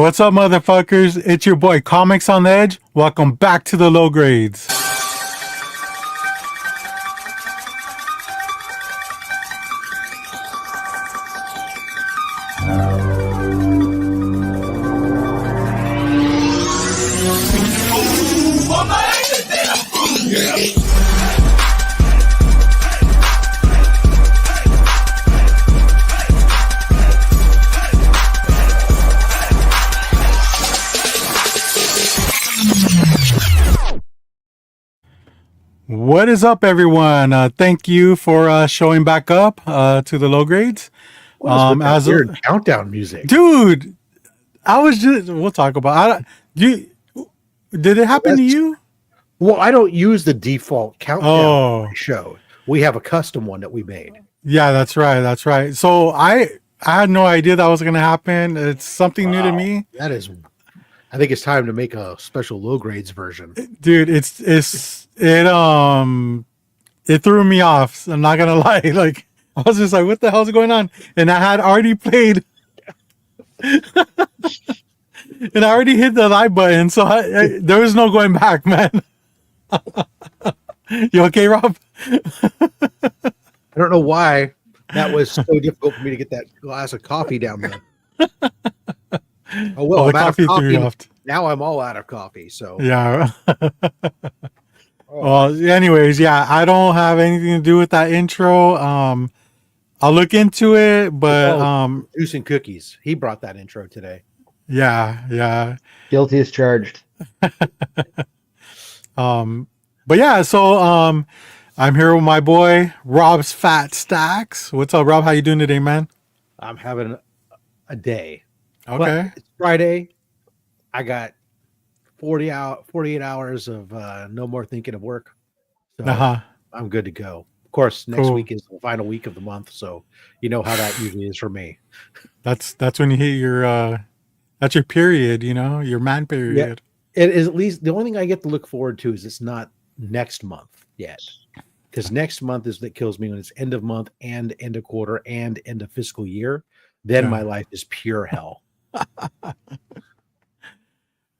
What's up, motherfuckers? It's your boy Comics on the Edge. Welcome back to the low grades. What is up, everyone? Thank you for showing back up to the low grades. As weird countdown music, dude. We'll talk about. Did it happen to you? Well, I don't use the default countdown show. We have a custom one that we made. Yeah, that's right. That's right. So I had no idea that was going to happen. It's something new to me. That is. I think it's time to make a special low grades version. Dude, it threw me off. I'm not gonna lie. Like, I was just like, what the hell's going on? And I had already played and I already hit the like button, so there was no going back, man. You okay, Rob? I don't know why that was so difficult for me to get that glass of coffee down there. Oh well, I'm out of coffee. Now I'm all out of coffee. So yeah. Well, anyways, yeah, I don't have anything to do with that intro. I'll look into it, but Juice and Cookies. He brought that intro today. Yeah. Guilty as charged. But yeah, so I'm here with my boy Rob's Fat Stacks. What's up, Rob? How you doing today, man? I'm having a day. Okay. But it's Friday. I got 48 hours of no more thinking of work. So I'm good to go. Of course, next week is the final week of the month, so you know how that usually is for me. That's when you hit your that's your period, your man period. Yeah, it is. At least the only thing I get to look forward to is it's not next month yet. Because next month is that kills me when it's end of month and end of quarter and end of fiscal year. Then my life is pure hell.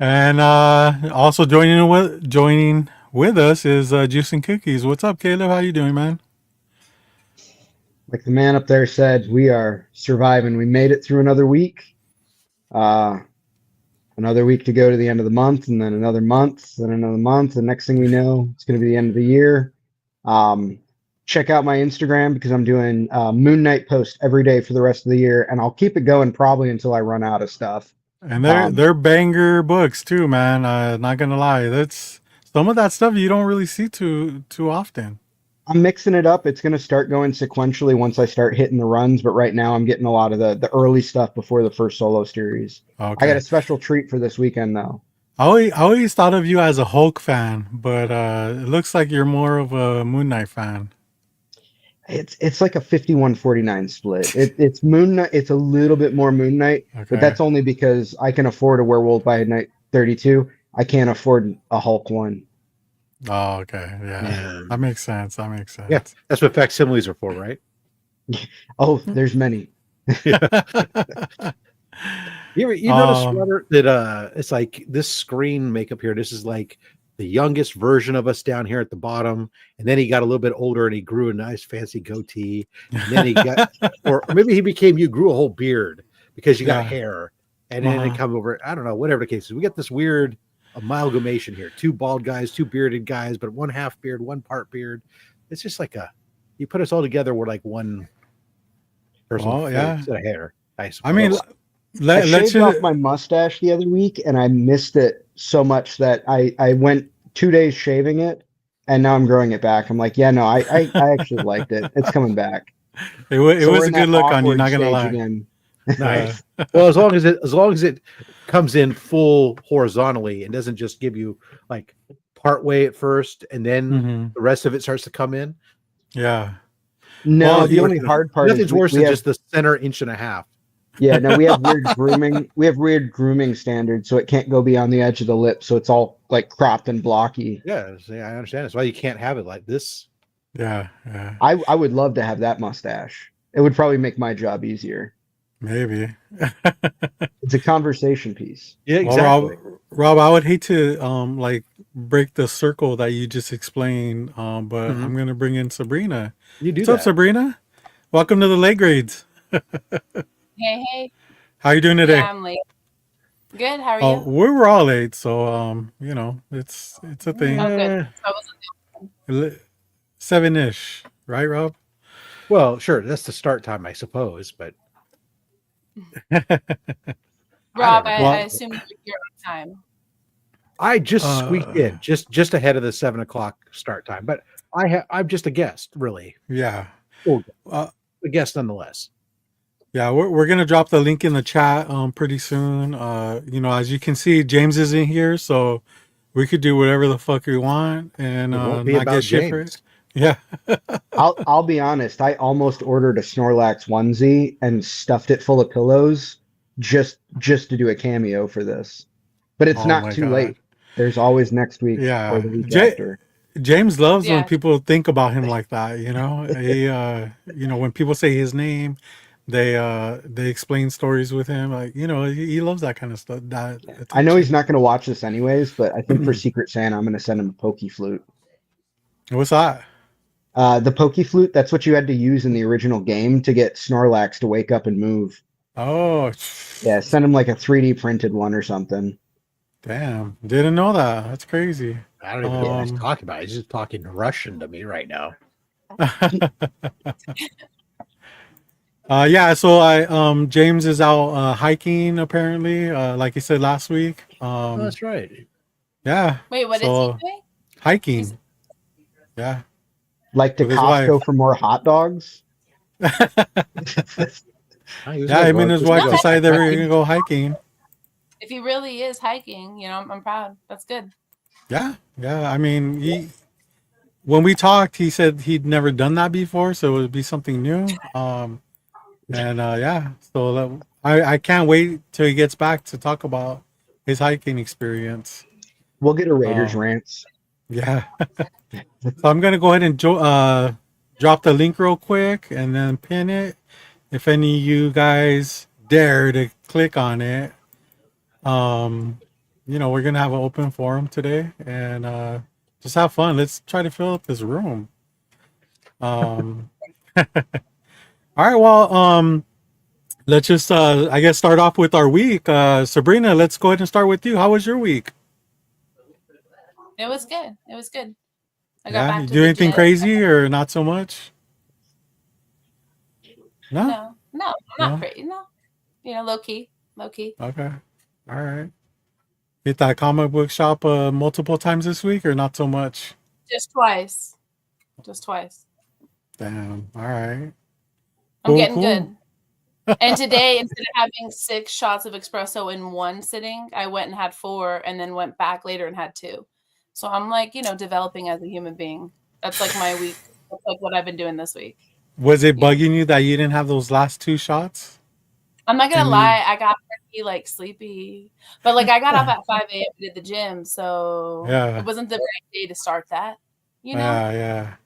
And also joining with us is Juice and Cookies. What's up, Caleb? How you doing, man? Like the man up there said, we are surviving. We made it through another week. Another week to go to the end of the month, and then another month, then another month. The next thing we know, it's going to be the end of the year. Check out my Instagram because I'm doing Moon Knight posts every day for the rest of the year, and I'll keep it going probably until I run out of stuff. And they're banger books too, man. Not gonna lie, that's some of that stuff you don't really see too often. I'm mixing it up. It's gonna start going sequentially once I start hitting the runs, but right now I'm getting a lot of the early stuff before the first solo series. Okay. I got a special treat for this weekend though. I always thought of you as a Hulk fan, but it looks like you're more of a Moon Knight fan. It's like a 51-49 split. It's Moon Knight. It's a little bit more Moon Knight, but that's only because I can afford a Werewolf by Night 32. I can't afford a Hulk one. Oh, okay. Yeah. That makes sense. Yeah, that's what facsimiles are for, right? Oh, there's many. You notice, Robert, that it's like this screen makeup here. This is like the youngest version of us down here at the bottom, and then he got a little bit older and he grew a nice fancy goatee, and then he got or maybe you grew a whole beard because you got hair, and then it come over, I don't know, whatever the case is. We got this weird amalgamation here, two bald guys, two bearded guys, but one half beard, one part beard. It's just like you put us all together, we're like one person instead of hair. I mean, I shaved off my mustache the other week, and I missed it so much that I went 2 days shaving it, and now I'm growing it back. I'm like, I actually liked it. It's coming back. It was a good look on you, not gonna lie. Again. Nice. Well, as long as it comes in full horizontally and doesn't just give you like part way at first, and then the rest of it starts to come in. Yeah. No, the only hard part nothing's worse than just the center inch and a half. Yeah, no, we have weird grooming. We have weird grooming standards, so it can't go beyond the edge of the lip. So it's all like cropped and blocky. Yeah, I understand. That's why you can't have it like this. Yeah. I would love to have that mustache. It would probably make my job easier. Maybe. It's a conversation piece. Yeah, Well, exactly. Rob, I would hate to like break the circle that you just explained, but Mhm. I'm gonna bring in Sabrina. You do What's up, that. Sabrina? Welcome to the late grades. Hey, hey. How you doing Yeah, today? I'm late. Good. How are Oh, you? we were all late, so it's a thing. Oh, good. Eh, So I wasn't. 7-ish, right, Rob? well, sure, that's the start time, I suppose, but I Rob, don't know. I Well, assume you're here on time. I just squeaked uh, in just ahead of the 7 o'clock start time, but I'm just a guest, really. yeah. Cool. Uh, A guest nonetheless. Yeah, we're gonna drop the link in the chat pretty soon. As you can see, James isn't here, so we could do whatever the fuck we want and It won't be not get about shit for it. James. Yeah. I'll be honest. I almost ordered a Snorlax onesie and stuffed it full of pillows just to do a cameo for this. But it's Oh not my too god. late. There's always next week or Yeah. the week after. James loves when Yeah. people think about him like that, you know. He when people say his name, they explain stories with him. Like, he loves that kind of stuff, that I know he's attention. not going to watch this anyways, but I think for Secret Santa, I'm going to send him a Pokey Flute. What's that? The Pokey Flute, that's what you had to use in the original game to get Snorlax to wake up and move. Oh, Yeah, send him like a 3D printed one or something. damn. Didn't know that. That's crazy. I don't even know what he's Um talking about. He's just talking Russian to me right now. yeah, so I James is out hiking apparently, like he said last week. Oh, that's right. Yeah. Wait, what is he So doing? hiking. Yeah. Like to With his wife. Costco for more hot dogs. He was Yeah, gonna him and his just wife go decided they were hiking. gonna go hiking. If he really is hiking, I'm proud. That's good. Yeah, yeah. I mean, when we talked, he said he'd never done that before, so it would be something new. Yeah, so I can't wait till he gets back to talk about his hiking experience. We'll get a Raiders Um, rants. yeah. So I'm gonna go ahead and drop the link real quick and then pin it. If any of you guys dare to click on it, we're gonna have an open forum today and just have fun. Let's try to fill up this room. All right, well, let's just I guess start off with our week. Sabrina, let's go ahead and start with you. How was your week? It was good. It was good. I got Yeah, back you to do the anything gym. crazy or not so much? No? No, I'm No? not crazy. No, low key, low key. Okay. All right. Hit that comic book shop multiple times this week or not so much? Just twice. Just twice. Damn. All right. I'm Cool, getting cool. good. And today, instead of having 6 shots of espresso in one sitting, I went and had 4 and then went back later and had 2. So I'm like, developing as a human being. That's like my week. That's like what I've been doing this week. Was it Yeah. bugging you that you didn't have those last 2 shots? I'm not gonna And lie, I got pretty sleepy. But I got up at 5 a.m. to the gym, so Yeah. it wasn't the right day to start that. Yeah.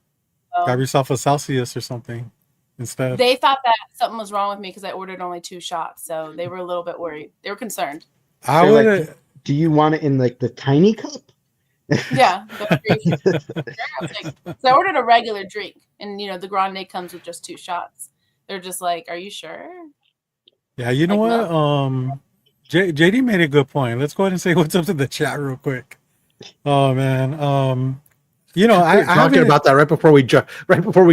So Grab yourself a Celsius or something instead. they thought that something was wrong with me because I ordered only 2 shots. So they were a little bit worried. They were concerned. I They're would like, do you want it in like the tiny cup? Yeah. So I ordered a regular drink, and the grande comes with just 2 shots. They're just like, "Are you sure?" Yeah, you know Like, what? JD made a good point. Let's go ahead and say what's up to the chat real quick. Oh man. We were I talking haven't about that right before we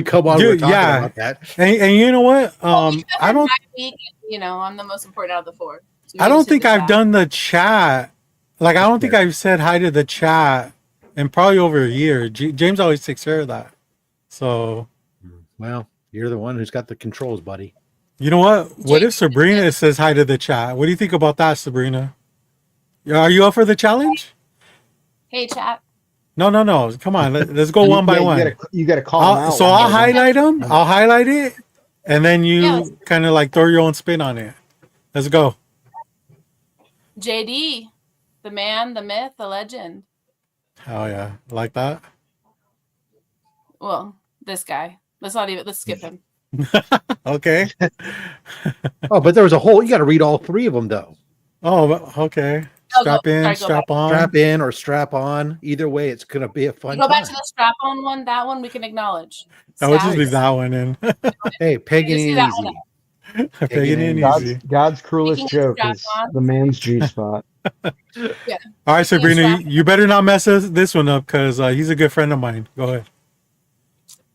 come on. We were Dude, talking yeah. about that. And you know what? I don't my week, I'm the most important out of the 4. So I maybe don't just hit think the I've chat. done the chat. Like I don't think Okay. I've said hi to the chat in probably over a year. James always takes care of that. So Well, you're the one who's got the controls, buddy. you know what? What if James- Sabrina says hi to the chat? What do you think about that, Sabrina? Are you up for the challenge? Hey, chat. No. Come on, let's go one by one. You gotta call them out. So one I'll by one. highlight them. I'll highlight it, and then Yeah. you kind of like throw your own spin on it. Let's go. JD, the man, the myth, the legend. Oh yeah, like that. Well, this guy. Let's skip him. Okay. Oh, but there was a whole. You got to read all three of them though. Oh, okay. Oh, Strap in, go strap on. Strap in or strap on. Either way, it's gonna be a fun Go back time. to the strap-on one. That one we can acknowledge. I would just leave Stats. that one in. Hey, pegging Just it do that one easy. Pegging in God's- easy. God's cruelest Speaking of joke is strap-on. the man's G spot. All right, Speaking of Sabrina, strap- you better not mess this one up because he's a good friend of mine. Go ahead.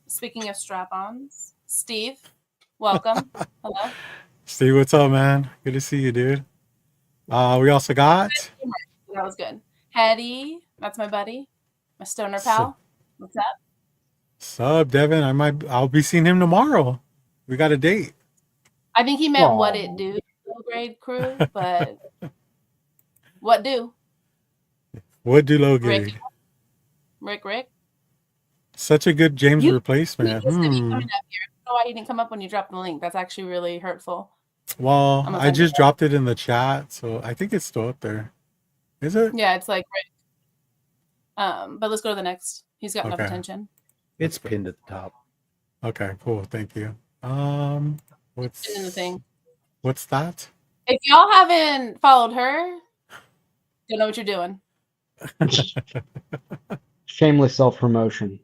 Speaking of strap-ons, Steve, welcome. Hello. Steve, what's up, man? Good to see you, dude. We also got That was good. Hetty, that's my buddy, my stoner pal. What's up? Sup, Devin. I'll be seeing him tomorrow. We got a date. I think he meant Aw. what it do, low grade crew, but what do? What do low grade? Rick? Such a good James You- replacement. He used to be coming up here. I don't know why he didn't come up when you dropped the link. That's actually really hurtful. Well, I'm I offended. just dropped it in the chat, so I think it's still up there. Is it? Yeah, it's like Rick. But let's go to the next. He's got enough Okay. attention. It's pinned at the top. Okay, cool. Thank you. What's In the thing. what's that? If y'all haven't followed her, don't know what you're doing. Shameless self promotion.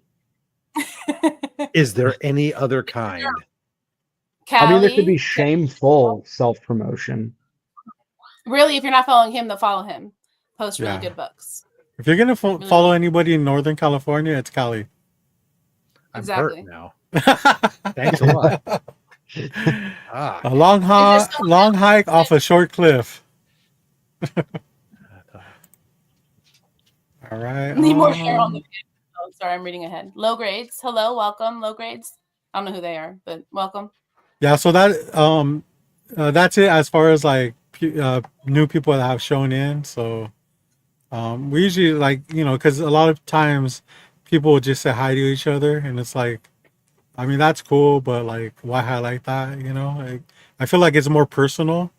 Is there any other kind? I mean, there could Callie, be shameful self promotion. really, if you're not following him, then follow him. Post really Yeah. good books. If you're gonna follow anybody in Northern California, it's Cali. I'm Exactly. hurt now. Thanks a lot. Ah, A long hike off a short cliff. All right. Need more hair on the video. Oh, sorry, I'm reading ahead. Low grades. Hello, welcome. Low grades. I don't know who they are, but welcome. Yeah, so that's it as far as like new people that have shown in. So we usually because a lot of times people will just say hi to each other, and it's like, I mean, that's cool, but like, why highlight that? I feel like it's more personal.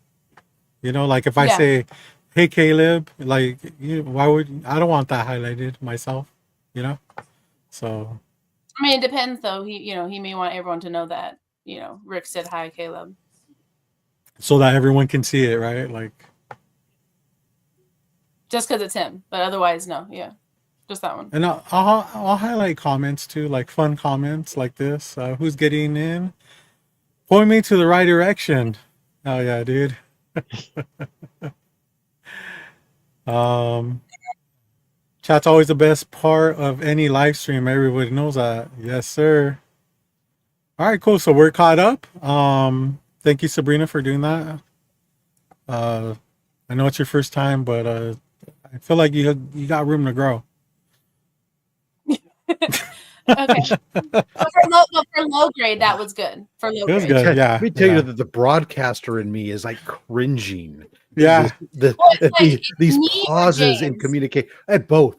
Like if I Yeah. say, "Hey, Caleb," like, why would I don't want that highlighted myself? So I mean, it depends though. He may want everyone to know that, Rick said hi, Caleb. so that everyone can see it, right? Like, Just because it's him, but otherwise, no. Yeah, just that one. and I'll highlight comments too, like fun comments like this. Who's getting in? Point me to the right direction. Oh yeah, dude. Chat's always the best part of any live stream. Everybody knows that. Yes, sir. All right, cool. So we're caught up. Thank you, Sabrina, for doing that. I know it's your first time, but I feel like you got room to grow. Okay. But for low grade, that was good. For low It was grade. good. Yeah. Let me tell yeah. you that the broadcaster in me is like cringing. Yeah. The, Well, it's like these me or pauses in James? communication. Both.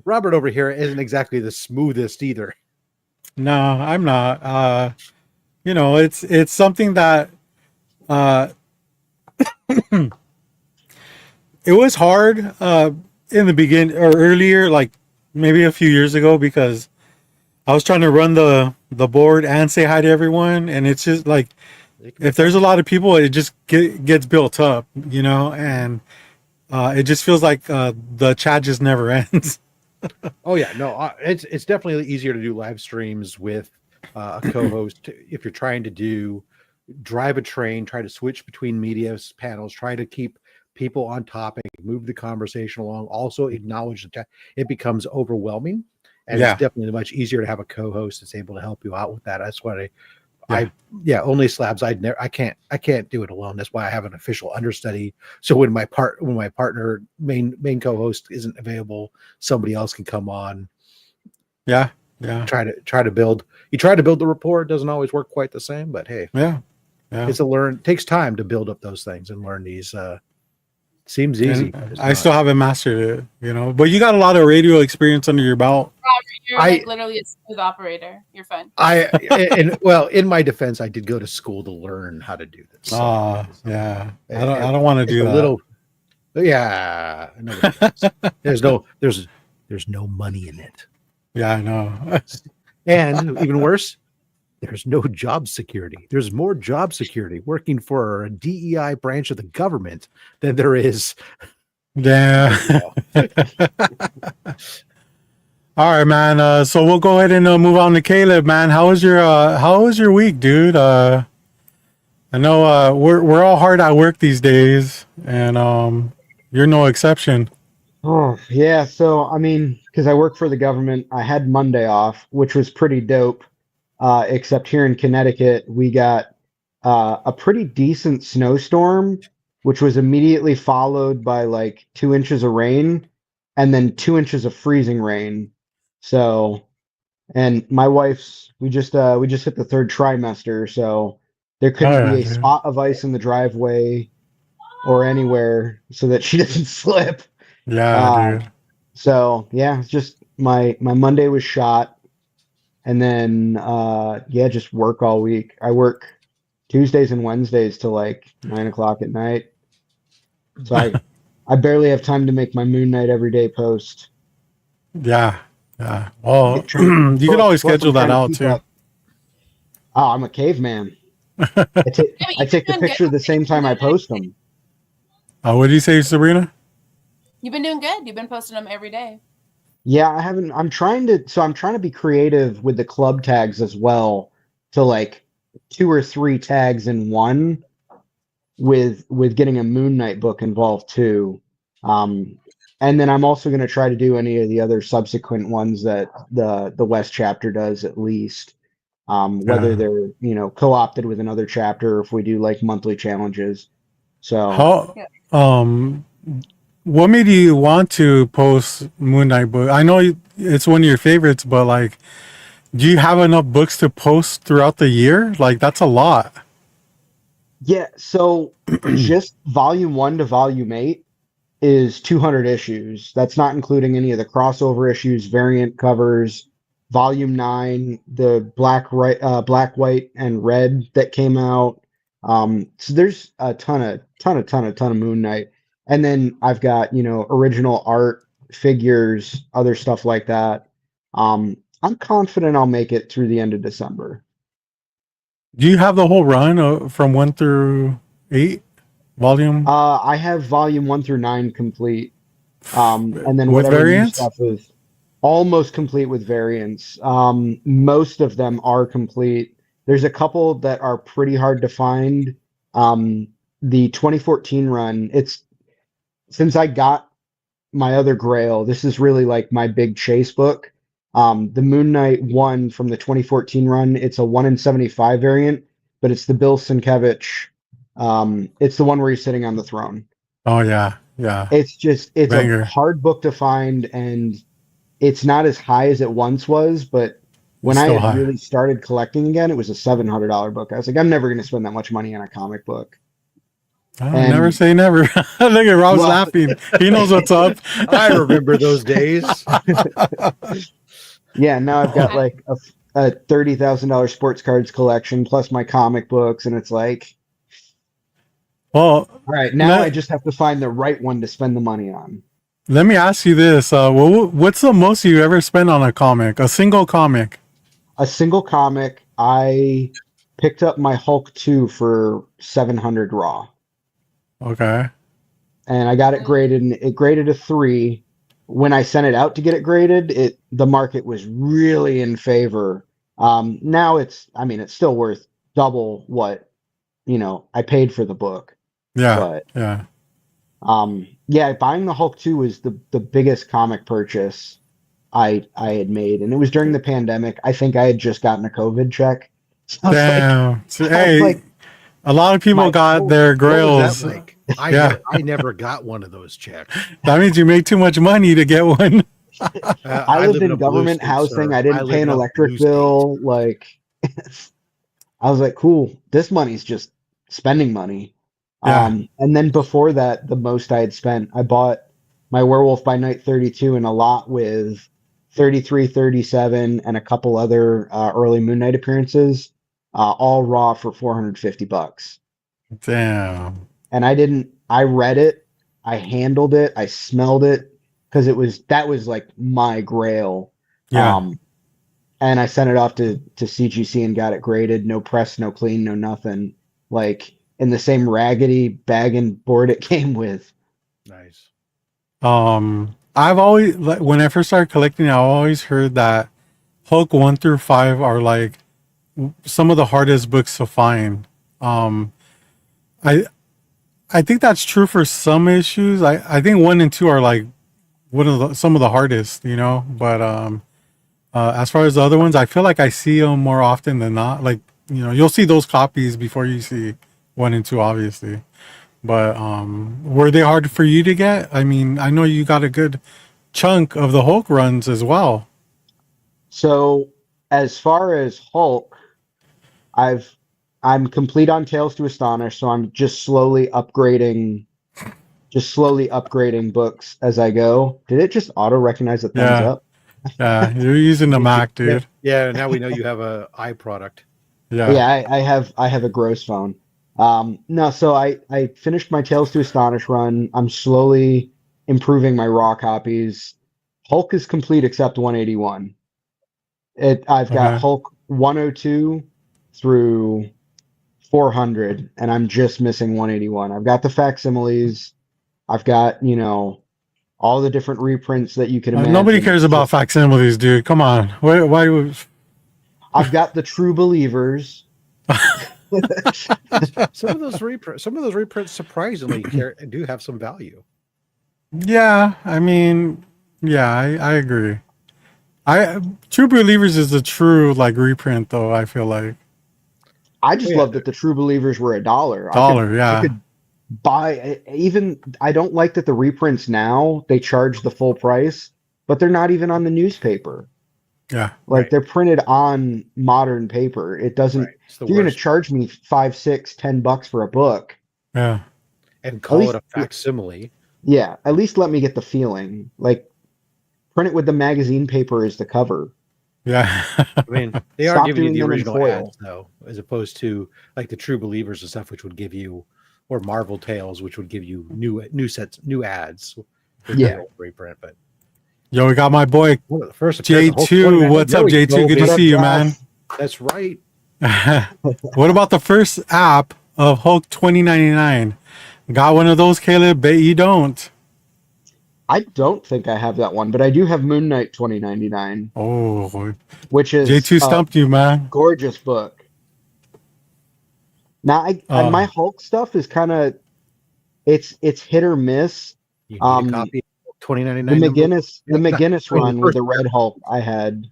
Robert over here isn't exactly the smoothest either. No, I'm not. It's something that it was hard in the beginning or earlier, like maybe a few years ago, because I was trying to run the board and say hi to everyone, and it's just like if there's a lot of people, it just gets built up, and it just feels like the chat just never ends. Oh yeah, no, it's definitely easier to do live streams with a co-host if you're trying to drive a train, try to switch between media panels, try to keep people on topic, move the conversation along, also acknowledge the chat. It becomes overwhelming, and Yeah. it's definitely much easier to have a co-host that's able to help you out with that. That's what Yeah. only slabs. I can't do it alone. That's why I have an official understudy. So when my partner main co-host isn't available, somebody else can come on. Yeah. Try to build. You try to build the rapport. It doesn't always work quite the same, but hey, Yeah. it takes time to build up those things and learn these. Seems easy. And but it's I not. still haven't mastered it, but you got a lot of radio experience under your belt. You're like literally a smooth operator. You're fine. In my defense, I did go to school to learn how to do this. So, Yeah. I don't want to do it's that. a little. Yeah. Nobody does. There's no money in it. Yeah, I know. And even worse, there's no job security. There's more job security working for a DEI branch of the government than there is. Yeah. All right, man. So we'll go ahead and move on to Caleb, man. How was your week, dude? I know we're all hard at work these days, and you're no exception. Oh, yeah. So, I mean, because I work for the government, I had Monday off, which was pretty dope. Except here in Connecticut, we got a pretty decent snowstorm, which was immediately followed by like 2 inches of rain and then 2 inches of freezing rain. So, and my wife's, we just hit the third trimester, so there Oh couldn't yeah, be a dude. spot of ice in the driveway or anywhere so that she doesn't slip. Yeah, Uh, dude. so yeah, it's just my Monday was shot, and then yeah, just work all week. I work Tuesdays and Wednesdays till like 9 o'clock at night. So I barely have time to make my Moon Knight everyday post. Yeah, yeah. Well, Trying, you can always plus I'm schedule that trying to out keep too. up. Oh, I'm a caveman. I take Yeah, but I you've take the been doing picture good. the same time I post them. What did you say, Sabrina? You've been doing good. You've been posting them every day. Yeah, I haven't. I'm trying to be creative with the club tags as well, to like 2 or 3 tags in one, with getting a Moon Knight book involved too. Um, and then I'm also going to try to do any of the other subsequent ones that the West chapter does at least. Whether Yeah. they're co-opted with another chapter, or if we do like monthly challenges. So How? Yeah. What made you want to post Moon Knight book? I know it's one of your favorites, but like, do you have enough books to post throughout the year? Like, that's a lot. yeah, so just volume 1 to volume 8 is 200 issues. That's not including any of the crossover issues, variant covers. Volume 9, the black, white, and red that came out. So there's a ton of Moon Knight, and then I've got original art, figures, other stuff like that. I'm confident I'll make it through the end of December. Do you have the whole run from 1 through 8 volume I have volume 1 through 9 complete. And then with whatever new variants? stuff is almost complete with variants. Most of them are complete. There's a couple that are pretty hard to find. The 2014 run, since I got my other Grail, this is really like my big chase book. The Moon Knight one from the 2014 run, it's a 1 in 75 variant, but it's the Bill Sienkiewicz. It's the one where he's sitting on the throne. Oh yeah, yeah. It's a Banger. hard book to find, and it's not as high as it once was, but when It's I still had high. really started collecting again, it was a $700 book. I was like, I'm never going to spend that much money on a comic book. Oh, And never say never. Look at Rob's Well- laughing. He knows what's up. I remember those days. yeah, now I've got like a $30,000 sports cards collection plus my comic books, and it's like, Well, all right, now Let- I just have to find the right one to spend the money on. let me ask you this. What's the most you ever spent on a comic? A single comic? A single comic, I picked up my Hulk 2 for 700 raw. Okay. And I got it graded, and it graded a 3. When I sent it out to get it graded, the market was really in favor. Now it's still worth double what I paid for the book. Yeah. But Yeah. yeah, buying the Hulk 2 was the biggest comic purchase I had made, and it was during the pandemic. I think I had just gotten a COVID check. So I was like, Damn. So, I was hey, like, a lot of people my- got their What grails. was that like? Yeah. I never got one of those checks. That means you made too much money to get one. I lived in a blue government state, housing. sir. I didn't live pay an in a electric blue state. bill. Like, I was like, cool, this money's just spending money. Yeah. And then before that, the most I had spent, I bought my Werewolf by Night 32 in a lot with 33, 37, and a couple other early Moon Knight appearances, all raw for $450. Damn. And I read it, I handled it, I smelled it, because that was like my grail. Yeah. and I sent it off to CGC and got it graded. No press, no clean, no nothing. Like in the same raggedy bag and board it came with. Nice. I've always, like, when I first started collecting, I always heard that Hulk 1 through 5 are like some of the hardest books to find. I I think that's true for some issues. I think 1 and 2 are like some of the hardest, you know. But as far as the other ones, I feel like I see them more often than not. Like, you know, you'll see those copies before you see 1 and 2, obviously. But were they hard for you to get? I mean, I know you got a good chunk of the Hulk runs as well. So as far as Hulk, I'm complete on Tales to Astonish, so I'm just slowly upgrading books as I go. Did it just auto recognize the thumbs Yeah. up? Yeah, you're using the Mac, dude. Yeah, now we know you have a iProduct. Yeah. Yeah, I have a gross phone. No, so I finished my Tales to Astonish run. I'm slowly improving my raw copies. Hulk is complete except 181. I've got Okay. Hulk 102 through 400, and I'm just missing 181. I've got the facsimiles. I've got, you know, all the different reprints that you can imagine. Nobody cares about facsimiles, dude. Come on. Why would... I've got the True Believers. Some of those reprints surprisingly do have some value. Yeah, I mean, yeah, I agree. True Believers is a true like reprint, though. I feel like I just love that the True Believers were $1. yeah. I could buy even. I don't like that the reprints now they charge the full price, but they're not even on the newspaper. Yeah, Like they're printed on modern paper. It doesn't. Right. It's the If you're going to worst. charge me $5, $6, $10 for a book, yeah. And call least- it a facsimile. yeah, at least let me get the feeling. Like print it with the magazine paper as the cover. Yeah. I mean, they are Stop giving you doing the them in original foil. ads, though, as opposed to like the True Believers and stuff, which would give you, or Marvel Tales, which would give you new sets, new ads. with Yeah. the old reprint. But Yo, we got my boy one of the first appearance of Hulk J2. 29, What's up, Joey J2? told Good me- to see you, man. That's right. What about the first app of Hulk 2099? Got one of those, Caleb? Bet you don't. I don't think I have that one, but I do have Moon Knight 2099, Oh, which is J2 a stumped you, man. gorgeous book. Now, my Hulk stuff is kind of it's hit or miss. You need a copy of The 2099. McGinnis run with the Red Hulk I had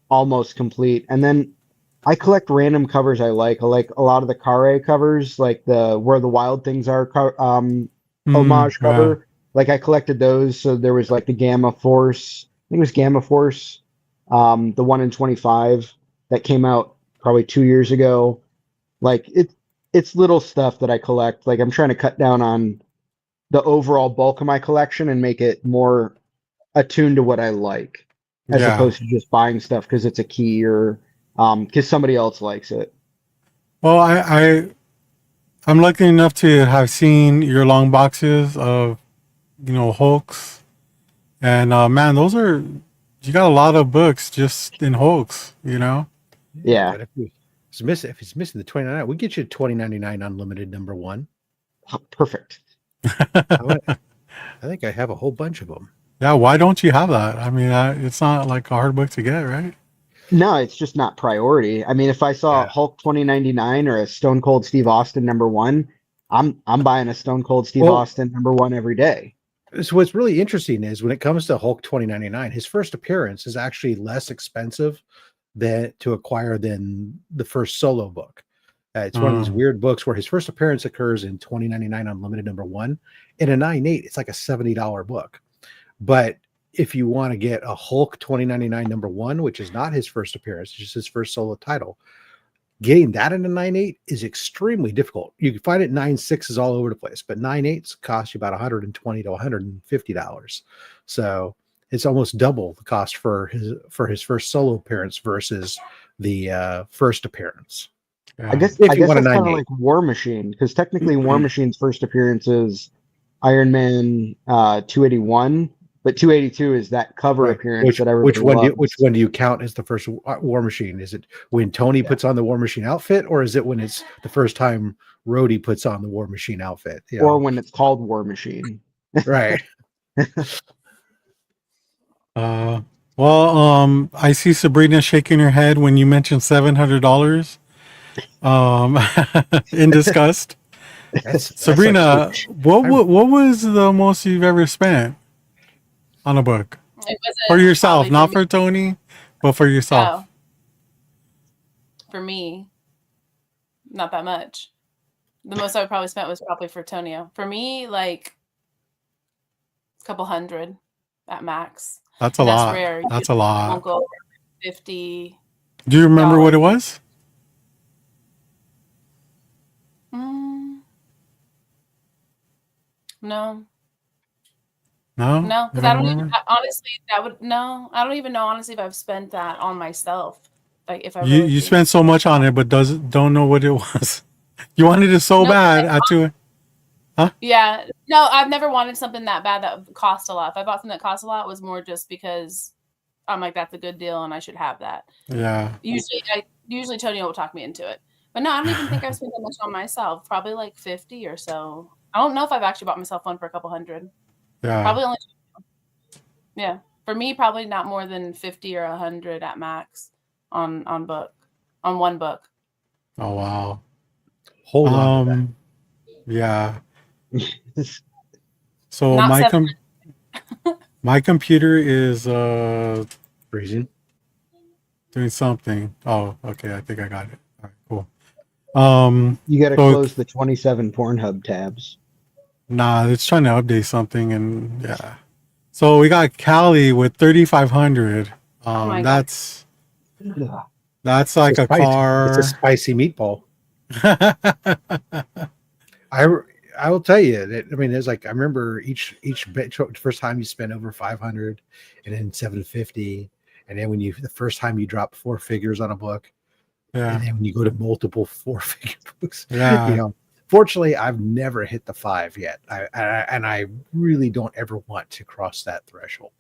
almost complete, and then I collect random covers I like. I like a lot of the Kare covers, like the Where the Wild Things Are homage cover. Like I collected those, so there was like the Gamma Force. I think it was Gamma Force, the 1 in 25 that came out probably 2 years ago. Like it's little stuff that I collect. Like I'm trying to cut down on the overall bulk of my collection and make it more attuned to what I like, as opposed to just buying stuff because it's a key or because somebody else likes it. Well, I'm lucky enough to have seen your long boxes of, you know, Hulks, and man, you got a lot of books just in Hulks, you know. Yeah. But if it's missing the 29, we get you 2099 unlimited #1. Perfect. I think I have a whole bunch of them. Yeah, why don't you have that? I mean, it's not like a hard book to get, right? No, it's just not priority. I mean, if I saw Hulk 2099 or a Stone Cold Steve Austin #1, I'm buying a Stone Cold Steve Austin #1 every day. So what's really interesting is when it comes to Hulk 2099, his first appearance is actually less expensive to acquire than the first solo book. It's one of these weird books where his first appearance occurs in 2099 Unlimited #1. In a 9.8, it's like a $70 book. But if you want to get a Hulk 2099 #1, which is not his first appearance, it's just his first solo title, getting that in a 9.8 is extremely difficult. You can find it 9.6s all over the place, but 9.8s cost you about $120 to $150. So it's almost double the cost for his first solo appearance versus the first appearance. I guess you that's want a kind of 9.8. like War Machine, because technically War Machine's first appearance is Iron Man 281, But 282 is that cover Right. appearance that everybody loves. Which one do you count as the first War Machine? Is it when Tony puts on the War Machine outfit, or is it when it's the first time Rhodey puts on the War Machine outfit? You Or know? when it's called War Machine. Right. Well, I see Sabrina shaking her head when you mentioned $700 in disgust. That's Sabrina, like, what was the most you've ever spent on a book? It was For yourself, probably not me. for Tony, but for yourself. Oh. For me, not that much. The most I would probably spent was probably for Tonio. For me, like a couple hundred at max. That's a And lot. rare. That's a Won't lot. go over 50. Do you remember what it was? No, No? no, You because I don't even remember? honestly. That would no. I don't even know honestly if I've spent that on myself. Like if I You really think. spent so much on it, but don't know what it was. You wanted it so No, bad at two. Yeah, no, I've never wanted something that bad that cost a lot. If I bought something that cost a lot, it was more just because I'm like, that's a good deal and I should have that. Yeah. Usually Tonio will talk me into it, but no, I don't even think I've spent that much on myself. Probably like 50 or so. I don't know if I've actually bought myself one for a couple hundred. Yeah. Probably only. Yeah, for me, probably not more than 50 or 100 at max on one book. Oh wow. hold on. To Yeah. So Not my computer is that. Freezing. doing something. Oh, okay. I think I got it. All right, cool. You got to So- close the 27 Pornhub tabs. Nah, it's trying to update something, and yeah. So we got Cali with 3,500. Oh my God. That's like a car. It's a spicy meatball. I will tell you that, I mean, there's like, I remember each first time you spend over 500 and then 750. And then the first time you drop 4 figures on a book, Yeah. and then when you go to multiple 4-figure books, Yeah. you know, fortunately I've never hit the 5 yet. I really don't ever want to cross that threshold,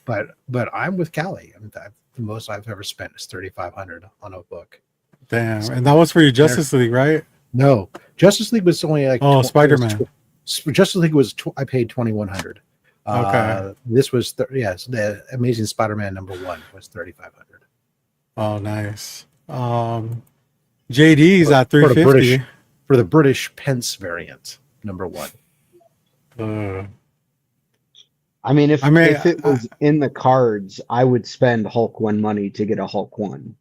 but I'm with Callie. I mean, the most I've ever spent is 3,500 on a book. Damn. And that was for your Justice League, right? No, Justice League was only like Spider-Man. Justice League was I paid 2,100. Okay. This was the Amazing Spider-Man #1 was 3,500. Oh, nice. JD's at 350. For the British Pence variant #1. I mean, if it was in the cards, I would spend Hulk 1 money to get a Hulk 1.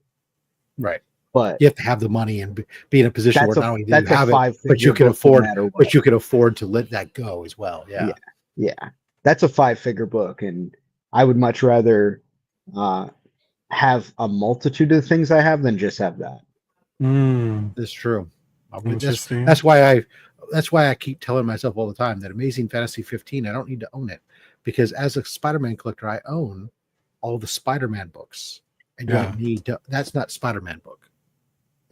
Right. But You have to have the money and be in a position where not only do you have it, but you can afford to let that go as well. Yeah. Yeah. That's a 5-figure book, and I would much rather have a multitude of things I have than just have that. That's true. Interesting. That's why I keep telling myself all the time that Amazing Fantasy 15, I don't need to own it, because as a Spider-Man collector, I own all the Spider-Man books. I don't need to. That's not Spider-Man book.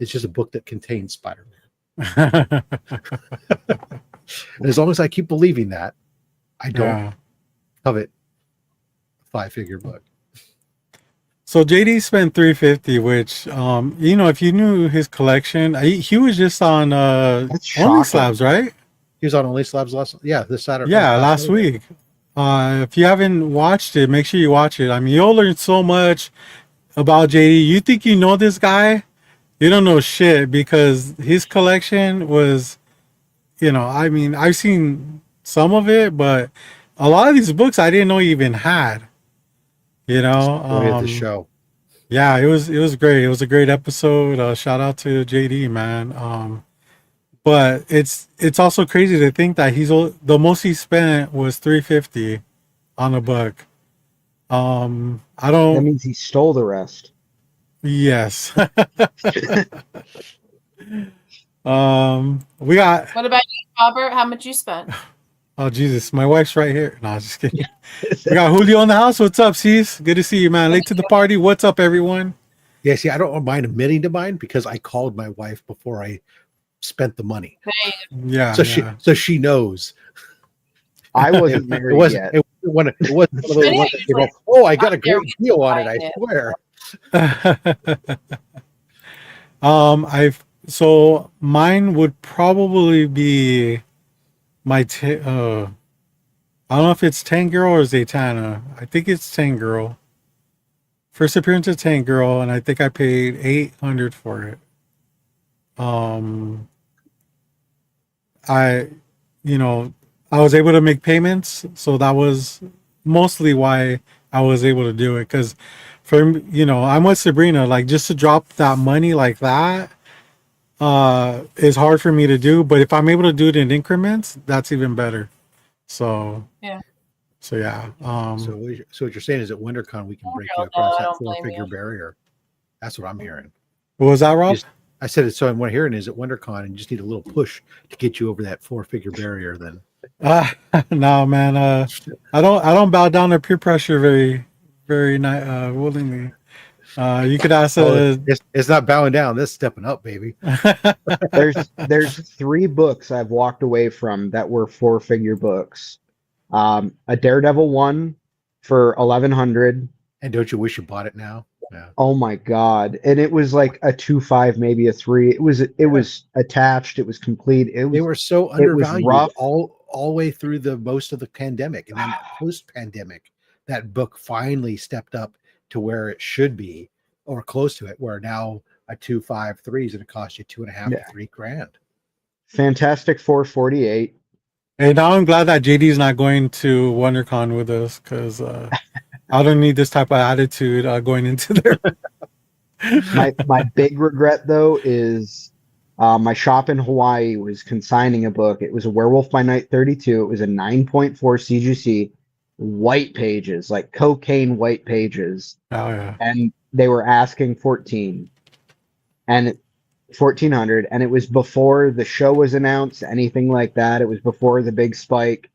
It's just a book that contains Spider-Man. And as long as I keep believing that, I don't covet a 5-figure book. So JD spent 350, which you know, if you knew his collection, he was just on Only Slabs, right? He was on Only Slabs this Saturday. Yeah, last week. If you haven't watched it, make sure you watch it. I mean, you'll learn so much about JD. You think you know this guy? You don't know shit, because his collection was, you know, I mean, I've seen some of it, but a lot of these books I didn't know he even had. You know, the show. Yeah, it was great. It was a great episode. Shout out to JD, man. But it's also crazy to think that the most he spent was 350 on a book. That means he stole the rest. Yes. We got. What about you, Robert? How much you spent? Oh Jesus, my wife's right here. No, just kidding. We got Julio in the house. What's up, Cease? Good to see you, man. Late to the party. What's up, everyone? Yeah, see, I don't mind admitting to mine because I called my wife before I spent the money. Yeah. So she knows. I wasn't married yet. One, it wasn't one of those But yeah, ones that you usually go, oh, I got a out there great deal on it, I buying swear. I've so mine would probably be my I don't know if it's Tangirl or Zatanna. I think it's Tangirl. First appearance of Tangirl, and I think I paid $800 for it. I, you know, I was able to make payments, so that was mostly why I was able to do it. Because I'm with Sabrina, like just to drop that money like that is hard for me to do. But if I'm able to do it in increments, that's even better. So Yeah. So yeah. So what you're saying is at WinterCon we can break you No, across I that don't blame 4-figure you. barrier. That's what I'm hearing. What was that, Rob? I said it. So what I'm hearing is at WinterCon, and you just need a little push to get you over that 4-figure barrier. Then, No, man. I don't bow down to peer pressure very willingly. You could ask. It's not bowing down. This stepping up, baby. There's 3 books I've walked away from that were 4-figure books. A Daredevil one for 1,100. And don't you wish you bought it now? Yeah. Oh my god! And it was like a 2.5, maybe a 3. It was attached. It was complete. They were so it was undervalued rough. all the way through the most of the pandemic, and then post-pandemic, that book finally stepped up to where it should be, or close to it. Where now a 2.5, 3 is going to cost you $2.5 to $3,000. Fantastic 448. Hey, now I'm glad that JD's not going to WonderCon with us because I don't need this type of attitude going into there. My big regret though is my shop in Hawaii was consigning a book. It was a Werewolf by Night 32. It was a 9.4 CGC, white pages, like cocaine white pages. Oh yeah. And they were asking 1,400, and it was before the show was announced, anything like that. It was before the big spike,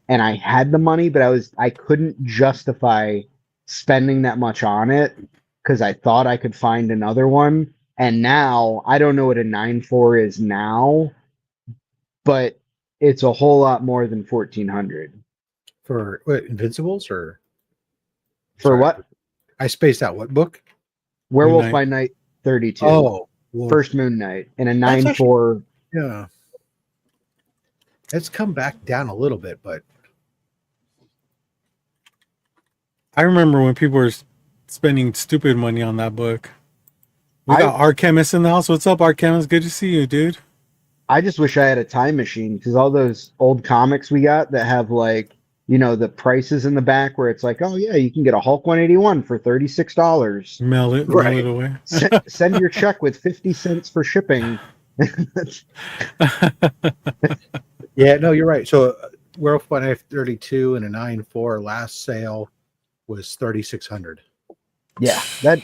and I had the money, but I couldn't justify spending that much on it because I thought I could find another one. And now I don't know what a 9.4 is now, but it's a whole lot more than 1,400 For what, Invincibles or for what? I spaced out. What book? Werewolf by Night 32. Oh, well, First Moon Knight in a That's 9.4. yeah. It's come back down a little bit, but I remember when people were spending stupid money on that book. We got Archemist in the house. What's up, Archemist? Good to see you, dude. I just wish I had a time machine because all those old comics we got that have like, the prices in the back where it's like, oh yeah, you can get a Hulk 181 for $36. Mail it away. Send your check with 50 cents for shipping. yeah, no, you're right. So Werewolf by Night 32 and a 9.4 last sale was 3,600. Yeah, that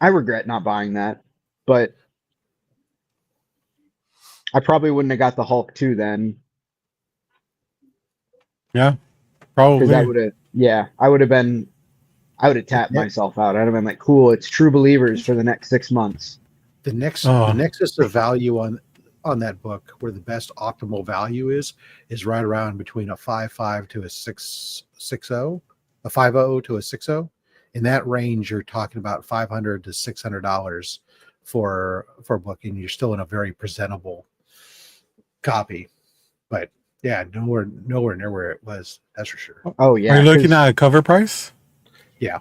I regret not buying that, but I probably wouldn't have got the Hulk 2 then. Yeah, probably. Because I would have tapped myself out. I'd have been like, cool, it's True Believers for the next 6 months. The nexus of value on that book, where the best optimal value is right around between a 5.5 to a 6.60, a 5.0 to a 6.0. In that range, you're talking about $500 to $600 for a book, and you're still in a very presentable copy. But yeah, nowhere near where it was. That's for sure. Oh yeah. Are you looking at a cover price? Yeah.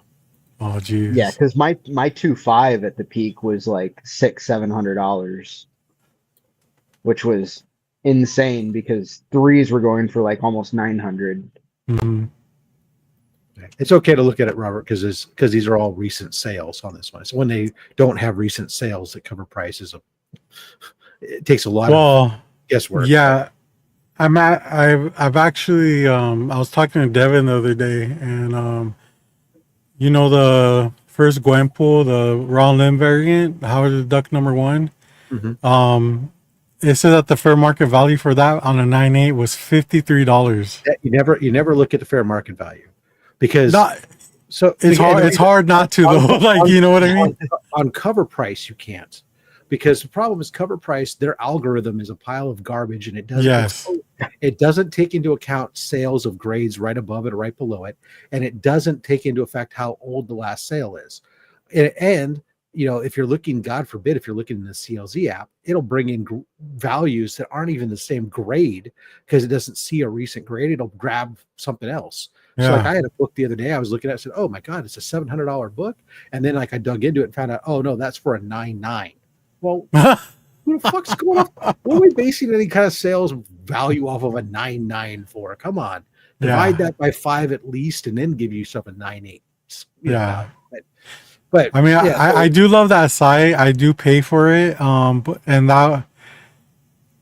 Oh geez. Yeah, because my 2.5 at the peak was like $700, which was insane because 3s were going for like almost 900. Mm-hmm. It's okay to look at it, Robert, because these are all recent sales on this one. So when they don't have recent sales, the cover price it takes a lot of guesswork. Yeah. I've actually I was talking to Devin the other day, and the first Gwenpool, the raw limb variant, Howard the Duck #1. Mm-hmm. It said that the fair market value for that on a 9.8 was $53. You never look at the fair market value because it's hard not to though. Like, you know what I mean? On cover price, you can't. because the problem is Cover Price, their algorithm is a pile of garbage, and Yes. it doesn't take into account sales of grades right above it or right below it, and it doesn't take into effect how old the last sale is. And if you're looking, God forbid, if you're looking in the CLZ app, it'll bring in values that aren't even the same grade because it doesn't see a recent grade. It'll grab something else. So like I had a book the other day I was looking at, I said, oh my God, it's a $700 book. And then like I dug into it and found out, oh no, that's for a 9.9. Well, who the fuck's going off? What are we basing any kind of sales value off of a 9.9 for? Come on. Divide that by 5 at least and then give yourself a 9.8. Yeah. But I mean, I do love that site. I do pay for it. And that,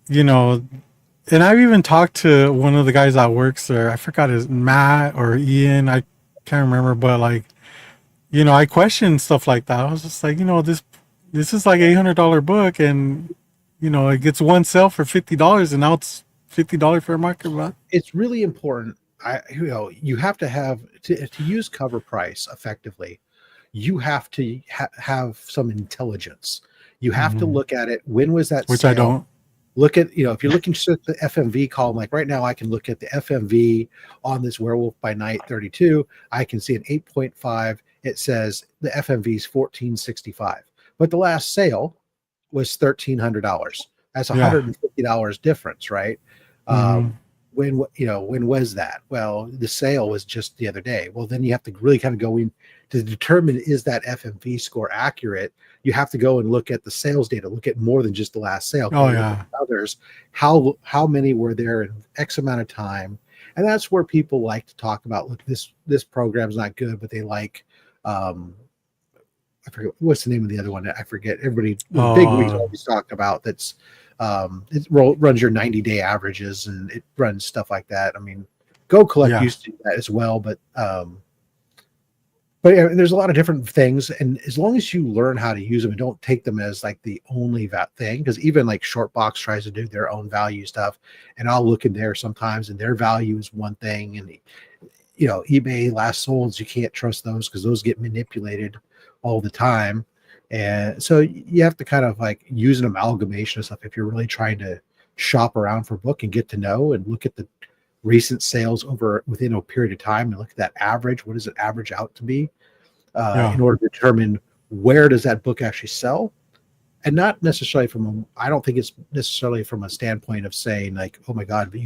and I've even talked to one of the guys that works there. I forgot his Matt or Ian. I can't remember, but like, I questioned stuff like that. I was just like, this is like $800 book, and it gets one sale for $50, and now it's $50 for a market value. It's really important. You have to have to use Cover Price effectively. You have to have some intelligence. You have to look at it. When was that Which sale? I don't. Look at, if you're looking just at the FMV column, like right now, I can look at the FMV on this Werewolf by Night 32. I can see an 8.5. It says the FMV is $1,465. But the last sale was $1,300. That's $150 difference, right? When was that? Well, the sale was just the other day. Well, then you have to really kind of go in to determine, is that FMV score accurate? You have to go and look at the sales data, look at more than just the last sale. Oh yeah. Others, how many were there in X amount of time? And that's where people like to talk about, look, this program's not good, but they like, I forget what's the name of the other one. I forget. Everybody, big weeks always talk about that's. It runs your 90-day averages, and it runs stuff like that. I mean, Go Collect used to do that as well, but there's a lot of different things, and as long as you learn how to use them and don't take them as like the only thing, because even like Shortbox tries to do their own value stuff, and I'll look in there sometimes, and their value is one thing, and eBay last solds, you can't trust those because those get manipulated all the time. And so you have to kind of like use an amalgamation of stuff if you're really trying to shop around for a book and get to know and look at the recent sales within a period of time and look at that average. What does it average out to be in order to determine where does that book actually sell? And not necessarily I don't think it's necessarily from a standpoint of saying like, oh my God, but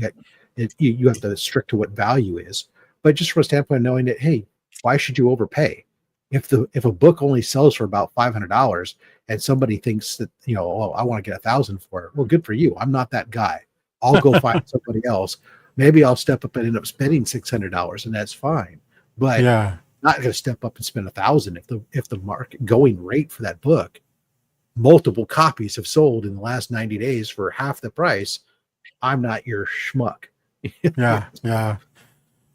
you have to stick to what value is, but just from a standpoint of knowing that, hey, why should you overpay? If a book only sells for about $500 and somebody thinks that, oh, I want to get $1,000 for it. Well, good for you. I'm not that guy. I'll go find somebody else. Maybe I'll step up and end up spending $600, and that's fine. But not going to step up and spend $1,000 if the market going rate for that book, multiple copies have sold in the last 90 days for half the price. I'm not your schmuck. Yeah.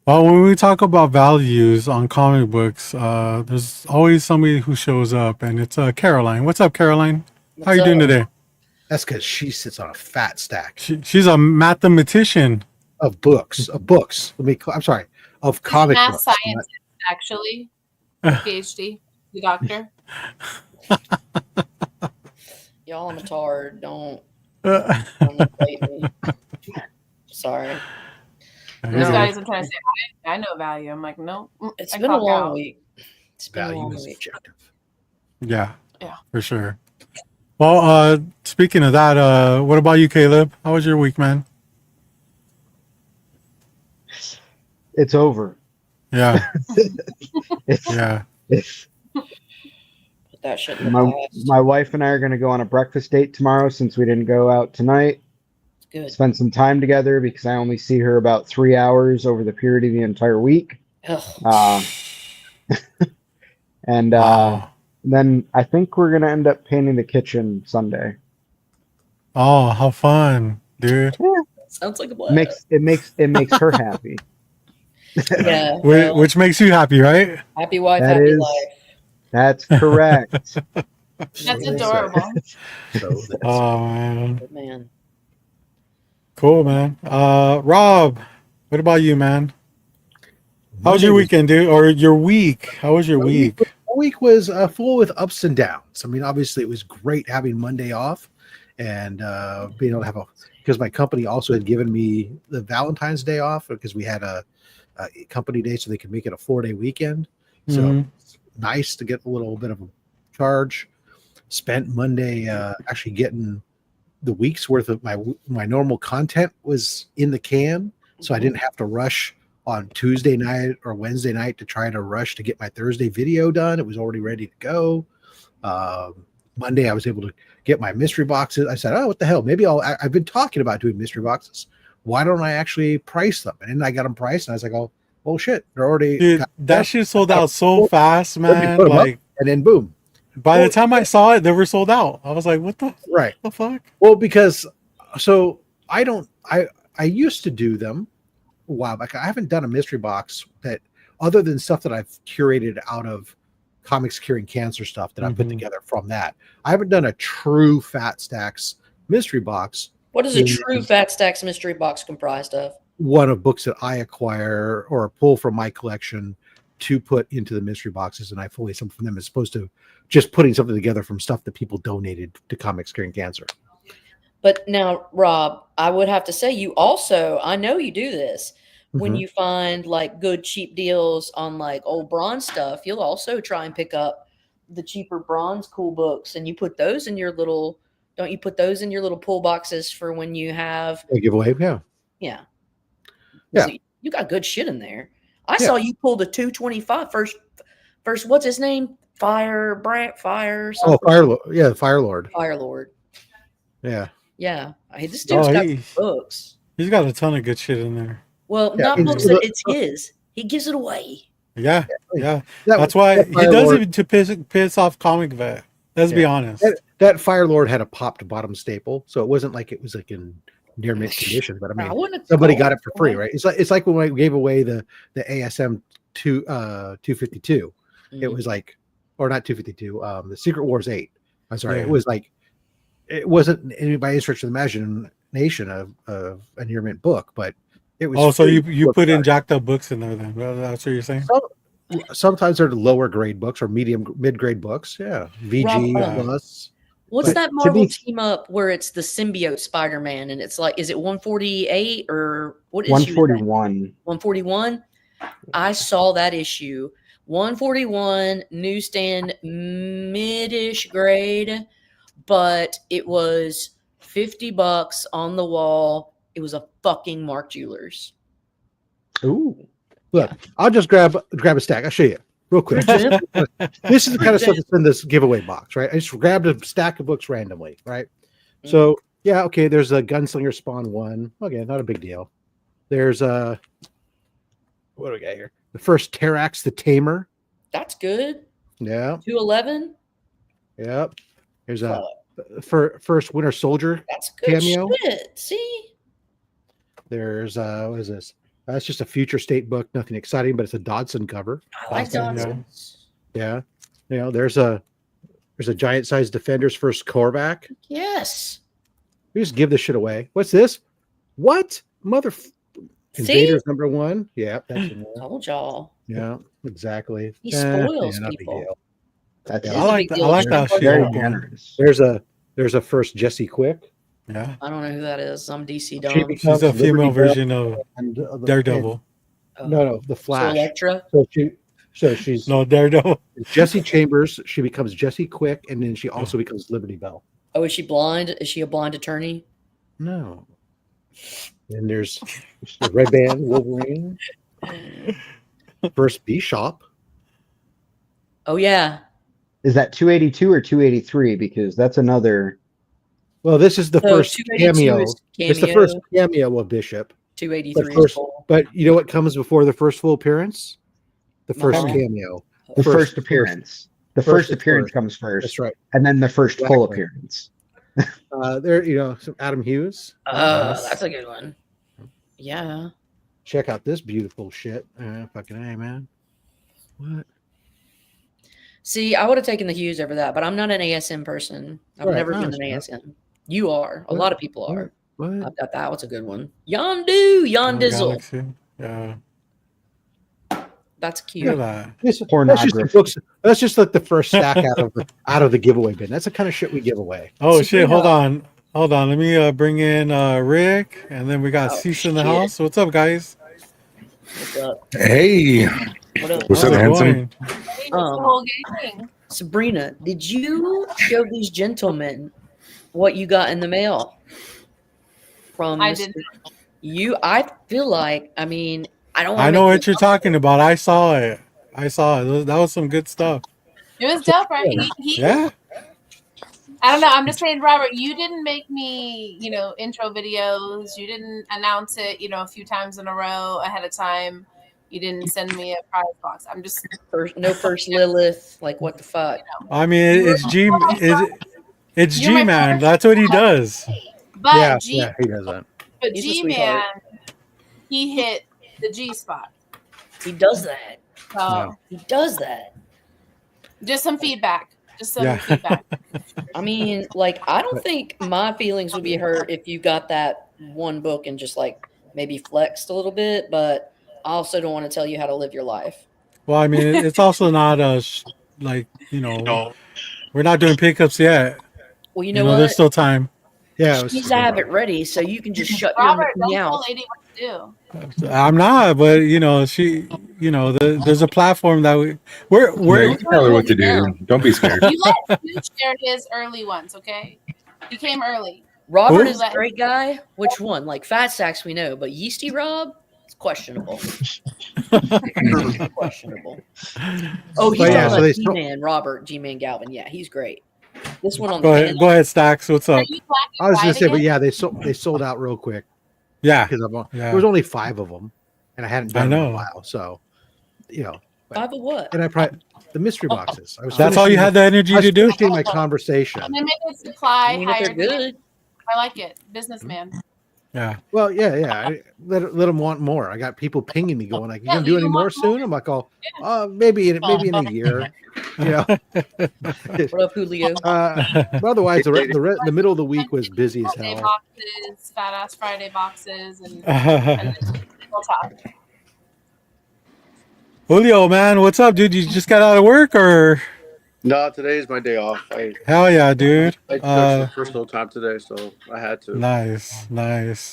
Well, when we talk about values on comic books, there's always somebody who shows up, and it's Caroline. What's up, Caroline? How are you doing today? That's because she sits on a fat stack. She's a mathematician of books. I'm sorry, of comic math books. Scientist, actually, PhD, the doctor. Y'all, I'm a tard. Don't inflate me. Sorry. This guy isn't trying to say I know value. I'm like, no. It's been a long week. It's been Value a long is week. objective. Yeah, for sure. Well, speaking of that, what about you, Caleb? How was your week, man? It's over. Yeah. It's, it's, Put that shit in the past. my wife and I are going to go on a breakfast date tomorrow since we didn't go out tonight. Good. Spend some time together because I only see her about 3 hours over the period of the entire week. And then I think we're gonna end up painting the kitchen Sunday. Oh, how fun, dude! Sounds like a blast. It makes her happy. Yeah, Which makes you happy, right? happy wife, That happy is- life. That's correct. That's adorable. Oh man, Good man. cool, man. Rob, what about you, man? How was your weekend, dude? Or your week? How was your week? My week was full with ups and downs. I mean, obviously, it was great having Monday off and being able to have because my company also had given me the Valentine's Day off because we had a company day so they could make it a 4-day weekend. So it's nice to get a little bit of a charge. Spent Monday actually getting the week's worth of my normal content was in the can, so I didn't have to rush on Tuesday night or Wednesday night to try to rush to get my Thursday video done. It was already ready to go. Monday, I was able to get my mystery boxes. I said, oh, what the hell? Maybe I've been talking about doing mystery boxes. Why don't I actually price them? And then I got them priced, and I was like, oh shit, they're already. Dude, that shit sold out so fast, man. Like, and then boom. By the time I saw it, they were sold out. I was like, what the fuck? Well, because I used to do them a while back. I haven't done a mystery box that other than stuff that I've curated out of Comics Curing Cancer stuff that I've put together from that. I haven't done a true Fat Stacks mystery box. What is a true Fat Stacks mystery box comprised of? One of books that I acquire or pull from my collection to put into the mystery boxes, and I fully something from them as opposed to just putting something together from stuff that people donated to Comics Curing Cancer. But now, Rob, I would have to say you also, I know you do this. When you find like good cheap deals on like old bronze stuff, you'll also try and pick up the cheaper bronze cool books, and you put those in your little. Don't you put those in your little pull boxes for when you have a giveaway? Yeah. So you got good shit in there. I saw you pull the 225 first. What's his name? Fire. Oh, Fire Lord. Yeah, Fire Lord. Fire Lord. Yeah. Yeah. This dude's got books. He's got a ton of good shit in there. Well, not books that it's his. He gives it away. Yeah. That's why he does it to piss off Comic Vet. Let's be honest. That Fire Lord had a popped bottom staple, so it wasn't like it was like in near mint condition. But I mean, somebody got it for free, right? It's like when I gave away the ASM 252. It was like, or not 252. The Secret Wars 8. I'm sorry. It was like, it wasn't by any stretch of the imagination of a near mint book, but it was. Oh, so you put in jacked up books in there then? That's what you're saying? Sometimes they're lower grade books or mid grade books. Yeah, VG plus. What's that Marvel team up where it's the symbiote Spider-Man and it's like, is it 148 or what is 141? 141. I saw that issue. 141 newsstand mid-ish grade, but it was $50 on the wall. It was a fucking Mark Jewelers. Ooh. Look, I'll just grab a stack. I'll show you real quick. This is the kind of stuff that's in this giveaway box, right? I just grabbed a stack of books randomly, right? So, yeah, okay, there's a Gunslinger Spawn 1. Okay, not a big deal. There's what do we got here? The first Terrax the Tamer. That's good. Yeah. 211. Yep. There's a first Winter Soldier. That's good cameo. Shit. See? There's what is this? That's just a future state book, nothing exciting, but it's a Dodson cover. I like Dodson. Yeah. You know, there's a giant sized Defenders first Korvac. Yes. We just give this shit away. What's this? What? Invaders #1. Yeah, that's told y'all. Yeah, exactly. He spoils people. I like that shit. There's a first Jesse Quick. Yeah. I don't know who that is. I'm DC Dom. She's a female version of Daredevil. No, the Flash. So Elektra. So she's Daredevil. Jesse Chambers. She becomes Jesse Quick, and then she also becomes Liberty Bell. Oh, is she blind? Is she a blind attorney? No. And there's the Red Band Wolverine. First Bishop. Oh yeah. Is that 282 or 283? Because that's another. Well, this is the first cameo. It's the first cameo of Bishop. 283. But you know what comes before the first full appearance? The first cameo. The first appearance. The first appearance comes first. That's right. And then the first full appearance. There, some Adam Hughes. That's a good one. Yeah. Check out this beautiful shit. Fucking A, man. What? See, I would have taken the Hughes over that, but I'm not an ASM person. I've never been an ASM. You are. A lot of people are. What? I've got that. What's a good one? Yondizzle. Yeah. That's Look cute. at that. That's just Pornography. the books. That's just like the first stack out of the giveaway bin. That's the kind of shit we give away. Oh shit! Hold Sabrina. on, hold on. Let me bring in Rick, and then we got Oh, Cease in the shit. house. What's up, guys? What's up? Hey, What up? what's How's up, it handsome? going? Hey, it's the whole gang. Sabrina, did you show these gentlemen what you got in the mail from I Mr. did. You? I feel like, I mean, I don't. I wanna know make what you're talking about. I saw it. I saw it. That was some good stuff. It was dope, right? He Yeah. I don't know. I'm just saying, Robert, you didn't make me, intro videos. You didn't announce it, a few times in a row ahead of time. You didn't send me a prize box. I'm just No first Lilith. Like, what the fuck? I mean, it's G. It's You're my G man. first- That's what he does. But Yeah, G yeah, he does that. but He's a G sweetheart. man, he hit the G spot. He does that. So Yeah. He does that. just some feedback. Just some Yeah. feedback. I mean, like, I don't think my feelings would be hurt if you got that one book and just like maybe flexed a little bit, but I also don't want to tell you how to live your life. Well, I mean, it's also not like we're not doing pickups yet. Well, you You know know, what? there's still time. Yeah, it was- She's have it ready, so you can just shut Robert, your don't mouth. tell lady what to do. I'm not, but she, there's a platform that we're Yeah, tell her what to do. Don't be scared. You let Stu share his early ones, okay? He came early. Robert Who? is a great guy. Which one? Like Fat Sacks, we know, but Yeasty Rob, it's questionable. Questionable. Oh, he's But yeah, talking so about they G-Man, Robert, G-Man Galvin. Yeah, he's great. This one on go the ahead, go ahead, Stacks. What's Are up? you black and I was white gonna say, but again? yeah, they sold out real quick Yeah, because yeah. there was only 5 of them, and I hadn't done them in a know. while. So, Five of what? and I probably the mystery boxes. I was That's all you finishing- had the energy I was to do. finishing my conversation. And then make it supply I mean, if higher. they're good, I like it. Businessman. Yeah. Well, yeah. I let them want more. I got people pinging me, going like, "You Yeah, gonna do you any want more more? soon?" I'm like, "Oh, maybe in a year." what up, Julio? But otherwise, the middle of the week was busy as Friday hell. boxes, fat ass Friday boxes, and we'll talk. Julio, man, what's up, dude? You just got out of work, or No, today's my day off. hell yeah, dude. I took personal time today, so I had to. Nice.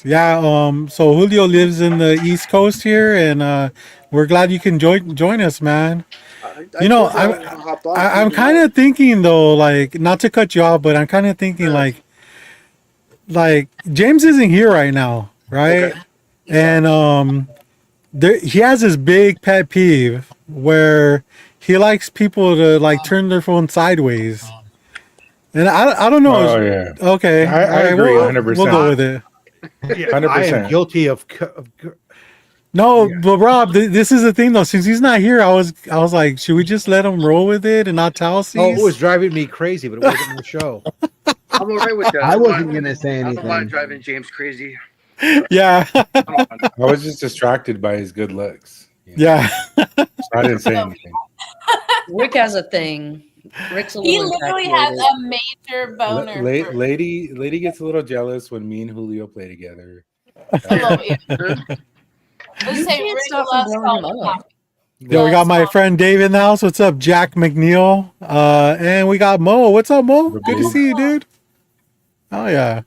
Yeah. So Julio lives in the East Coast here, and we're glad you can join us, man. I told you I was gonna hop on. I'm kind of thinking though, like, not to cut you off, but I'm kind of thinking like James isn't here right now, right? Okay. And he has this big pet peeve where he likes people to like turn their phone sideways, and I don't know. Oh yeah, Okay, I all right, agree, we'll 100%. go with it. I am 100%. guilty of No, Yeah. but Rob, this is the thing though. Since he's not here, I was like, should we just let him roll with it and not tell Cease? Oh, it was driving me crazy, but it wasn't my show. I'm alright with that. I don't wasn't mind- gonna say I don't mind anything. driving James crazy. Yeah, I don't mind. I was just distracted by his good looks. yeah. So I didn't say anything. Rick has a thing. Rick's a He little literally has infatuated. a major boner. for- Lady gets a little jealous when me and Julio play together. a little bit. Let's say can't Rick stop loves from blowing him salt and up. pepper. Yo, we got my friend Dave in the house. What's up, Jack McNeil? And we got Mo. What's up, Mo? Good to see you, dude. Oh yeah.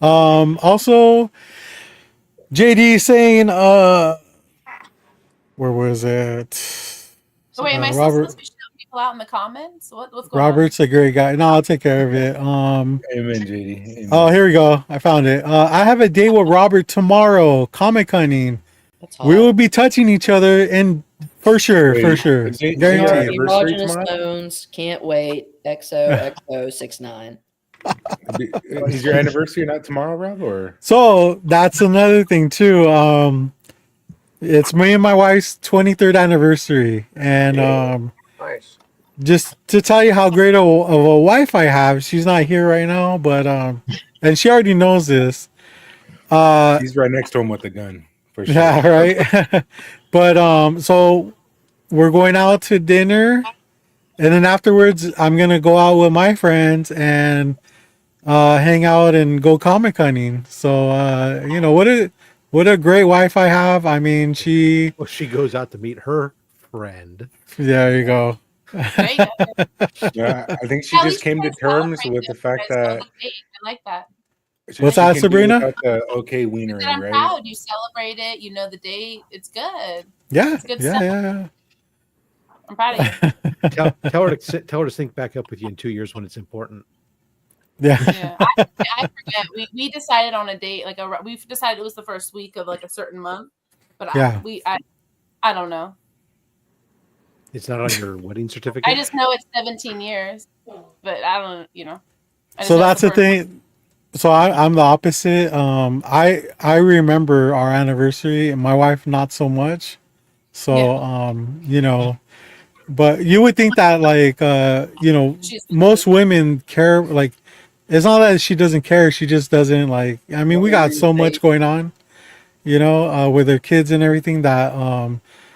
Also, JD saying, where was it? Oh, wait, am I Robert. supposed to be shouting people out in the comments? What's going on? Robert's a great guy. No, I'll take care of it. Amen, JD. Amen. Oh, here we go. I found it. I have a date with Robert tomorrow. Comic hunting. That's hot. We will be touching each other, and for sure, Wait, guaranteed. anniversary Erogenous tomorrow? Stones, can't wait. XOXO69. Is your anniversary not tomorrow, Rob? Or So that's another thing too. It's me and my wife's 23rd anniversary, and Nice. just to tell you how great of a wife I have, she's not here right now, but and she already knows this. he's right next to him with a gun. For sure. Yeah, right. But so we're going out to dinner, and then afterwards I'm gonna go out with my friends and hang out and go comic hunting. So what a great wife I have. I mean, she Well, she goes out to meet her friend. There you go. There you go. Yeah, I think she At just least came you to guys terms celebrate with it. the You fact guys know that the date. I like that. What's she that, can do Sabrina? without the okay That wienery, I'm right? proud. You celebrate it. You know the date. It's good. Yeah, It's good yeah, stuff. yeah, I'm proud of you. yeah. Tell her to sync back up with you in 2 years when it's important. Yeah. Yeah, I forget. We decided on a date. We decided it was the first week of like a certain month. But Yeah. I don't know. It's not on your wedding certificate. I just know it's 17 years. But I don't. I just So know it's that's the first month. thing. So I'm the opposite. I remember our anniversary, and my wife not so much. So but you would think that like She's most women care. Like it's not that she doesn't care, she just doesn't like. I mean, we got so much going on, with her kids and everything that How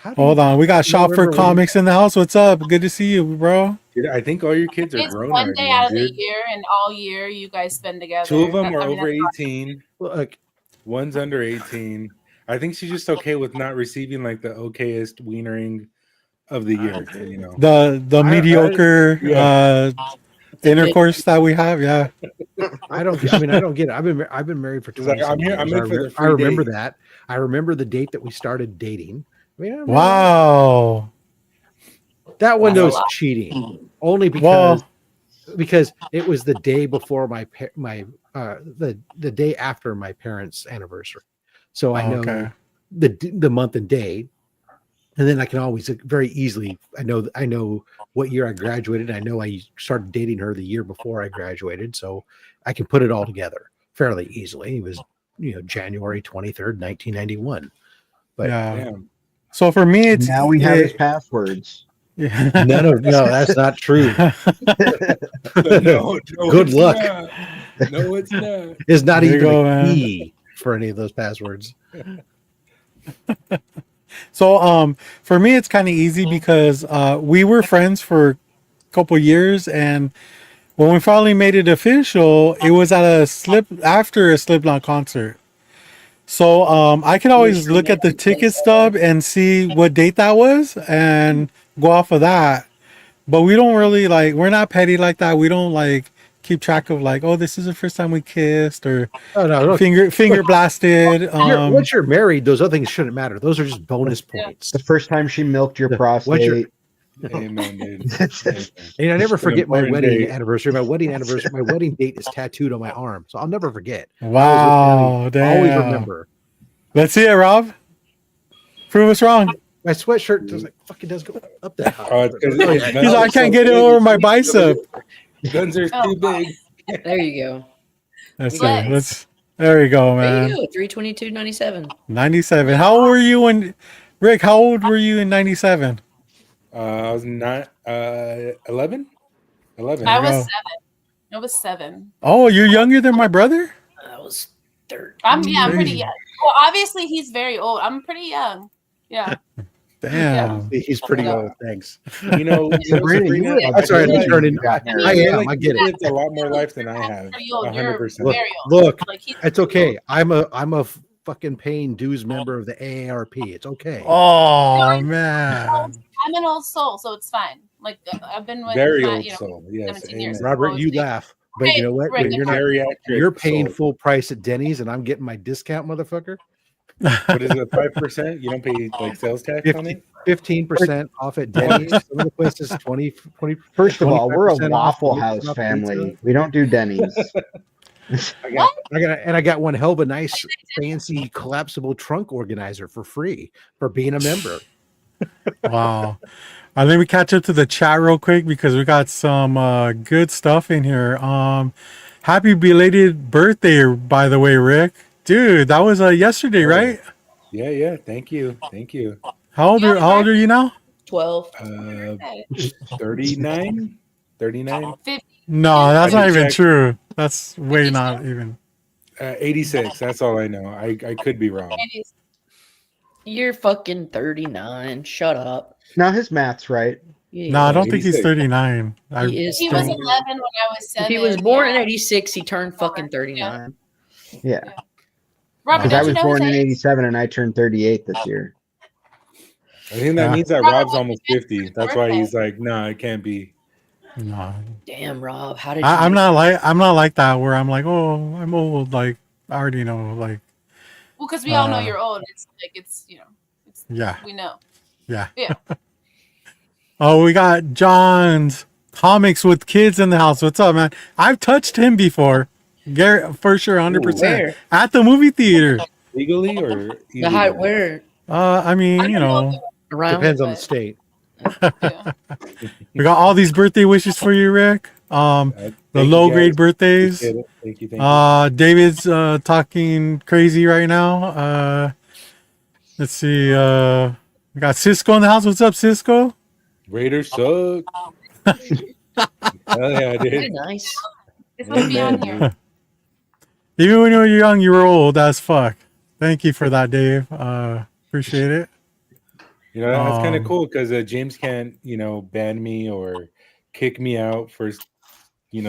do hold you- on, we got you Shop for remember when- Comics in the house. What's up? Good to see you, bro. Dude, I think all your kids are it's grown one already, day out of the dude. year, and all year you guys spend together. 2 of them are I mean, over that's 18. Look, One's under 18. I think she's just okay with not receiving like the okayest wienering of the year. The mediocre intercourse that we have. Yeah. I don't get it. I've been married for She's like, 20 I'm here years. for the I free remember days. that. I remember the date that we started dating. I mean, I remember Wow. that one That's a was lot. cheating only Well, because it was the day before the day after my parents' anniversary. So I know okay. the month and day, and then I can always very easily I know what year I graduated. I know I started dating her the year before I graduated, so I can put it all together fairly easily. It was January 23rd, 1991. But Yeah. Damn. So for me, it's Now we have his passwords. Yeah. no, that's not true. No, Good it's luck. not. No, it's not. It's not There you even go, a man. key for any of those passwords. So for me it's kind of easy because we were friends for a couple years, and when we finally made it official, it was at after a Slipknot concert. So I could always look at the ticket stub and see what date that was and go off of that. But we don't really we're not petty like that. We don't keep track of oh, this is the first time we kissed or Oh no, look, finger blasted. once you're married, those other things shouldn't matter. Those are just bonus points. The first time she milked your prostate. Amen, dude. And I never It's an forget my important wedding date. anniversary. My wedding date is tattooed on my arm, so I'll never forget. Wow, I damn. always remember. Let's see it, Rob. Prove us wrong. My sweatshirt does fucking does go up that high. Oh, it's 'cause Oh, his yeah. guns He's like, are I can't so get it big. over my bicep. Guns are too big. There you go. Let's see. Flex. There we go, There you man. go. 322.97. 97. How old were you when Rick? How old were you in 97? I was not 11. 11. I There you was go. 7. I was 7. Oh, you're younger than my brother? I was 13. I'm pretty Crazy. young. Well, obviously he's very old. I'm pretty young. Yeah. Damn. He's pretty old. Thanks. Sabrina, you were I That's all right. feel I'm like- turning. got I married. I feel am. like I get you it. lived a lot more life than I have. Pretty old. You're 100%. Look, very old. look, He's it's okay. I'm a fucking paying dues member of the AARP. It's okay. Oh, man. I'm an old soul, so it's fine. I've been with Very my, old soul. Yes. 17 years. Amen. Robert, you laugh, but you know what? Rick, When you're not, Geriatric you're paying soul. full price at Denny's, and I'm getting my discount, motherfucker. What is it? 5%? You don't pay sales tax on it? 15% off at Denny's. Some of the places 20. First of all, we're a 25% off, Waffle 20% House off family. pizza. We don't do Denny's. I got one hell of a nice, fancy, collapsible trunk organizer for free for being a member. Wow. Let me catch up to the chat real quick because we got some good stuff in here. Happy belated birthday, by the way, Rick. Dude, that was yesterday, right? Yeah. Thank you. How old are you now? 12. 39? 39? 50. No, that's I not can even check. true. That's way not even. 86. That's all I know. I could be wrong. You're fucking 39. Shut up. Now his math's right. Yeah, No, I don't think he's 86. 39. He is. He was 30. 11 when I was 7. If he was born in yeah. 86, he turned fucking 39. Robert, Because I don't you was know born his in age? 87 and I turned 38 this year. I think that Yeah. means that Probably Rob's almost 50. his That's why he's birthday. like, nah, it can't be. No, Damn, Rob, how did you? I'm not like that where I'm like, oh, I'm old. Like I already know. Like Well, because we all know Uh, you're old. It's like it's it's yeah, we know. yeah. Yeah. Oh, we got John's comics with kids in the house. What's up, man? I've touched him before. Garrett, for sure, 100%. Where? At the movie theater. Legally or The height illegally? where I mean, I you don't know know, around? Depends on the but- state. Yeah. we got all these birthday wishes for you, Rick. The Thank you, low grade guys. birthdays. Appreciate it. Thank you. David's talking crazy right now. Let's see. We got Cisco in the house. What's up, Cisco? Raiders suck. Hell yeah, Very dude. nice. It's supposed to be on here. Even when you were young, you were old as fuck. Thank you for that, Dave. Appreciate it. You know, that's kind of Um, cool because James can't, ban me or kick me out for,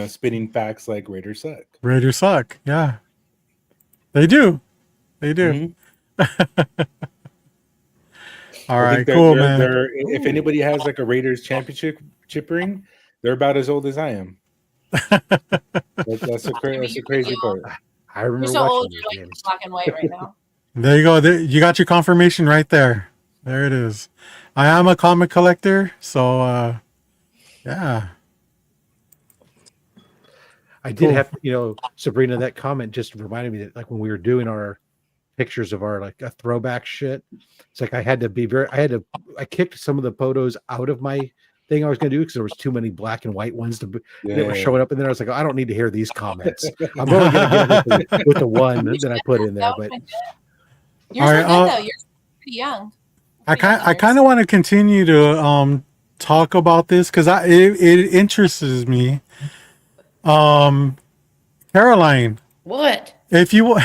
spitting facts like Raiders suck. Raiders suck. Yeah. They do. They do. Mhm. All I right, think they're- cool, they're- man. they're- if anybody has like a Raiders championship ring, they're about as old as I am. That's the crazy part. I You're remember so watching old. those You're like games. black and white right now. There you go. You got your confirmation right there. There it is. I am a comic collector, so yeah. I did Cool. have, Sabrina, that comment just reminded me that like when we were doing our pictures of our like a throwback shit, it's like I kicked some of the photos out of my thing I was going to do because there was too many black and white ones that were showing up in there. I was like, oh, I don't need to hear these comments. I'm only going to get it with the one that I put in there. That But would've been good. You're All so right, good though. You're pretty young. I kind of want to continue to talk about this because it interests me. Caroline, What? if you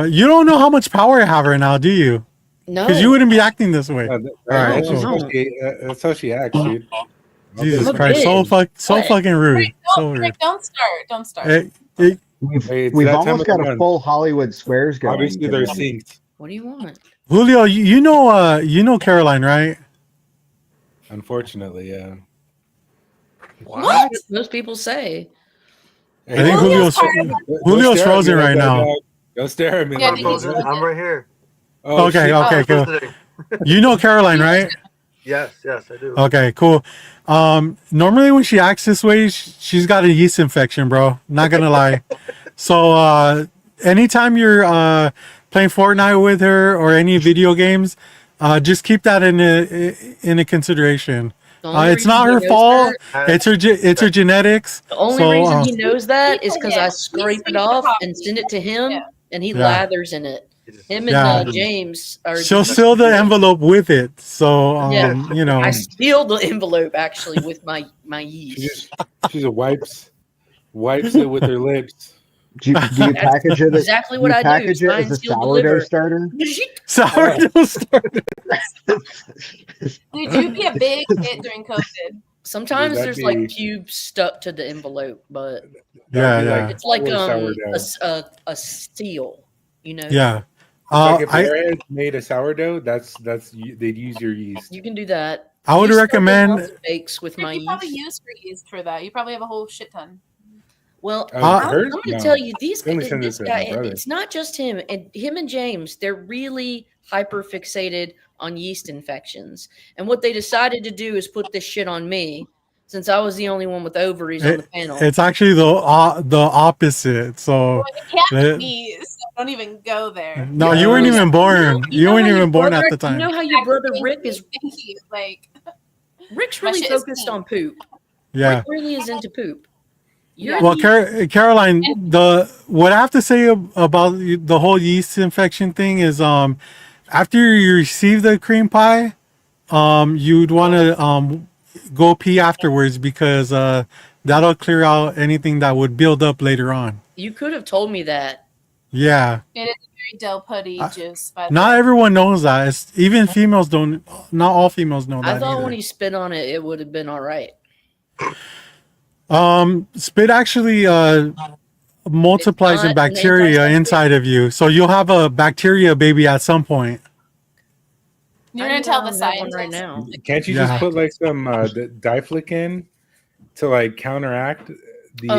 you don't know how much power I have right now, do you? No. Because you wouldn't be acting this way. All right, that's, cool. that's how she acts, dude. Jesus I'm a Christ, so bitch. fucking rude. Rick, So rude. don't start. Don't start. We've, Hey, it's we've that time almost of the got a month. full Hollywood Squares going. Obviously, they're today. synced. What do you want? Julio, you know Caroline, right? Unfortunately, yeah. What? Most people say. I think Julio's Julio's frozen right now. Don't stare at me. Yeah, like he's that. frozen. I'm right here. Oh, Okay, shit. okay, cool. Listening. You know Caroline, right? Yes, I do. Okay, cool. Normally when she acts this way, she's got a yeast infection, bro. Not gonna lie. So anytime you're playing Fortnite with her or any video games, just keep that in a consideration. The only It's not reason her he knows fault. that- It's her genetics. The only So, reason he knows that is because I Yeah. scrape it He's off the and send it to him, Yeah. and he Yeah. lathers in it. Him and Yeah. James are. She'll seal the envelope with it. So Yeah. you know. I sealed the envelope actually with my yeast. She just wipes it with her lips. Do you package it? exactly what do you I do. package it Sign, as a seal, sourdough deliver. starter? Sourdough starter. Dude, you'd be a big hit during COVID. Sometimes Dude, there's that'd like be- pubes stuck to the envelope, but Yeah, That'd be yeah. it's like or sourdough. a seal, you know. Yeah. Like if I Airheads made a sourdough, they'd use your yeast. You can do that. I would Yeast recommend. also bakes with my You probably yeast. use for yeast for that. You probably have a whole shit ton. Well, Oh, Uh, I'm hers? going to No. tell you these They only send this it to my guy. brother. It's not just him and James. They're really hyper fixated on yeast infections, and what they decided to do is put this shit on me, since I was the only one with ovaries on the panel. It's actually the opposite. So Well, it that- can't be, so don't even go there. no, you weren't even born. You weren't how your even born brother- at the time. You know how your brother Rick is. Thank you. Like, Rick's My really shit is focused clean. on poop. Yeah. Rick really is into poop. You're Well, the- Caroline, what I have to say about the whole yeast infection thing is, after you receive the cream pie, you'd want to go pee afterwards because that'll clear out anything that would build up later on. you could have told me that. Yeah, it is very Del Putty juice. By the not way. everyone knows that. Even females don't. Not all females know that. I thought either. when he spit on it, it would have been all right. Spit actually multiplies in not an bacteria antiseptic? inside of you, so you'll have a bacteria baby at some point. You're I gonna know tell I'm the having one scientist right now. Can't you Yeah. just put like some diflic in to like counteract the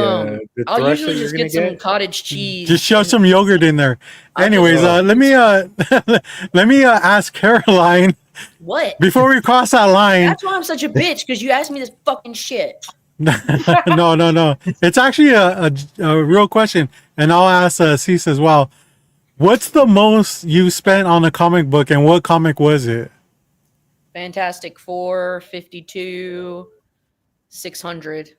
I'll thrush usually that you're just gonna get some get? cottage cheese. Just shove and some yogurt in there. I'll just- Anyways, let me let me ask Caroline What? before we cross that line. That's why I'm such a bitch, because you asked me this fucking shit. No. It's actually a real question, and I'll ask Cease as well. What's the most you spent on a comic book, and what comic was it? Fantastic Four, 52, 600.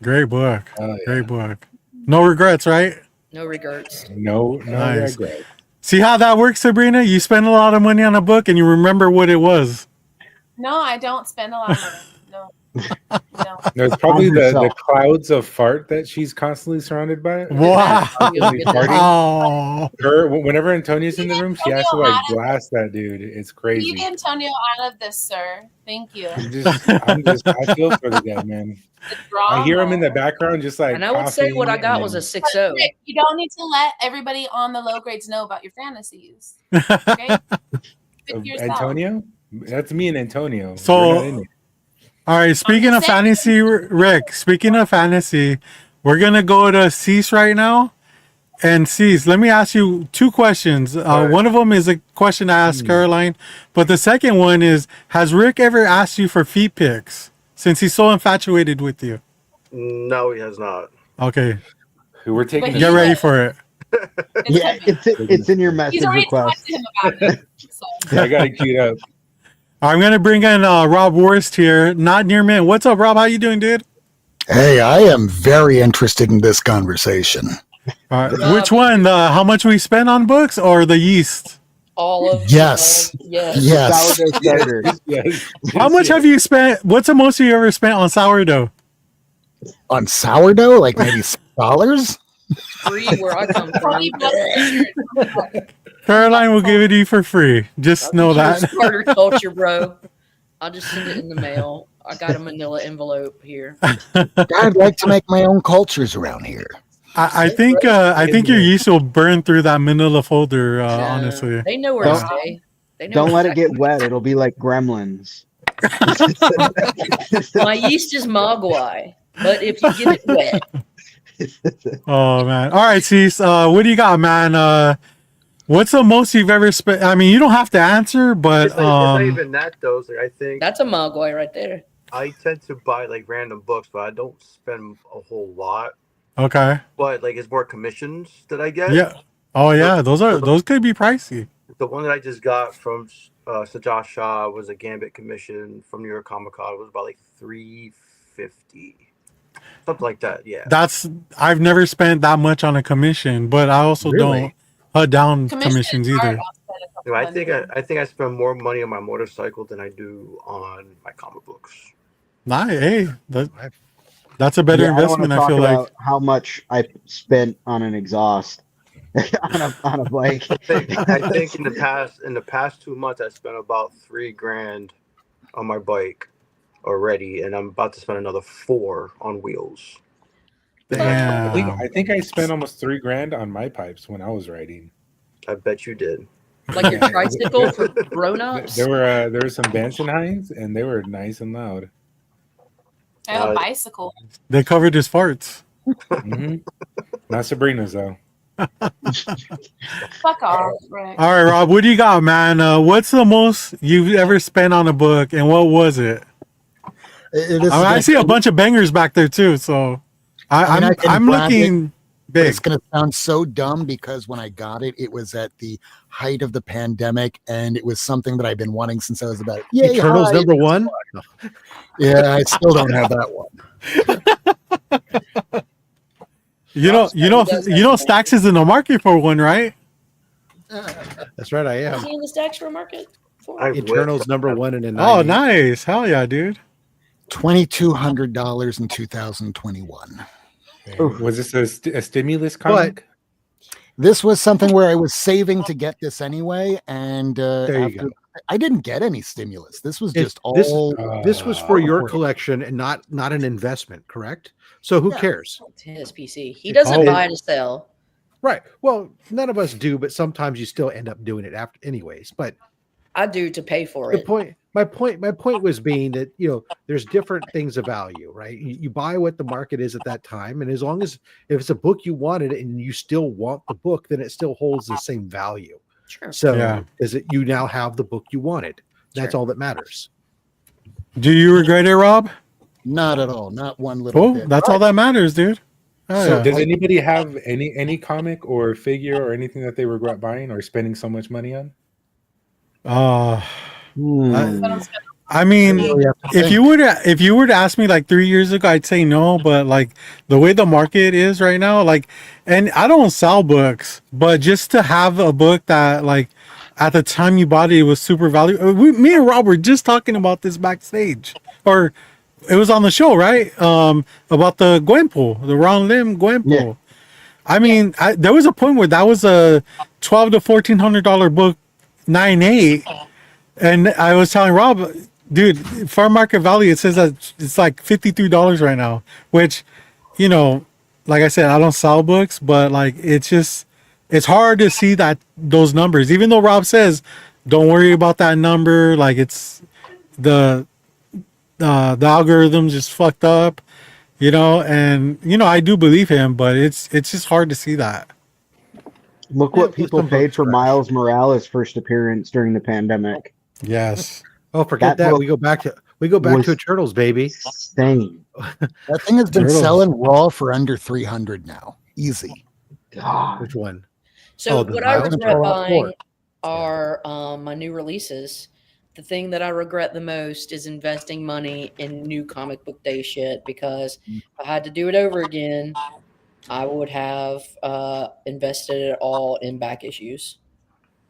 Great book. Oh, yeah. Great book. No regrets, right? No regrets. No Nice. regret. See how that works, Sabrina? You spend a lot of money on a book, and you remember what it was. No, I don't spend a lot of money. No. No, it's probably the yourself. clouds of fart that she's constantly surrounded by. Wow. Constantly farting. Oh. Whenever Antonio's in the room, she has to like blast that dude. It's crazy. Leave Antonio out of this, sir. Thank you. I feel for the guy, man. The I hear him in the drama. background, just like. And I would say what I coughing got and was a then- 6-0. Rick, you don't need to let everybody on the low grades know about your fantasies. Okay? Keep it to yourself. Antonio. That's me and Antonio. So- We're not in it. All right, speaking of fantasy, Rick, speaking of fantasy, we're going to go to Cease right now. And Cease, let me ask you two questions. Right. One of them is a question I asked Caroline, but the second one is, has Rick ever asked you for feet pics since he's so infatuated with you? No, he has not. Okay, We're taking. But get he ready did. for it. Yeah, it's in your message He's already request. talked to him about it. So. I got it queued up. I'm going to bring in Rob Worst here, not near mint. What's up, Rob? How you doing, dude? Hey, I am very interested in this conversation. All right. Which one? The how much we spent on books or the yeast? All of Yes. Yes. Yes. Sourdough starter. Yes. How much have you spent? What's the most you ever spent on sourdough? On sourdough, like maybe $6? Free where I come from. 20 bucks. Caroline will give it to you for free. Just know that. Starter culture, bro. I'll just send it in the mail. I got a manila envelope here. I'd like to make my own cultures around here. I think your yeast will burn through that manila folder. Honestly, They know where Don't- to stay. They know Don't where let it get wet. It'll be like gremlins. My yeast is mogwai, but if you get it wet, oh man. All right, Cease. What do you got, man? What's the most you've ever spent? I mean, you don't have to answer, but It's not even that though. It's like, I think that's a mogwai right there. I tend to buy like random books, but I don't spend a whole lot. okay. But like it's more commissions that I get. Yeah. Oh yeah, those could be pricey. The one that I just got from Sajah Shah was a Gambit commission from New York Comic Con. It was about like $350, something like that. Yeah. I've never spent that much on a commission, but I also Really? don't put down Commission commissions is hard. either. I'll spend a couple You know, hundred. I think I spend more money on my motorcycle than I do on my comic books. Nah, hey, that's a better Yeah, investment. I I don't feel wanna talk like. about how much I spent on an exhaust on a bike. I think in the past 2 months I spent about $3,000 on my bike already, and I'm about to spend another $4 on wheels. Damn. I think I spent almost $3,000 on my pipes when I was riding. I bet you did. Like your tricycle for grown-ups. There were some Banson Hines, and they were nice and loud. I have a bicycle. They covered his farts. Mm-hmm. Not Sabrina's though. Fuck off, Rick. All right, Rob, what do you got, man? What's the most you've ever spent on a book, and what was it? I see a bunch of bangers back there too, so I mean, I can I'm brand looking But big. it's going to sound so dumb because when I got it, it was at the height of the pandemic, and it was something that I've been wanting since I was about Eternals hi. #1. Yeah, I still don't have that one. You know, Stax is in the market for one, right? That's right, I You am. seen the stacks for market? For? I Eternals #1 in a Oh, 90. nice. Hell yeah, dude. $2,200 in 2021. Was this a stimulus comic? This was something where I was saving to get this anyway, and There you go. I didn't get any stimulus. This was It's- just all. This was for your for it. collection and not an investment, correct? So who Yeah. cares? It's his PC. He doesn't Oh. buy to sell. Right. Well, none of us do, but sometimes you still end up doing it after anyways. But I do to pay for the it. my point was being that, there's different things of value, right? You buy what the market is at that time. And as long as if it's a book you wanted and you still want the book, then it still holds the same value. Sure. So Yeah. is it you now have the book you wanted? That's Sure. all that matters. Do you regret it, Rob? Not at all. Not one little Cool. bit. That's all that matters, dude. Oh, So yeah. does anybody have any comic or figure or anything that they regret buying or spending so much money on? I mean, Really have to if think. you were to ask me like 3 years ago, I'd say no. But like the way the market is right now, like, and I don't sell books, but just to have a book that like at the time you bought it, it was super valuable. Me and Rob were just talking about this backstage, or it was on the show, right? About the Gwenpool, the Ron Lim Gwenpool. Yeah. I mean, there was a point where that was a $1,200 to $1,400 book, 9.8, and I was telling Rob, dude, fair market value, it says that it's like $53 right now, which, like I said, I don't sell books, but like it's hard to see those numbers, even though Rob says don't worry about that number, like it's the algorithm just fucked up, and I do believe him, but it's just hard to see that. Look Yeah, what people some paid books for are Miles Morales' first appearance during the pandemic. Yes. Oh, forget That that. book We go back to was Eternals, baby. insane. That thing has been Turtles. selling raw for under 300 now. Easy. God. Which one? So Oh, the what I Miles regret Morales buying Four. are my new releases. The thing that I regret the most is investing money in new comic book day shit, because if I had to do it over again, I would have invested it all in back issues.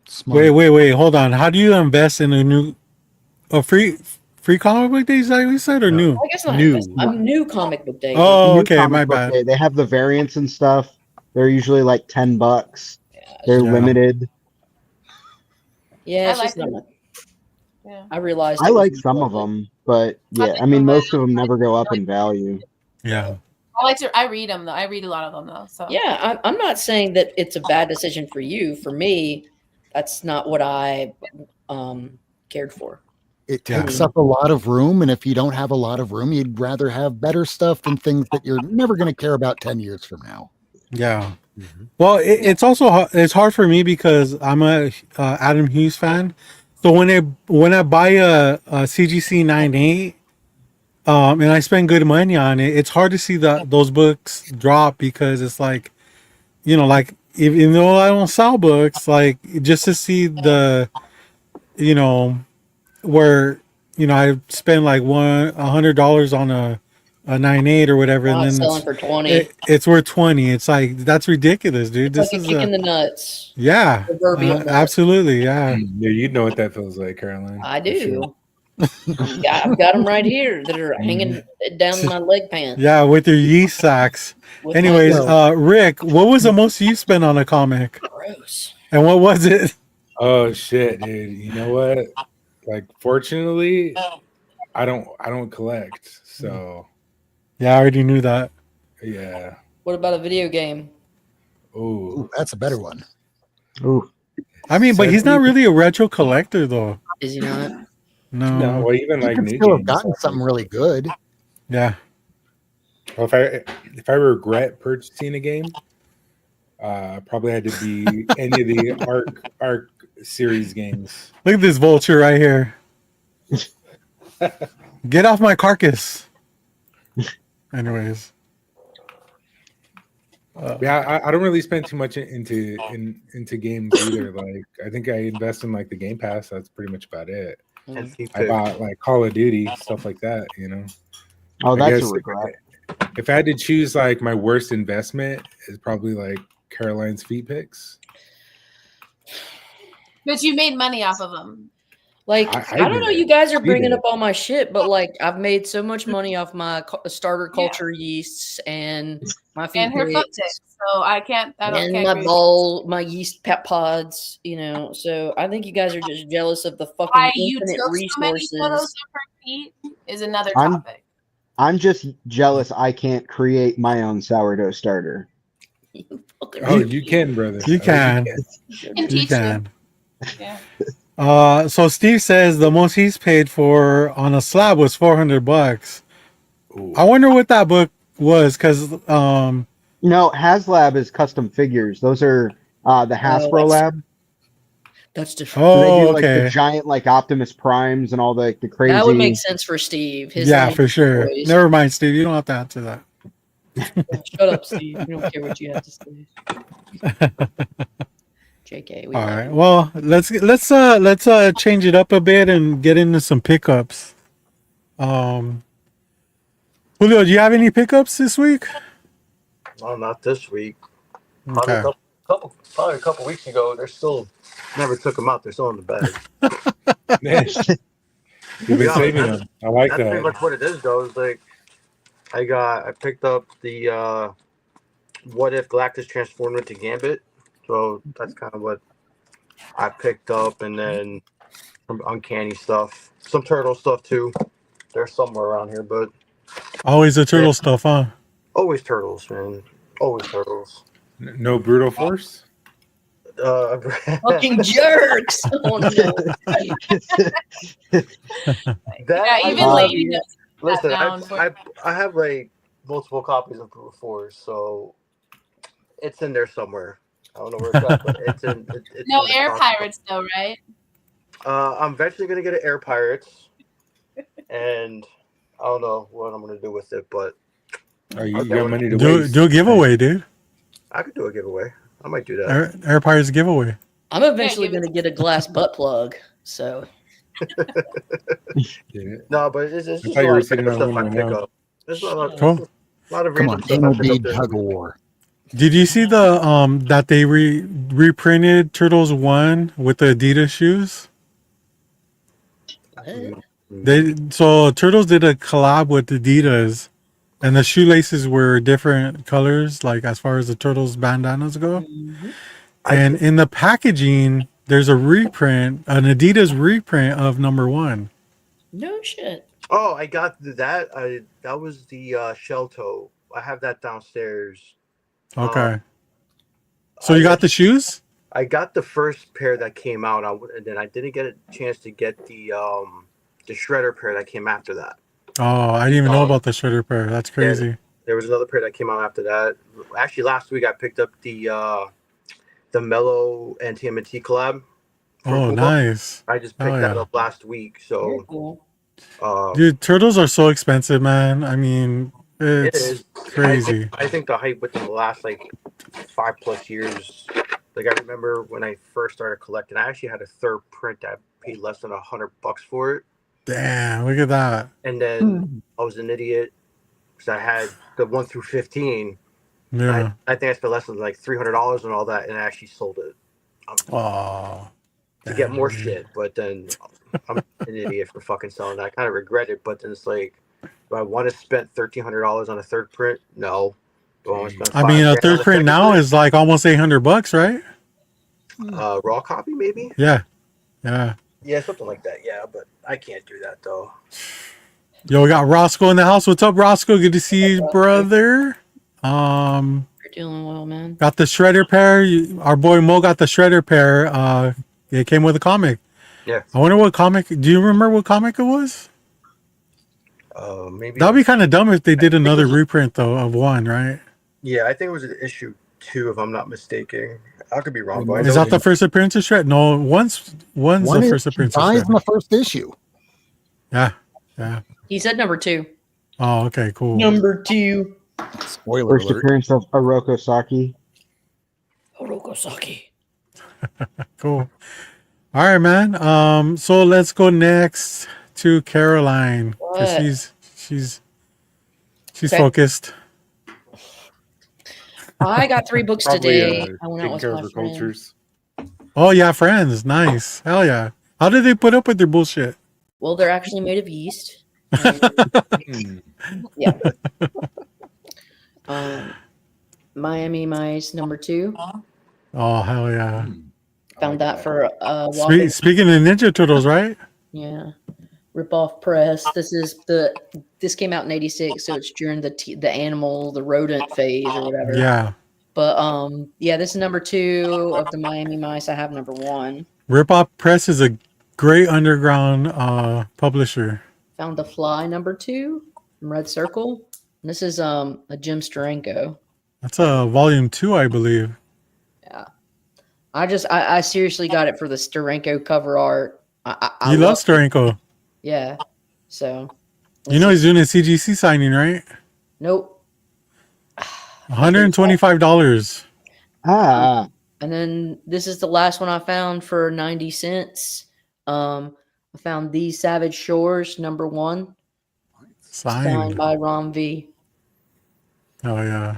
Smart. Wait, hold on. How do you invest in a free comic book days, like we said, or No. new? I guess not New. invest. I'm new comic book day. Oh, New okay, comic my book bad. day, they have the variants and stuff. They're usually like $10. They're Yeah. limited. Yeah, I it's just like not. Yeah. I realized I it was like some of important. them, but yeah, I mean, most of them never go up in value. Yeah. I read them though. I read a lot of them though. So Yeah, I'm not saying that it's a bad decision for you. For me, that's not what I cared for. It Yeah. takes up a lot of room, and if you don't have a lot of room, you'd rather have better stuff than things that you're never going to care about 10 years from now. Yeah. Mhm. Well, it's also it's hard for me because I'm a Adam Hughes fan. So when I buy a CGC 9.8, and I spend good money on it, it's hard to see those books drop, because it's like, like even though I don't sell books, like just to see where I spend like $100 on a 9.8 or whatever, Not and then selling for 20. it's worth 20. It's like, that's ridiculous, dude. It's This like a is kick in the nuts. yeah, proverbial nut. absolutely, yeah. Yeah, you know what that feels like, Caroline. I for do. sure. I've got them right here that are hanging down my leg pants. Yeah, with your yeast sacks. with my- Anyways, Rick, what was the most you spent on a comic, gross. and what was it? Oh shit, dude. You know what? Like, fortunately, I don't collect. So Yeah, I already knew that. yeah. What about a video game? Ooh. Ooh, that's a better one. Ooh, I mean, but he's not really a retro collector, though. Is he not? No. No, well, even You like could new still have games. gotten something really good. Yeah. Well, if I regret purchasing a game, probably had to be any of the Arc series games. Look at this vulture right here. Get off my carcass. Anyways. Yeah, I don't really spend too much into games either. Like, I think I invest in like the Game Pass. That's pretty much about it. And I bought like Call of Duty, stuff like that. oh, I that's a guess regret. if I had to choose, like, my worst investment is probably like Caroline's feet picks. but you made money off of them. Like, I I don't know. did. You guys are She bringing did. up all my shit, but like, I've made so much money off my starter culture yeasts and My feet and her foot pics, ticks. So I can't and can't my create- bowl, my yeast pet pods, you know. So I think you guys are just jealous of the fucking Why you infinite took so many resources. photos of her feet is another I'm- topic. I'm just jealous I can't create my own sourdough starter. Oh, you can, brother. You Oh, can. And You teach them. can. Yeah. So Steve says the most he's paid for on a slab was $400. Ooh. I wonder what that book was, because No, HasLab is custom figures. Those are the Hasbro that's- Lab. That's different. So they oh, do like the okay, giant like Optimus Primes and all the crazy. That would make sense for Steve. His yeah, name for is sure. Toys. Never mind, Steve. You don't have to answer that. Shut up, Steve. We don't care what you have to say. JK. We All love right. you. Well, let's change it up a bit and get into some pickups. Julio, do you have any pickups this week? No, not this week. Probably, Okay. probably a couple weeks ago. They're still never took them out. They're still in the bag. Man, you've been Yeah, saving that's- them. I like That's pretty that. much what it is, though. It's like I picked up the What If Galactus transformed into Gambit. So that's kind of what I picked up, and then some Uncanny stuff, some Turtle stuff too. They're somewhere around here, but Always the turtle stuff, huh? always turtles, man. Always turtles. No brutal force. Fucking jerks. Oh, no. Yeah, even I- Lady knows Listen, down for- I have like multiple copies of Brutal Force, so it's in there somewhere. I don't know where it's at, but it's in. It's no in the air box. pirates though, right? I'm eventually gonna get an Air Pirates, and I don't know what I'm gonna do with it, but You got money to Do waste. a giveaway, dude. I could do a giveaway. I might do that. Air Pirates giveaway. I'm eventually give it- going to get a glass butt plug. So Yeah. No, but it's just I a thought you lot were of sitting random on stuff I one pick right now. up. There's a lot Cool. of Come random on, stuff I pick MLB up this tug of week. war. Did you see the that they reprinted Turtles 1 with the Adidas shoes? So Turtles did a collab with Adidas, and the shoelaces were different colors, like as far as the Turtles bandanas go. Mhm. And in the packaging, there's a reprint, an Adidas reprint of #1. No shit. Oh, I got that. That was the shell toe. I have that downstairs. Okay. So you got the shoes? I got the first pair that came out, and then I didn't get a chance to get the shredder pair that came after that. Oh, I didn't even know about the shredder pair. That's crazy. There was another pair that came out after that. Actually, last week I picked up the Mellow and TMNT collab. from Oh, Puma. nice. I just Oh, picked that yeah. up last week. Very So, cool. Dude, turtles are so expensive, man. I mean, it it's is crazy. I think the hype within the last like 5+ years. Like I remember when I first started collecting, I actually had a third print that I paid less than $100 for it, Damn, look at that. and then I was an idiot because I had the 1 through 15. Yeah. I think I spent less than like $300 on all that, and I actually sold it Oh. to get more shit. But then I'm an idiot for fucking selling that. I kind of regret it, but then it's like, do I want to spend $1,300 on a third print? No. Do I want to spend I mean, a $5,000 on third print second now is like almost $800, right? raw copy maybe. Yeah. Yeah. Yeah, something like that. Yeah, but I can't do that though. Yo, we got Roscoe in the house. What's up, Roscoe? Good to see you, brother. You're doing well, man. Got the shredder pair. Our boy Mo got the shredder pair. It came with a comic. Yeah. I wonder what comic. Do you remember what comic it was? Maybe. That'd be kind of dumb if they did think it another was- reprint though of 1, right? Yeah, I think it was an issue 2, if I'm not mistaken. I could be wrong, but I Is know that the first appearance of Shred? No, one's One the is first she appearance of dies Shred. in the first issue. Yeah. Yeah. He said number 2. Oh, okay, cool. Number 2. Spoiler First alert. appearance of Oroko Saki. Orokosaki. Cool. All right, man. So let's go next to Caroline because What? she's Okay. focused. I got 3 books Probably today. I went out taking with care my of her friend. cultures. Oh yeah, friends. Nice. Hell yeah. How did they put up with their bullshit? Well, they're actually made of yeast. Hmm. Yeah. Um, Miami Mice #2. Oh hell yeah! Found that for a whopping, Speaking of Ninja Turtles, right? yeah, rip-off press. This came out in '86, so it's during the rodent phase or whatever. Yeah. But yeah, this is #2 of the Miami Mice. I have #1. Rip Off Press is a great underground publisher. Found the Fly #2 from Red Circle. And this is a Jim Steranko. That's a volume 2, I believe. Yeah. I seriously got it for the Steranko cover art. I You love Steranko. Yeah. So. You know he's doing a CGC signing, right? Nope. $125. Ah, And then this is the last one I found for 90 cents. I found These Savage Shores #1. Signed Signed. by Ron V. Oh yeah.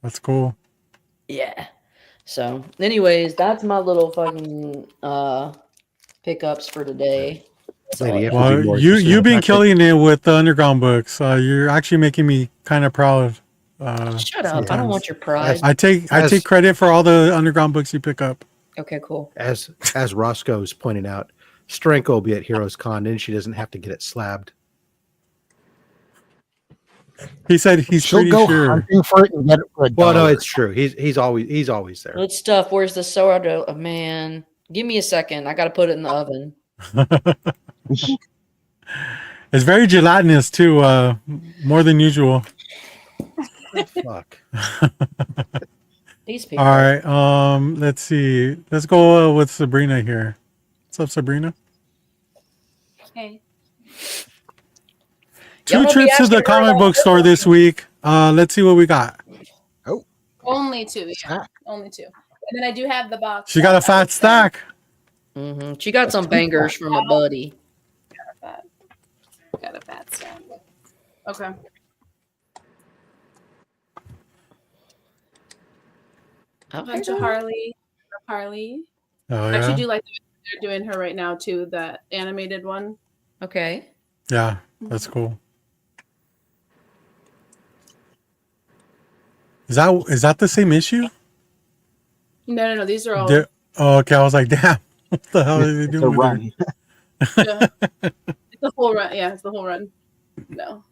That's cool. Yeah. So, anyways, that's my little fucking pickups for today. Lady, you have to be Well, more you've specific. been killing it with the underground books. You're actually making me kind of proud. Shut up! I don't sometimes. want your pride. I take credit for all the underground books you pick up. Okay, cool. As Roscoe's pointing out, Stranko will be at Heroes Con, and she doesn't have to get it slabbed. He said he's She'll pretty go sure. hunting for it and get it for a Well, no, dollar. it's true. He's always there. Good stuff. Where's the sourdough? Oh, man, give me a second. I got to put it in the oven. It's very gelatinous too, more than usual. Fuck. These people. All right, let's see. Let's go with Sabrina here. What's up, Sabrina? Hey. Y'all Two don't be trips to asking the her comic about book store this week. Let's see what we got. Only 2. Yeah. Stack. Only 2. And then I do have the box. She got a fat stack. She got some bangers from a buddy. Got a fat stack. Okay. Bunch of Harley. Oh I actually yeah, do like they're doing her right now too, that animated one. Okay. yeah, that's cool. Is that the same issue? No. These are all Oh, okay. I was like, damn, what the hell are they it's a doing? run. yeah. It's the whole run. Yeah, it's the whole run. No.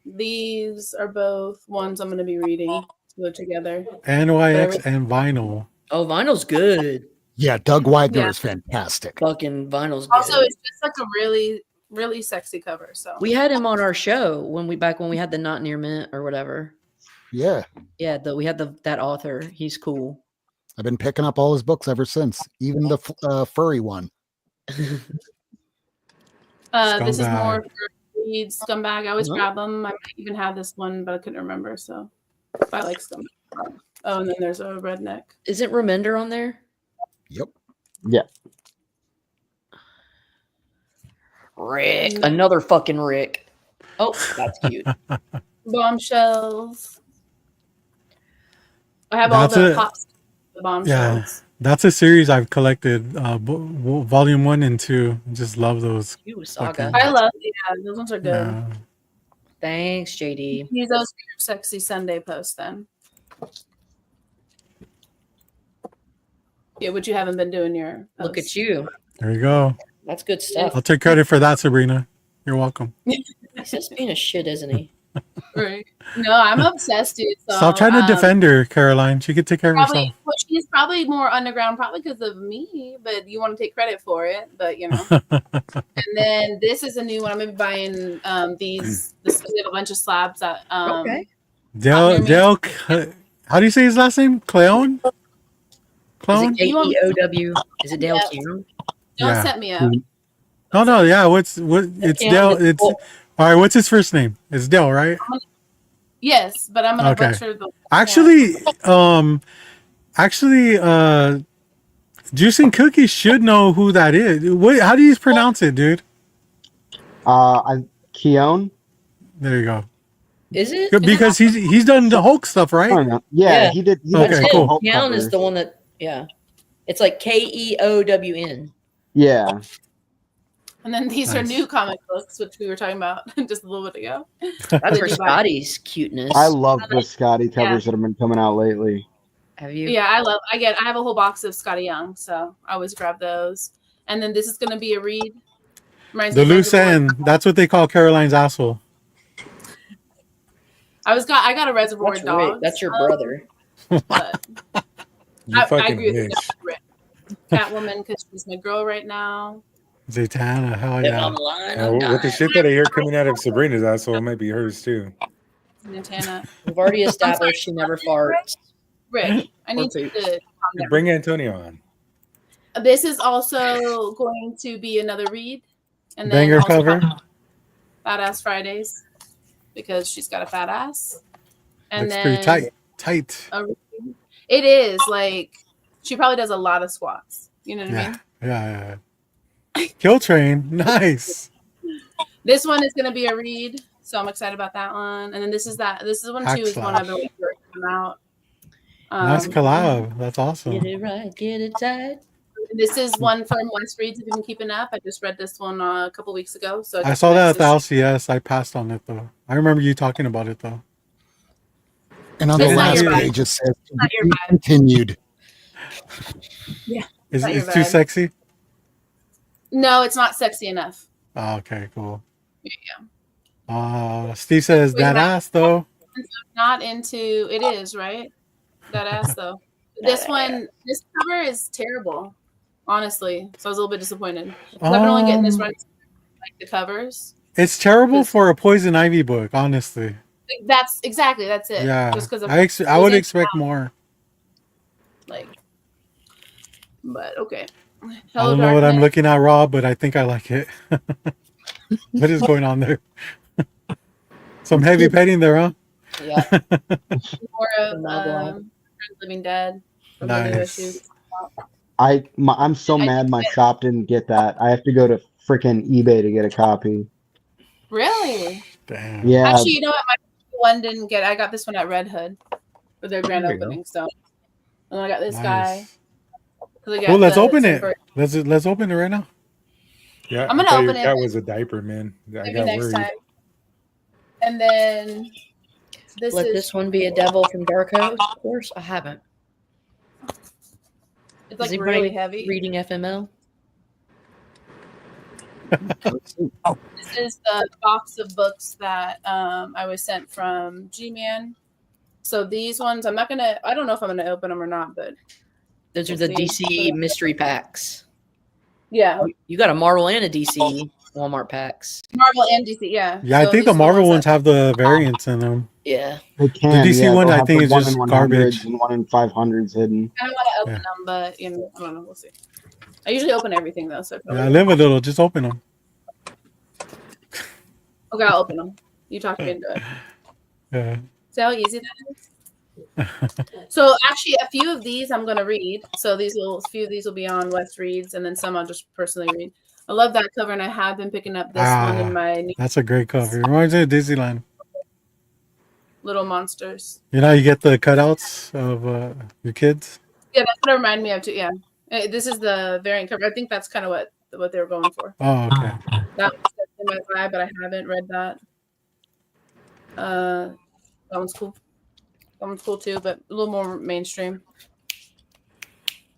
These are both ones I'm gonna be reading. They're together. NYX and vinyl. Oh, vinyl's good. Yeah, Doug Wagner Yeah. is fantastic. Fucking vinyl's good. Also, it's just like a really, really sexy cover. So We had him on our show when we had the Not Near Mint or whatever. Yeah, Yeah, we had that author. He's cool. I've been picking up all his books ever since, even the furry one. this is Scumbag. more for reads Scumbag. I always grab them. I might even have this one, but I couldn't remember. So I like Scumbag. Oh, and then there's a redneck. Isn't Remender on there? Yep. Yeah. Rick. Another fucking Rick. Oh, that's cute. Bombshells. I have That's all the it. pops. The bombshells. That's a series I've collected. Volume 1 and 2. Just love those. You saga. Okay. I love. Yeah, those ones are good. Yeah. Thanks, JD. Use those for your sexy Sunday posts then. Yeah, what you haven't been doing your Look at posts. you. There you go. That's good stuff. I'll take credit for that, Sabrina. You're welcome. He's just being a shit, isn't he? Right. No, I'm obsessed, dude. So, Stop trying to defend her, Caroline. She could take care of Probably, herself. well, she's probably more underground, probably because of me. But you want to take credit for it, but you know. And then this is a new one. I'm gonna be buying these. This we have a bunch of slabs that Okay. Dale, how do you say his last name? Cleon? Is Clone? it KEOW? Is it Dale Yep. Keown? don't Yeah. set me up. No, yeah. It's Yeah, Dale. it's It's cool. all right. What's his first name? It's Dale, right? Yes, but I'm gonna Okay. butcher the Actually, Juice and Cookies should know who that is. How do you pronounce it, dude? Keown. There you go. Is it? Because he's done the Hulk stuff, I right? don't know. Yeah, Yeah. he did. He Okay, did a cool. Hulk Keown is cover. the one that, yeah. It's like KEOWN. Yeah. And then these are Nice. new comic books, which we were talking about just a little bit ago. That's for Did you buy- Scotty's cuteness. I love the Scotty covers that have been coming out lately. Have you? Yeah, I have a whole box of Scotty Young, so I always grab those. And then this is going to be a read. Reminds The me of loose Reservoir. end. That's what they call Caroline's asshole. I got a Reservoir That's Dogs. Rick. That's your brother. But You I fucking agree with wish. Rick. Catwoman, because she's my girl right now. Zatanna, hell Live yeah. on the line. With the I'm shit that I hear coming out of Sabrina's asshole, it might be hers too. Santana. We've already established she never farts. Rick, I need Or you poops. to calm down. Bring Antonio on. This is also going to be another read. And then Banger also cover. Badass Fridays, because she's got a fat ass. And Looks then pretty tight. a read. It is like she probably does a lot of squats. You know what I Yeah. mean? Yeah. Kill Train. Nice. This one is going to be a read, so I'm excited about that one. And then this is one Hack too is one I've been waiting for it to come out. Nice collab. That's awesome. Get it right, get it tight. This is one from West Reads. If you've been keeping up, I just read this one a couple weeks ago. So I saw that at the LCS. I passed on it though. I remember you talking about it though. And on It's the not last your vibe. page, it says It's not your "To be vibe. continued." Is not your it too vibe. sexy? No, it's not sexy enough. Oh, okay, cool. Yeah. Steve says Wait, that that- ass though. Not into it is right. That ass though. This cover is terrible, honestly. So I was a little bit disappointed. 'Cause I've been only getting this run like the covers. It's terrible for a Poison Ivy book, honestly. Like, that's it. Yeah, Just because I would expect more. like. But okay. I Hello, don't know what I'm Darkness. looking at, Rob, but I think I like it. What is going on there? Some heavy petting there, huh? Yeah. More of Phenomenal. Living Dead. From the new Nice. issues. I'm so mad my shop didn't get that. I have to go to freaking eBay to get a copy. Really? Damn. Yeah, Actually, you know what? My one didn't get. I got this one at Red Hood for their grand There you go. opening. So, and I got this Nice. guy. 'Cause I got Well, let's the open it. Timber- Let's open it right now. Yeah, I'm gonna I thought your open it. cat was a diaper, man. I Maybe got next worried. time. And then this Let is this one be a devil from Darko. Of course, I haven't. it's like Is really anybody heavy. reading FML? This is the box of books that I was sent from G-Man. So these ones, I don't know if I'm gonna open them or not, but Those are We'll the see. DC mystery packs. yeah, You got a Marvel and a DC Walmart packs. Marvel and DC, yeah. Yeah, I So think these the are Marvel ones ones that- have the variants in them. Yeah. they can. DC yeah, one, they'll I have think, the is 1 just in 100s garbage. and 1 in 500s hidden. I don't want to open Yeah. them, but I don't know. We'll see. I usually open everything though, so Yeah, live a little. Just open them. okay, I'll open them. You talk me into it. Yeah. See how easy that is. So actually, a few of these I'm gonna read. So a few of these will be on West Reads, and then some I'll just personally read. I love that cover, and I have been picking up this one in my new That's a great cover. Reminds me of Disneyland. Little Monsters. You know, you get the cutouts of your kids. Yeah, that's what it reminded me of too. Yeah, this is the variant cover. I think that's kind of what they were going for. Oh, okay. That was in my vibe, but I haven't read that. That one's cool. That one's cool too, but a little more mainstream.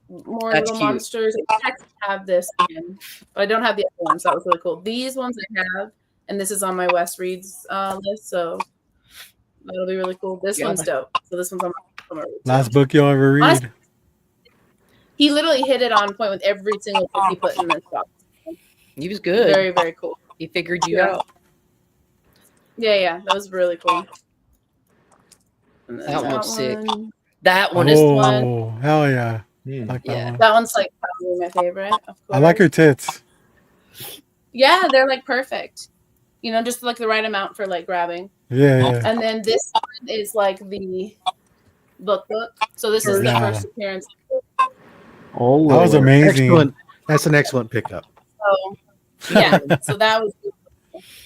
More That's Little cute. Monsters. I actually have this again, but I don't have the other ones. That was really cool. These ones I have, and this is on my West Reads list, so that'll be really cool. This Yeah. one's dope. So this one's on my list. Last book you'll ever read. Honestly, he literally hit it on point with every single book he put in this box. He was good. Very, very cool. He figured you Yeah. out. Yeah, that was really cool. And then That one looks sick. one- That one is Oh, hell yeah. Hmm. I like that Yeah. one. That one's like probably my favorite. Of course. I like her tits. Yeah, they're like perfect. You know, just like the right amount for like grabbing. Yeah. And then this one is like the book. So this is the Yeah. first appearance. Oh, That was Lord. amazing. Excellent. That's an excellent pickup. So yeah, so that was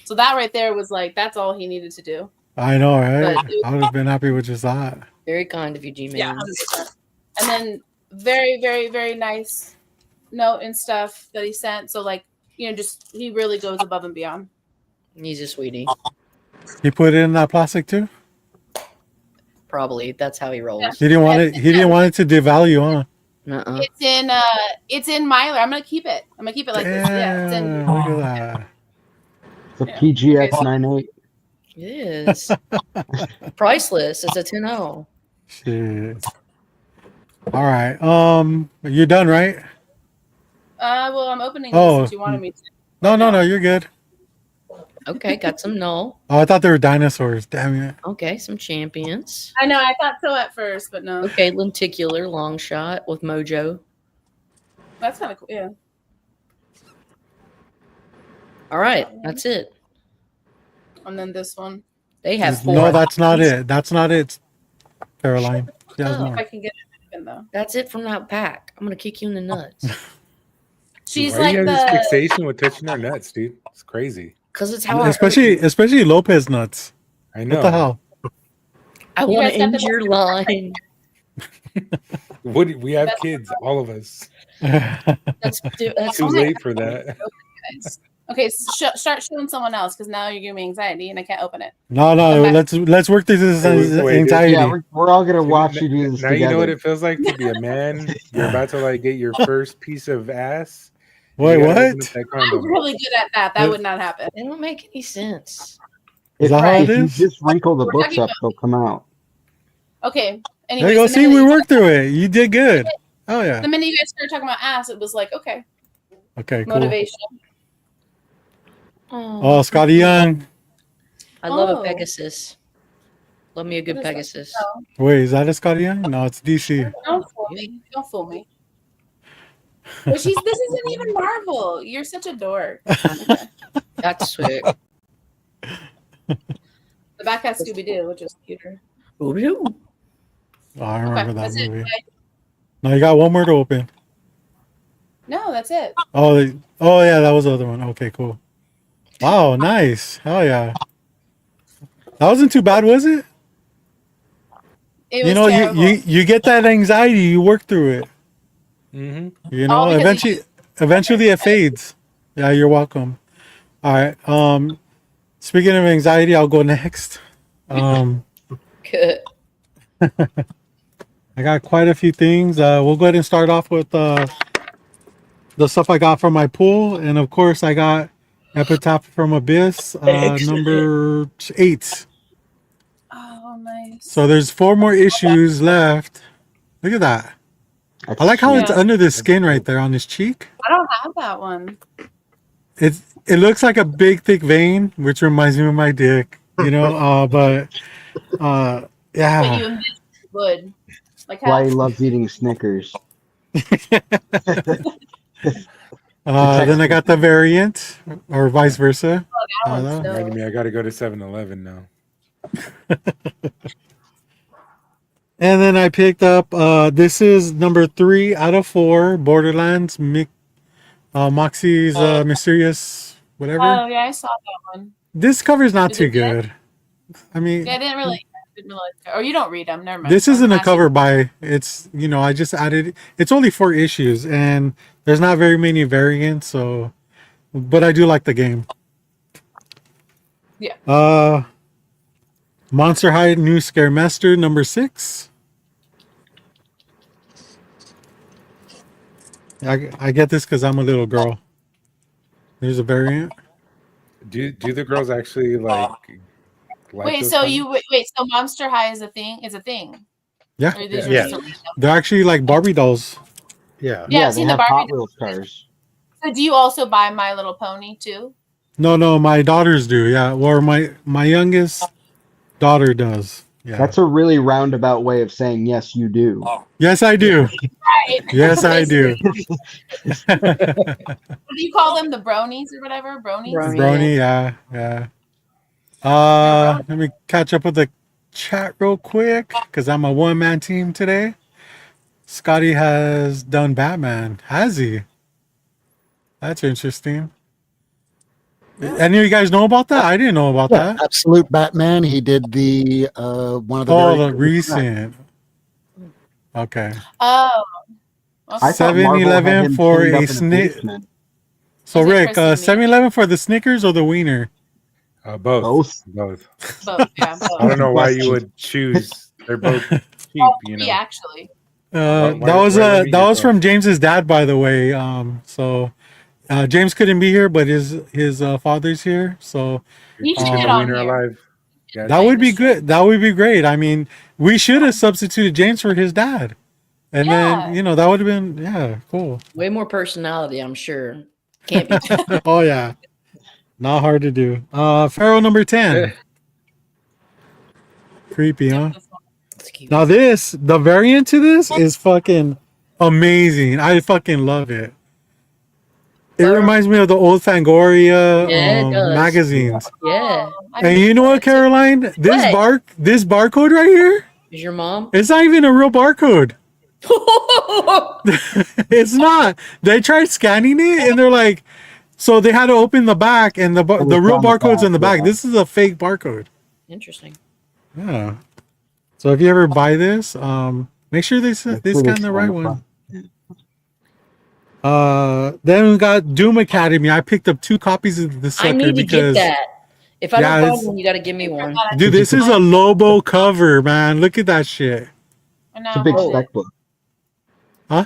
so that right there was like that's all he needed to do. I know, right? But it- I would have been happy with just that. very kind of you, G-Man. Yeah, 100%. And then very, very, very nice note and stuff that he sent. So like just he really goes above and beyond. He's a sweetie. He put it in that plastic too. Probably that's how he rolls. He didn't want it. He didn't want it to devalue, huh? Uh-uh. It's in Mylar. I'm gonna keep it. Like this. Yeah, it's in. Look at that. It's a PGX Okay, so- 98. It is. Priceless. It's a 10-0. Shit. All right. You're done, right? Well, I'm opening Oh. this since you wanted me to. No. You're good. Okay, got some null. Oh, I thought they were dinosaurs. Damn it. Okay, some champions. I know. I thought so at first, but no. Okay, lenticular long shot with Mojo. That's kind of cool. Yeah. All right, that's it. And then this one. They have 4. No, that's not it. That's not it, Caroline. She has Oh. If more. I can get it in though. That's it from that pack. I'm gonna kick you in the nuts She's Why like do you have this the. fixation with touching our nuts, dude? It's crazy. because it's how I Especially Lopez nuts. I know. What the hell? I You want guys to got end the- your line. We have That's- kids, all of us. That's Too late for that. Guys. Okay, start showing someone else because now you're giving me anxiety and I can't open it. No. Let's work through this Wait, anxiety. Yeah, we're all gonna watch you do this Now together. you know what it feels like to be a man. You're about to like get your first piece of ass. Wait, You gotta open what? up that I'm condom. really good at that. That would not happen. They don't make any sense. Is that how if it you is? just wrinkle the We're books talking up, they'll come out. Okay. There Anyways, you go. the See, minute we you- worked through it. You did good. Oh yeah. The minute you guys started talking about ass, it was like, okay, Okay, cool. motivation. Oh, Scotty Young. I love Oh. a Pegasus. Love me a good What is that? Pegasus. Wait, is that a Scotty Young? No, it's DC. Don't fool me. Don't fool me. But this isn't even Marvel. You're such a dork. Okay. That's sick. The back has Scooby Doo, which is cuter. Ooh. Oh, I remember that that's it. movie. Bye. No, you got one more to open. No, that's it. Oh, yeah, that was the other one. Okay, cool. Wow, nice. Hell yeah. That wasn't too bad, was it? It was You know, terrible. you get that anxiety, you work through it. Mm-hmm. You know, Oh, because eventually it fades. Yeah, you're welcome. All right. Speaking of anxiety, I'll go next. Good. I got quite a few things. We'll go ahead and start off with the stuff I got from my pool, and of course, I got Epitaph from Abyss, number 8. Oh, nice. So there's 4 more issues left. Look at that. I like how it's Yeah. under the skin right there on his cheek. I don't have that one. It looks like a big thick vein, which reminds me of my dick. You know, but But yeah. you would. Like Why how he loves eating Snickers. Then I got the variant, or vice versa. that one's Uh, still- Reminded me, I got to go to 7-Eleven now. And then I picked up. This is number 3 out of 4. Borderlands, Moxie's Mysterious, whatever. Oh yeah, I saw that one. This cover's not Is too it good? good. I mean, Yeah, I didn't really. Or you don't read them. Never mind. this isn't a Actually, cover by. It's I just added. It's only 4 issues, and there's not very many variants. So, but I do like the game. Yeah. Monster High New Scare Master number 6. I get this because I'm a little girl. There's a variant. Do the girls actually like Wait, those so comics? you wait. So Monster High is a thing. Is a thing. Yeah, Or these are Yeah. just a random? they're actually like Barbie dolls. Yeah. Yeah, I've they seen the have Barbie Hot Wheels cars. So do you also buy My Little Pony too? No, my daughters do. Yeah, or my youngest daughter does. Yeah. That's a really roundabout way of saying yes, you do. Yes, I do. Right. Yes, I do. What do you call them? The bronies or whatever? Bronies. Brony. Brony, yeah. Let me catch up with the chat real quick because I'm a one-man team today. Scotty has done Batman. Has he? That's interesting. Any of you guys know about that? I didn't know about Yeah, that. Absolute Batman. He did the one of the Oh, very the recent. Okay. Oh. I Okay. thought Marvel had 7-Eleven him for pinned a up in snake. basement. So Is it Rick, Chris and me? 7-Eleven for the Snickers or the wiener? Both. Both, yeah, both. I don't know why you Question. would choose. They're both cheap, All you three, know. actually. Why That limit was from yourself? James's dad, by the way. So James couldn't be here, but his father's here. So He should Keeping get the on wiener here. alive. Gotcha. that would be good. That would be great. I mean, we should have substituted James for his dad, and Yeah. then that would have been cool. Way more personality, I'm sure. Can't be. Oh yeah, not hard to do. Pharaoh number 10. Creepy, huh? It's cute. Now the variant to this is fucking amazing. I fucking love it. It reminds me of the old Fangoria Yeah, it does. magazines. Yeah. And you know what, Caroline? This barcode right here, Is your mom? it's not even a real barcode. It's not. They tried scanning it and they're like, so they had to open the back and the real barcode's in the back. This is a fake barcode. Interesting. Yeah. So if you ever buy this, make sure they scan the right one. Then we got Doom Academy. I picked up 2 copies of this sucker I need to because get that. If I Yeah, don't it's- find one, you got to give me one. dude, this is a Lobo cover, man. Look at that shit. It's a big spec book. Huh?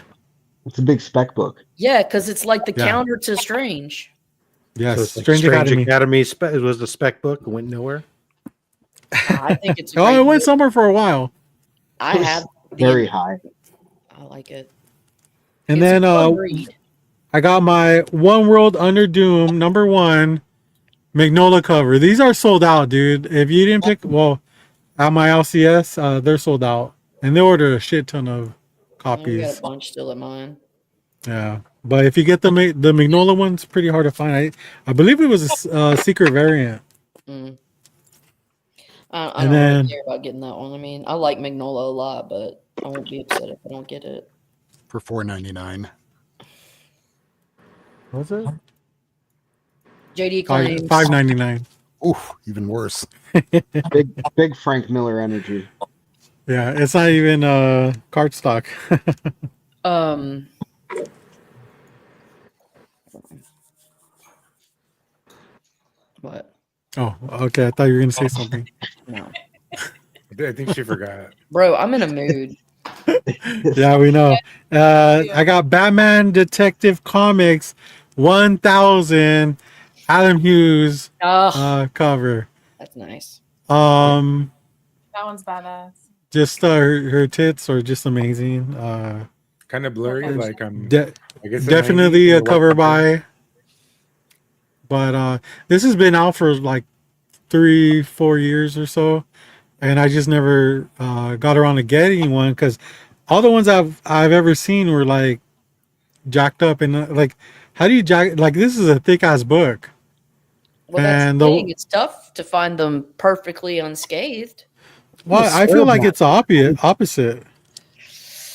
It's a big spec book. Yeah, because it's like the Yeah. counter to Strange. Yes, So it's like Strange Academy. it was the spec book and went nowhere. I think it's. A Oh, great it went book. somewhere for a while. I have. Very high. I like it. And It's a then fun read. I got my One World Under Doom #1 Magnolia cover. These are sold out, dude. If you didn't pick, at my LCS, they're sold out, and they ordered a shit ton of I got copies. a bunch still at mine. Yeah, but if you get the Magnolia one's pretty hard to find. I believe it was a secret variant. Mm. I And don't then- really care about getting that one. I mean, I like Magnolia a lot, but I won't be upset if I don't get it. For $4.99. What's it? JD claims. $5.99. Oof, even worse. Big Frank Miller energy. Yeah, it's not even card stock. What? Oh, okay. I thought you were gonna say something. No, I think she forgot. bro, I'm in a mood. Yeah, we know. I got Batman Detective Comics 1000 Adam Hughes Oh, cover. that's nice. That one's badass. Just her tits are just amazing. Kind of blurry, like I'm. De- I guess the definitely 90s a or cover what? by. But this has been out for like 3-4 years or so, and I just never got around to getting one because all the ones I've ever seen were like jacked up and like, how do you jack? Like, this is a thick ass book. Well, that's And the the- thing. It's tough to find them perfectly unscathed. Well, I feel like it's opposite.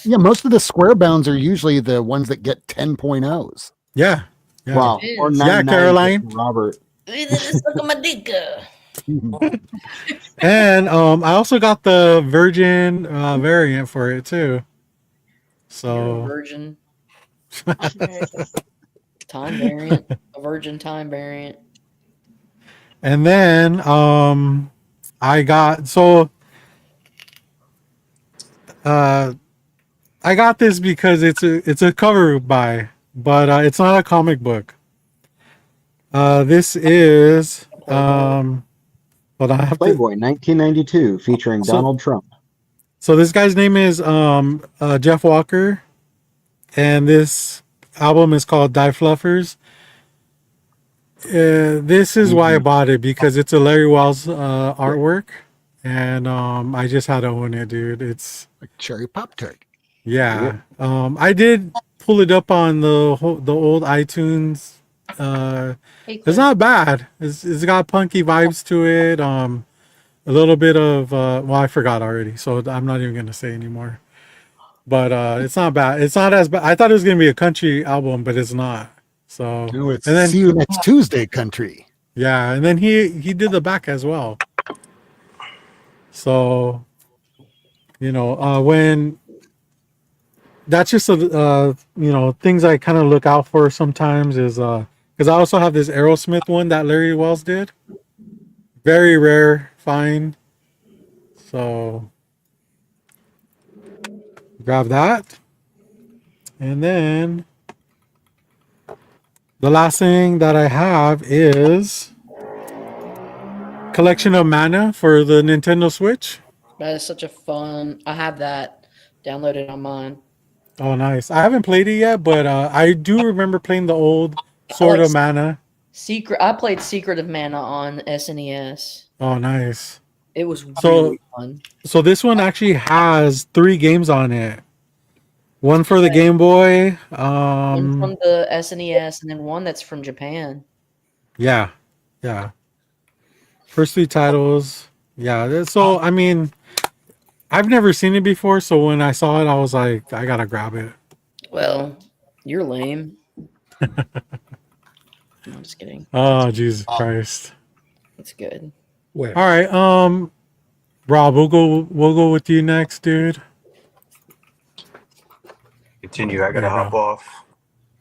Yeah, most of the square bounds are usually the ones that get 10.0s. Yeah. Yeah. Wow. It Or is. 99 Caroline. for Robert. Look at my dick. And I also got the Virgin variant for it too. You're a So virgin time variant. A virgin time variant. and then I got I got this because it's a cover by, but it's not a comic book. This is but I have to, Playboy 1992 featuring So- Donald Trump. so this guy's name is Jeff Walker, and this album is called Die Fluffers. This is why I bought it, because it's a Larry Wells artwork, and I just had to own it, dude. It's Like cherry pop tart. yeah. I did pull it up on the old iTunes. Hey, It's Cliff. not bad. It's got punky vibes to it. A little bit of well, I forgot already, so I'm not even gonna say anymore. But it's not bad. It's not as bad. I thought it was gonna be a country album, but it's not. So No, it's and then see you next Tuesday, country. yeah, and then he did the back as well. So when that's just things I kind of look out for sometimes is because because I also have this Aerosmith one that Larry Wells did. Very rare find. So grab that. And then the last thing that I have is Collection of Mana for the Nintendo Switch. That is such a fun. I have that downloaded on mine. Oh, nice. I haven't played it yet, but I do remember playing the old Sword like of Mana. I played Secret of Mana on SNES. Oh, nice. It was So- really fun. So this one actually has 3 games on it. One for the Game Boy. One from the SNES and then one that's from Japan. Yeah. First 3 titles. Yeah. So I mean, I've never seen it before, so when I saw it, I was like, I gotta grab it. Well, you're lame. I'm just kidding. Oh, Jesus Christ. It's good. Where? All right. Rob, we'll go with you next, dude. Continue. I gotta There you hop go. off.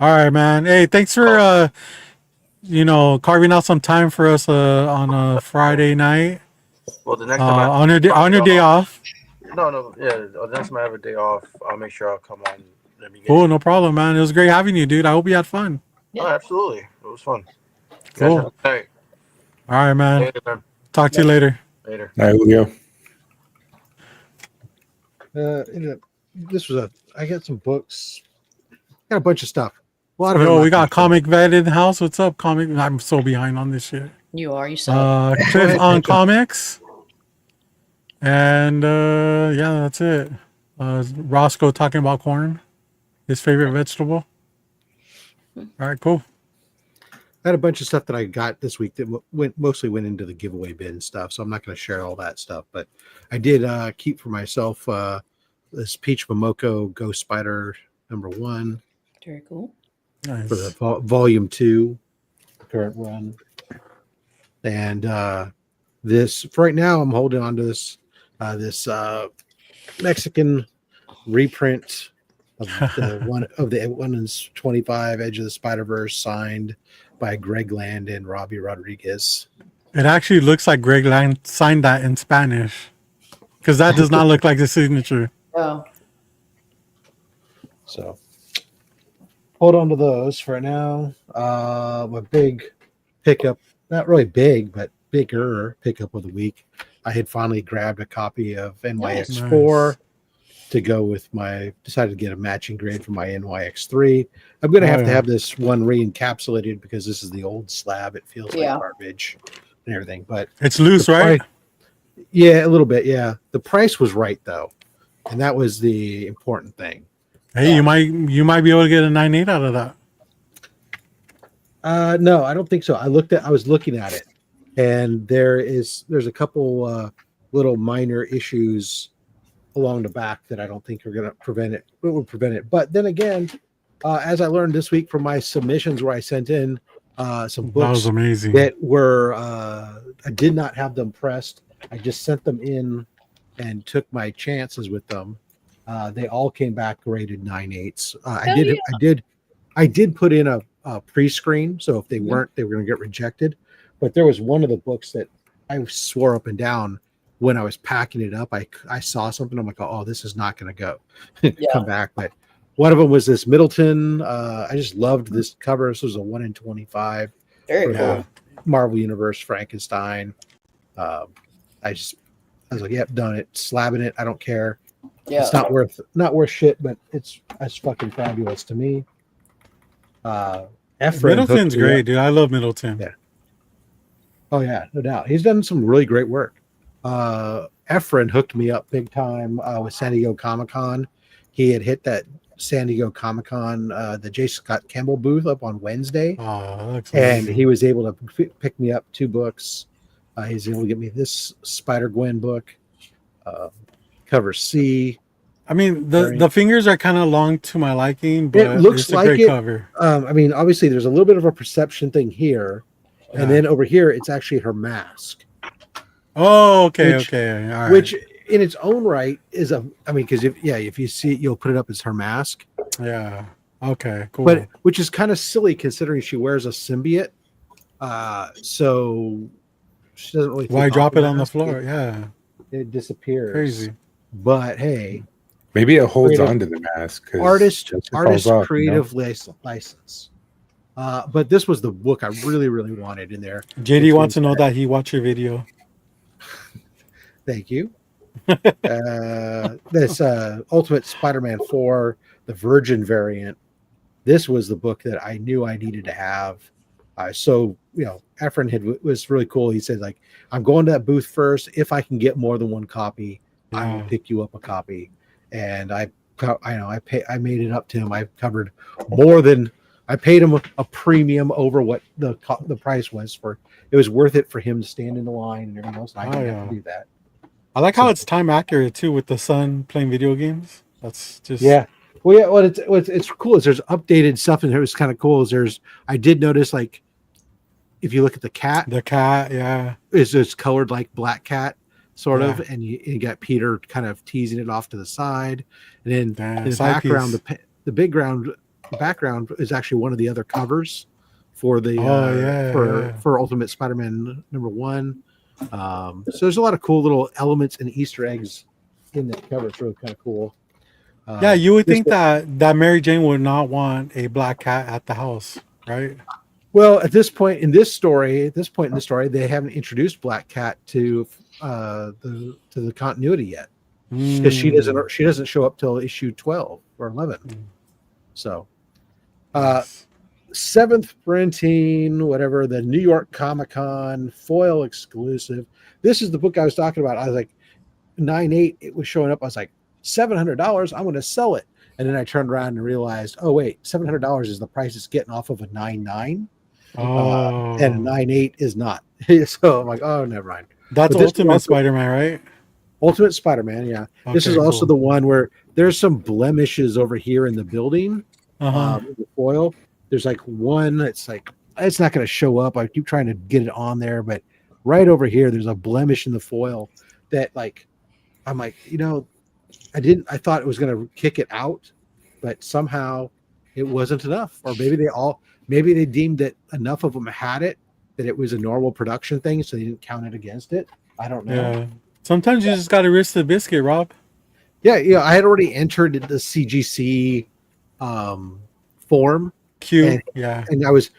All right, man. Hey, thanks for carving out some time for us on a Friday night. Well, the next time I On your day off. No, yeah. The next time I have a day off, I'll make sure I'll come on. Let me get Cool, no problem, man. It was great having you, dude. I hope you had fun. Oh, absolutely. It was fun. Cool. Guys, have a good night. All right, man. Later, man. Talk to you later. Later. All right, Julio. This was I got some books. Got a bunch of stuff. A lot of it Yo, I'm we not got gonna Comic Vet in the house. What's up, Comic? I'm so behind on this shit. You are. You suck. Cliff on comics. And yeah, that's it. Roscoe talking about corn, his favorite vegetable. All right, cool. I had a bunch of stuff that I got this week that mostly went into the giveaway bin stuff, so I'm not going to share all that stuff. But I did keep for myself this Peach Momoko Ghost Spider #1 Very cool. Nice. for the volume 2 current run. And this for right now, I'm holding on to this Mexican reprint of the one is 25 Edge of the Spider-Verse signed by Greg Land and Robbie Rodriguez. It actually looks like Greg Lang signed that in Spanish, because that does not look like the signature. Oh, So hold on to those for now. My big pickup, not really big, but bigger pickup of the week. I had finally grabbed a copy of NYX4 Nice. to go with decided to get a matching grade for my NYX3. I'm going to have to have this one re-encapsulated because this is the old slab. It feels like garbage and everything, but It's loose, the right? yeah, a little bit. Yeah. The price was right though. And that was the important thing. Hey, you might be able to get a 9.8 out of that. No, I don't think so. I was looking at it, and there's a couple little minor issues along the back that I don't think are going to prevent it. It would prevent it. But then again, as I learned this week from my submissions where I sent in some That books was amazing. that were I did not have them pressed. I just sent them in and took my chances with them. They all came back graded 9.8s. I did put in a pre-screen, so if they weren't, they were going to get rejected. But there was one of the books that I swore up and down when I was packing it up. I saw something. I'm like, oh, this is not going to go come back. But one of them was this Middleton. I just loved this cover. This was a 1 in 25 very for cool. the Marvel Universe Frankenstein. I was like, yep, done it. Slabbing it. I don't care. Yeah. It's not worth shit, but it's fucking fabulous to me. Efren Middleton's hooked me great, up. dude. I love Middleton. Yeah. Oh yeah, no doubt. He's done some really great work. Efren hooked me up big time with San Diego Comic-Con. He had hit that San Diego Comic-Con, the J. Scott Campbell booth up on Wednesday. Oh, that's And amazing. he was able to pick me up 2 books. He's able to get me this Spider-Gwen book, cover C. I mean, the fingers are kind of long to my liking, but It looks it's a like great it. cover. I mean, obviously, there's a little bit of a perception thing here, and then over here, it's actually her mask, Oh, okay, which- okay. All right. which in its own right is because if you see it, you'll put it up as her mask. yeah. Okay, cool. but which is kind of silly considering she wears a symbiote. So she doesn't really. Why take drop off it on the mask. floor? Yeah, It disappears. crazy. But hey, Maybe it holds Creative- on to the mask. 'cause artist once it falls off, you know? creative license. But this was the book I really, really wanted in there. JD Which wants was to know that he watched your video. Thank you. This Ultimate Spider-Man 4, the Virgin variant. This was the book that I knew I needed to have. So, Efren was really cool. He said, like, I'm going to that booth first. If I can get more than one copy, I will Yeah. pick you up a copy. And I made it up to him. I covered more than I paid him a premium over what the price was for. It was worth it for him to stand in the line and everything else. And I Oh, didn't have yeah. to do that. I like how So- it's time accurate too with the son playing video games. That's just Yeah. Well, yeah. What's cool is there's updated stuff, and it was kind of cool. I did notice, like, if you look at the cat, the cat. Yeah, it's colored like Black Cat, sort of, Yeah. and you got Peter kind of teasing it off to the side, and then Damn, in the side background, piece. the background is actually one of the other covers for the yeah. for Ultimate Spider-Man #1. So there's a lot of cool little elements and Easter eggs in that cover. It's really kind of cool. Yeah, you would this think book- that Mary Jane would not want a black cat at the house, right? Well, at this point in this story, they haven't introduced Black Cat to the continuity yet, because she doesn't show up till issue 12 or 11. So, Yes. 7th printing, whatever, the New York Comic-Con foil exclusive. This is the book I was talking about. I was like, 9.8. It was showing up. I was like, $700. I'm going to sell it. And then I turned around and realized, oh wait, $700 is the price it's getting off of a 9.9. Oh, And a 9.8 is not. So I'm like, oh, never mind. that's but this Ultimate also- Spider-Man, right? Ultimate Spider-Man, yeah. This is Okay, also cool. the one where there's some blemishes over here in the building. Uh-huh. The foil. There's like one that's like, it's not going to show up. I keep trying to get it on there, but right over here, there's a blemish in the foil that, like, I'm like, I thought it was going to kick it out, but somehow it wasn't enough. Or maybe they deemed that enough of them had it that it was a normal production thing, so they didn't count it against it. I don't know. Yeah. Sometimes you just got to risk the biscuit, Rob. Yeah, I had already entered the CGC form, Cute. Yeah. and I was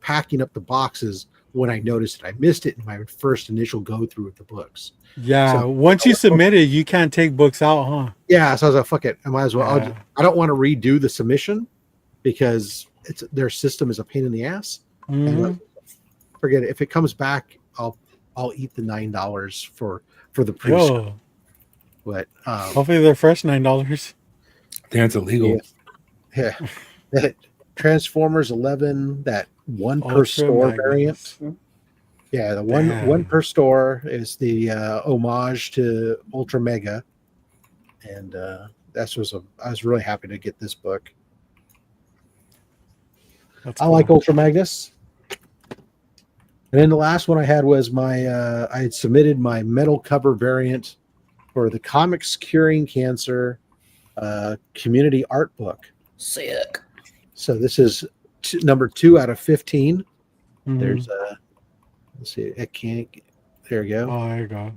packing up the boxes when I noticed it. I missed it in my first initial go through with the books. Yeah. So- Once you submit it, you can't take books out, huh? Yeah, so I was like, "Fuck it, I might as well." Yeah. I don't want to redo the submission because their system is a pain in the ass. Mhm. And forget it. If it comes back, I'll eat the $9 for the pre. Yo, But hopefully they're fresh $9. I think it's illegal. yeah, that Transformers 11, that one per Ultra store Magnus. variant. Yeah, the Damn. one per store is the homage to Ultra Mega, and I was really happy to get this book. That's I like cool. Ultra Magnus. And then the last one I had was I had submitted my metal cover variant for the Comics Curing Cancer community art book. Sick. So this is number 2 out of 15. Mhm. There's let's see, I can't. There we go. Oh, there you go.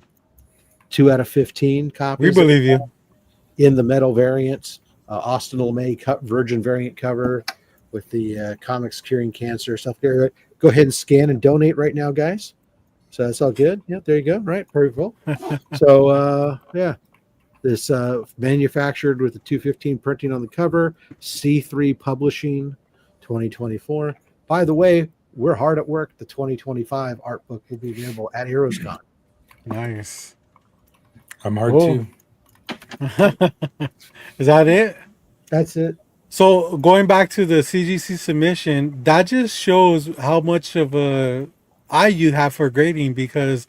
2 out of 15 copies. We believe you. In the metal variants, Austin LeMay Virgin variant cover with the Comics Curing Cancer stuff there. Go ahead and scan and donate right now, guys. So that's all good. Yeah, there you go. Right, very cool. So yeah, this manufactured with the 215 printing on the cover, C3 Publishing, 2024. By the way, we're hard at work. The 2025 art book will be available at HeroesCon. Nice. I'm hard Cool. too. Is that it? That's it. So going back to the CGC submission, that just shows how much of a eye you have for grading, because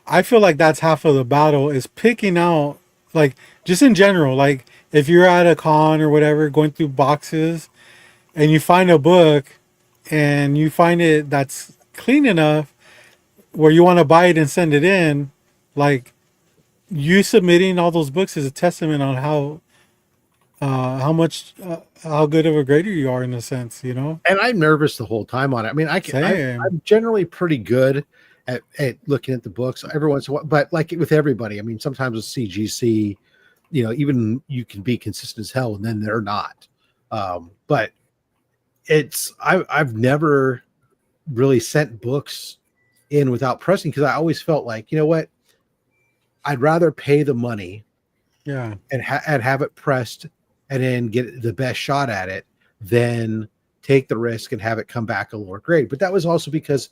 I feel like that's half of the battle is picking out, like, just in general, like if you're at a con or whatever, going through boxes and you find a book and you find it that's clean enough where you want to buy it and send it in, like, you submitting all those books is a testament on how good of a grader you are in a sense, you know. And I'm nervous the whole time on it. I mean, Same. I'm generally pretty good at looking at the books every once in a while, but like with everybody, I mean, sometimes with CGC, you know, even you can be consistent as hell and then they're not. But I've never really sent books in without pressing, because I always felt like, you know what, I'd rather pay the money Yeah. and have it pressed and then get the best shot at it than take the risk and have it come back a lower grade. But that was also because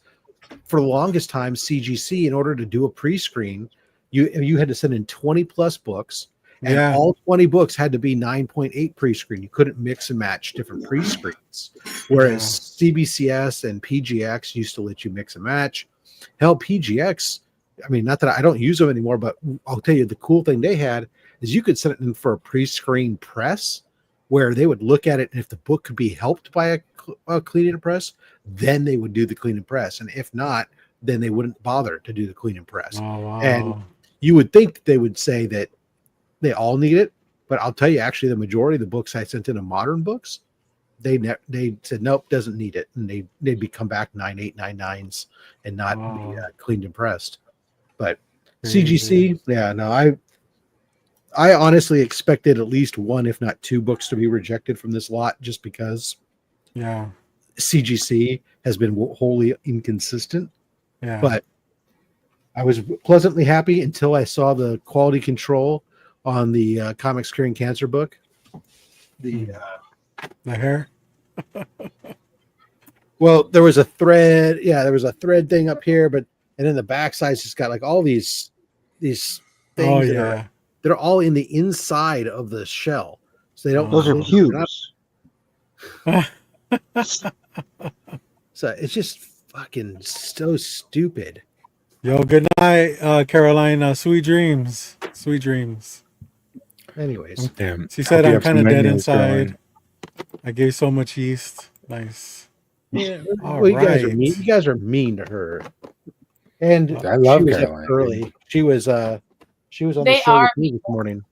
for the longest time, CGC, in order to do a pre-screen, you had to send in 20 plus books, and Yeah. all 20 books had to be 9.8 pre-screen. You couldn't mix and match different pre-screens. Whereas CBCS and PGX used to let you mix and match. Hell, PGX, I mean, not that I don't use them anymore, but I'll tell you the cool thing they had is you could send it in for a pre-screen press where they would look at it, and if the book could be helped by a clean and press, then they would do the clean and press. And if not, then they wouldn't bother to do the clean and press. Oh, wow. And you would think they would say that they all need it, but I'll tell you, actually, the majority of the books I sent in of modern books, they said nope, doesn't need it, and they'd be come back 9.8, 9.9s and not be cleaned and pressed. But CGC, yeah, no, I honestly expected at least one, if not two, books to be rejected from this lot, just because CGC has been wholly inconsistent. Yeah. But I was pleasantly happy until I saw the quality control on the Comics Curing Cancer book. The hair. Well, there was a thread. Yeah, there was a thread thing up here, and then the backside's just got like all these things. Oh, They're all in the inside of the shell, so they don't. Those are cubes. So it's just fucking so stupid. Yo, good night, Caroline. Sweet dreams. Sweet dreams. Anyways, Damn. She said I'm kind of dead meals, inside. Caroline. I gave so much yeast. Nice. Yeah. All Well, you guys are right. mean. You guys are mean to her. And I love she was up Caroline. early. She was on the They show are with me this morning.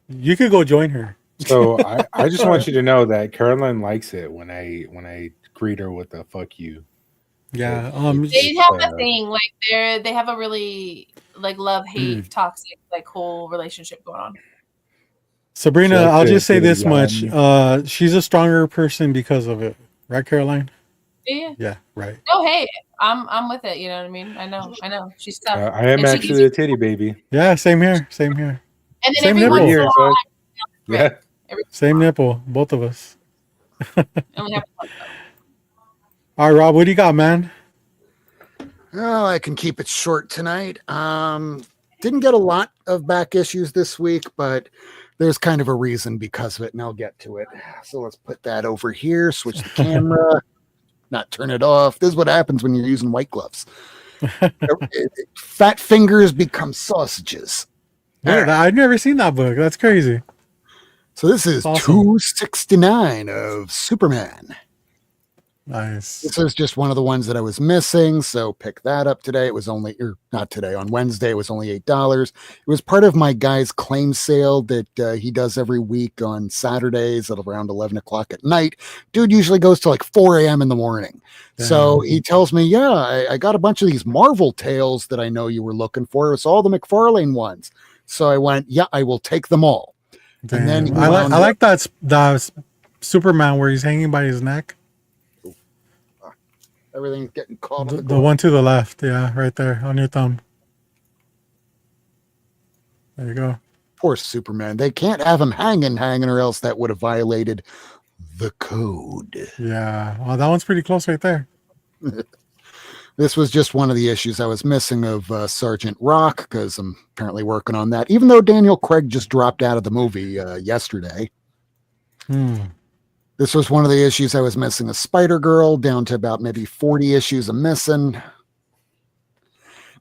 You could go join her. So I just want you to know that Caroline likes it when I greet her with a "fuck you." Yeah. They have a thing like they have a really like love-hate, toxic, like whole relationship going on. Sabrina, She likes I'll to just say get it this much. done. She's a stronger person because of it. Right, Caroline? Yeah. Yeah, right. Oh, hey, I'm with it. You know what I mean? I know. She's tough. I am And she actually a titty baby. Yeah, same here. Same here. And then Same every nipple. once in a Years, while, yeah. Same nipple, both of us. I only have one. All right, Rob, what do you got, man? Oh, I can keep it short tonight. Didn't get a lot of back issues this week, but there's kind of a reason because of it, and I'll get to it. So let's put that over here, switch the camera, not turn it off. This is what happens when you're using white gloves. Fat fingers become sausages. Yeah, I've never seen that book. That's crazy. So this is Awesome. 269 of Superman. Nice. This is just one of the ones that I was missing, so pick that up today. It was only, or not today, on Wednesday, it was only $8. It was part of my guy's claim sale that he does every week on Saturdays at around 11 o'clock at night. Dude usually goes to like 4 a.m. in the morning. So he tells me, yeah, I got a bunch of these Marvel tales that I know you were looking for. It's all the McFarlane ones. So I went, yeah, I will take them all. Damn. And then he I wound like that Superman where he's hanging by his neck. everything's getting caught on The one to the left. Yeah, right there on your thumb. There you go. Poor Superman. They can't have him hanging, or else that would have violated the code. Yeah. Well, that one's pretty close right there. This was just one of the issues I was missing of Sergeant Rock, because I'm apparently working on that, even though Daniel Craig just dropped out of the movie yesterday. This was one of the issues I was missing of Spider-Girl, down to about maybe 40 issues I'm missing.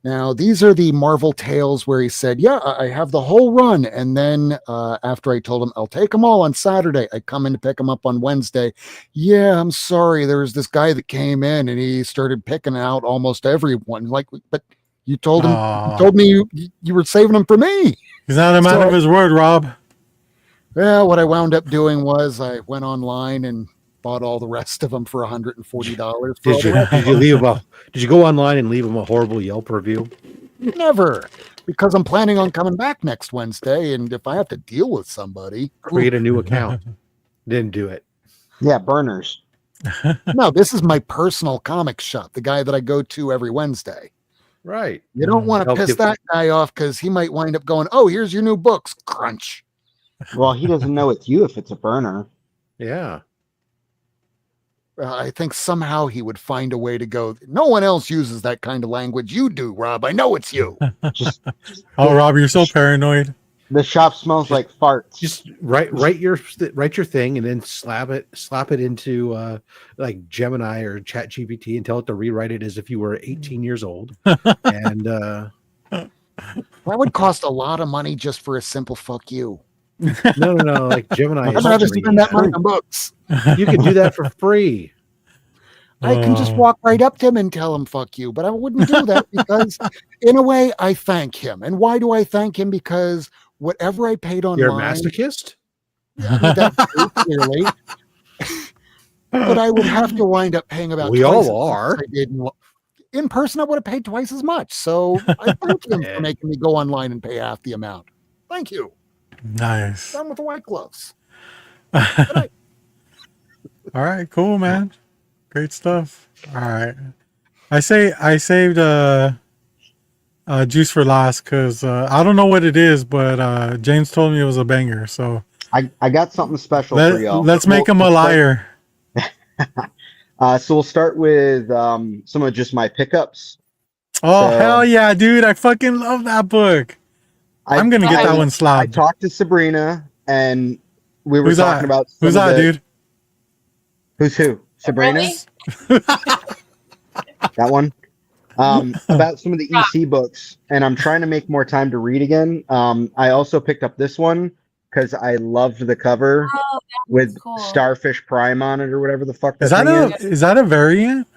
Now, these are the Marvel tales where he said, yeah, I have the whole run. And then after I told him, I'll take them all on Saturday, I come in to pick them up on Wednesday. Yeah, I'm sorry. There was this guy that came in and he started picking out almost everyone. Like, but you told him, you told me you were saving them for me. He's not a man So- of his word, Rob. Yeah, what I wound up doing was I went online and bought all the rest of them for $140. Did you go online and leave him a horrible Yelp review? Never, because I'm planning on coming back next Wednesday, and if I have to deal with somebody, Create a new account. Didn't do it. Yeah, burners. no, this is my personal comic shop, the guy that I go to every Wednesday. Right. You don't want to Help piss you- that guy off because he might wind up going, "Oh, here's your new books." Crunch. Well, he doesn't know it's you if it's a burner. Yeah. I think somehow he would find a way to go. No one else uses that kind of language. You do, Rob. I know it's you. Just Oh, Rob, you're so paranoid. the shop smells like farts. Just write your thing and then slap it into like Gemini or Chat GPT and tell it to rewrite it as if you were 18 years old. And That would cost a lot of money just for a simple "fuck you." no, like Gemini. I'd is rather free. spend that money on books. You can do that for free. I can just walk right up to him and tell him "fuck you," but I wouldn't do that because, in a way, I thank him. And why do I thank him? Because whatever I paid online, You're a masochist? that's true, clearly. But I would have to wind up paying about. We twice all as much are. as I did in person. I would have paid twice as much. So I thank him for making me go online and pay half the amount. Thank you. Nice. Done with the white gloves. All right, cool, man. Great stuff. All right. I saved juice for last because I don't know what it is, but James told me it was a banger. So I got something special for y'all. let's make him a liar. So we'll start with some of just my pickups. Oh, So- hell yeah, dude. I fucking love that book. I'm going to get that one I slapped. talked to Sabrina and we were Who's talking that? about some Who's of that, the- dude? Who's who? Sabrina? Really? That one? About some of the EC books, and I'm trying to make more time to read again. I also picked up this one because I loved the cover Oh, with cool. Starfish Prime on it or whatever the fuck Is that that thing is that a variant?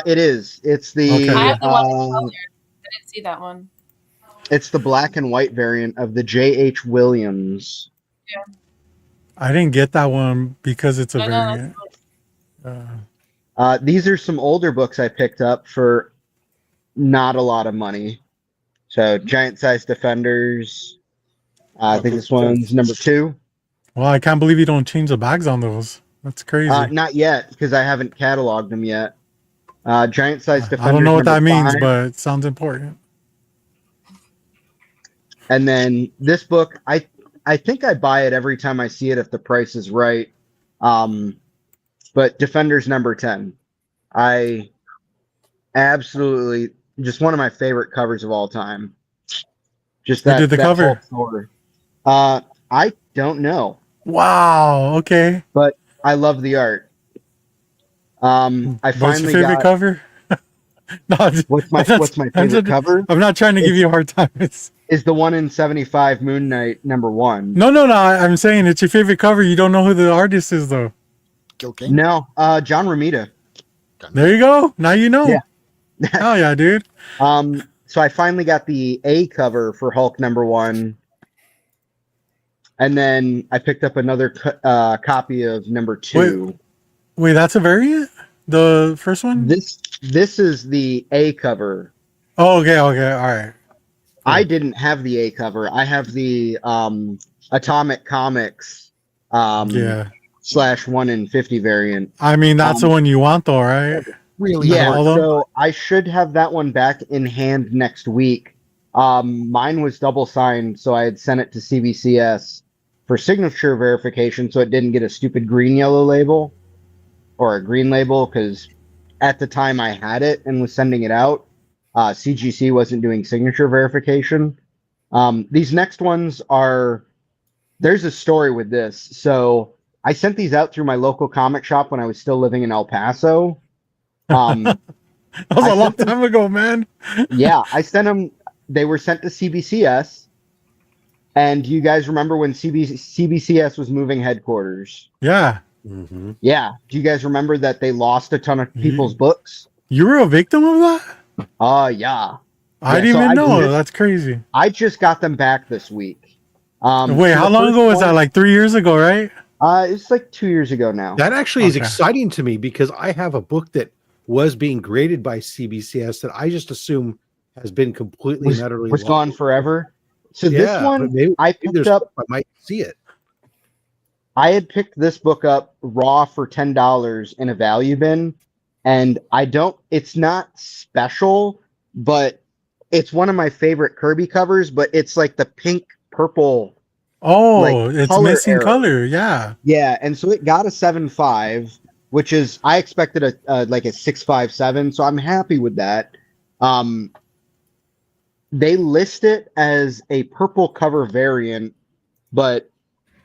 It is. It's the Okay. I have the one with color. I didn't see that one. it's the black and white variant of the J.H. Williams. I didn't get that one because it's a I know, that's variant. These are some older books I picked up for not a lot of money. So Giant Size Defenders. I think this one's number 2. Well, I can't believe you don't change the bags on those. That's crazy. Not yet, because I haven't cataloged them yet. Giant Size Defenders. I don't know what that number means, 5. but it sounds important. And then this book, I think I buy it every time I see it if the price is right. But Defenders number 10. I absolutely, just one of my favorite covers of all time. Just Who that. did the that cover? whole story. I don't know, Wow. Okay. but I love the art. I What's finally your favorite got. cover? No, What's my that's- What's my I'm favorite just- cover? I'm not trying to give you a hard time. It's Is the one in 75 Moon Knight number 1. no. I'm saying it's your favorite cover. You don't know who the artist is, though. Kill King. No, John Romita. There you go. Now you know. Yeah. Hell yeah, dude. So I finally got the A cover for Hulk number 1. And then I picked up another copy of number 2. Wait, that's a variant? The first one? This is the A cover. Oh, okay, all right. I didn't have the A cover. I have the Atomic Comics Yeah. /1 in 50 variant. I mean, that's the one you want, though, right? Really? Yeah, all of them? so I should have that one back in hand next week. Mine was double signed, so I had sent it to CBCS for signature verification, so it didn't get a stupid green-yellow label or a green label, because at the time I had it and was sending it out, CGC wasn't doing signature verification. These next ones are, there's a story with this. So I sent these out through my local comic shop when I was still living in El Paso. That was I a long sent them- time ago, man. Yeah, I sent them. They were sent to CBCS. And you guys remember when CBCS was moving headquarters? Yeah. Mm-hmm. Yeah. Do you guys remember that they lost a ton of people's books? You were a victim of that? Yeah. I Yeah, didn't so even I know. just- That's crazy. I just got them back this week. Wait, so how the long first ago was that? one- Like 3 years ago, right? It's like 2 years ago now. That actually is Okay. exciting to me because I have a book that was being graded by CBCS that I just assume has been completely and utterly was lost. gone forever. So Yeah, this but one maybe I there's picked up. hope I might see it. I had picked this book up raw for $10 in a value bin, and it's not special, but it's one of my favorite Kirby covers, but it's like the pink purple. Oh, Like, it's color missing error. color. Yeah. Yeah, and so it got a 7.5, which is I expected a like a 6.57, so I'm happy with that. They list it as a purple cover variant, but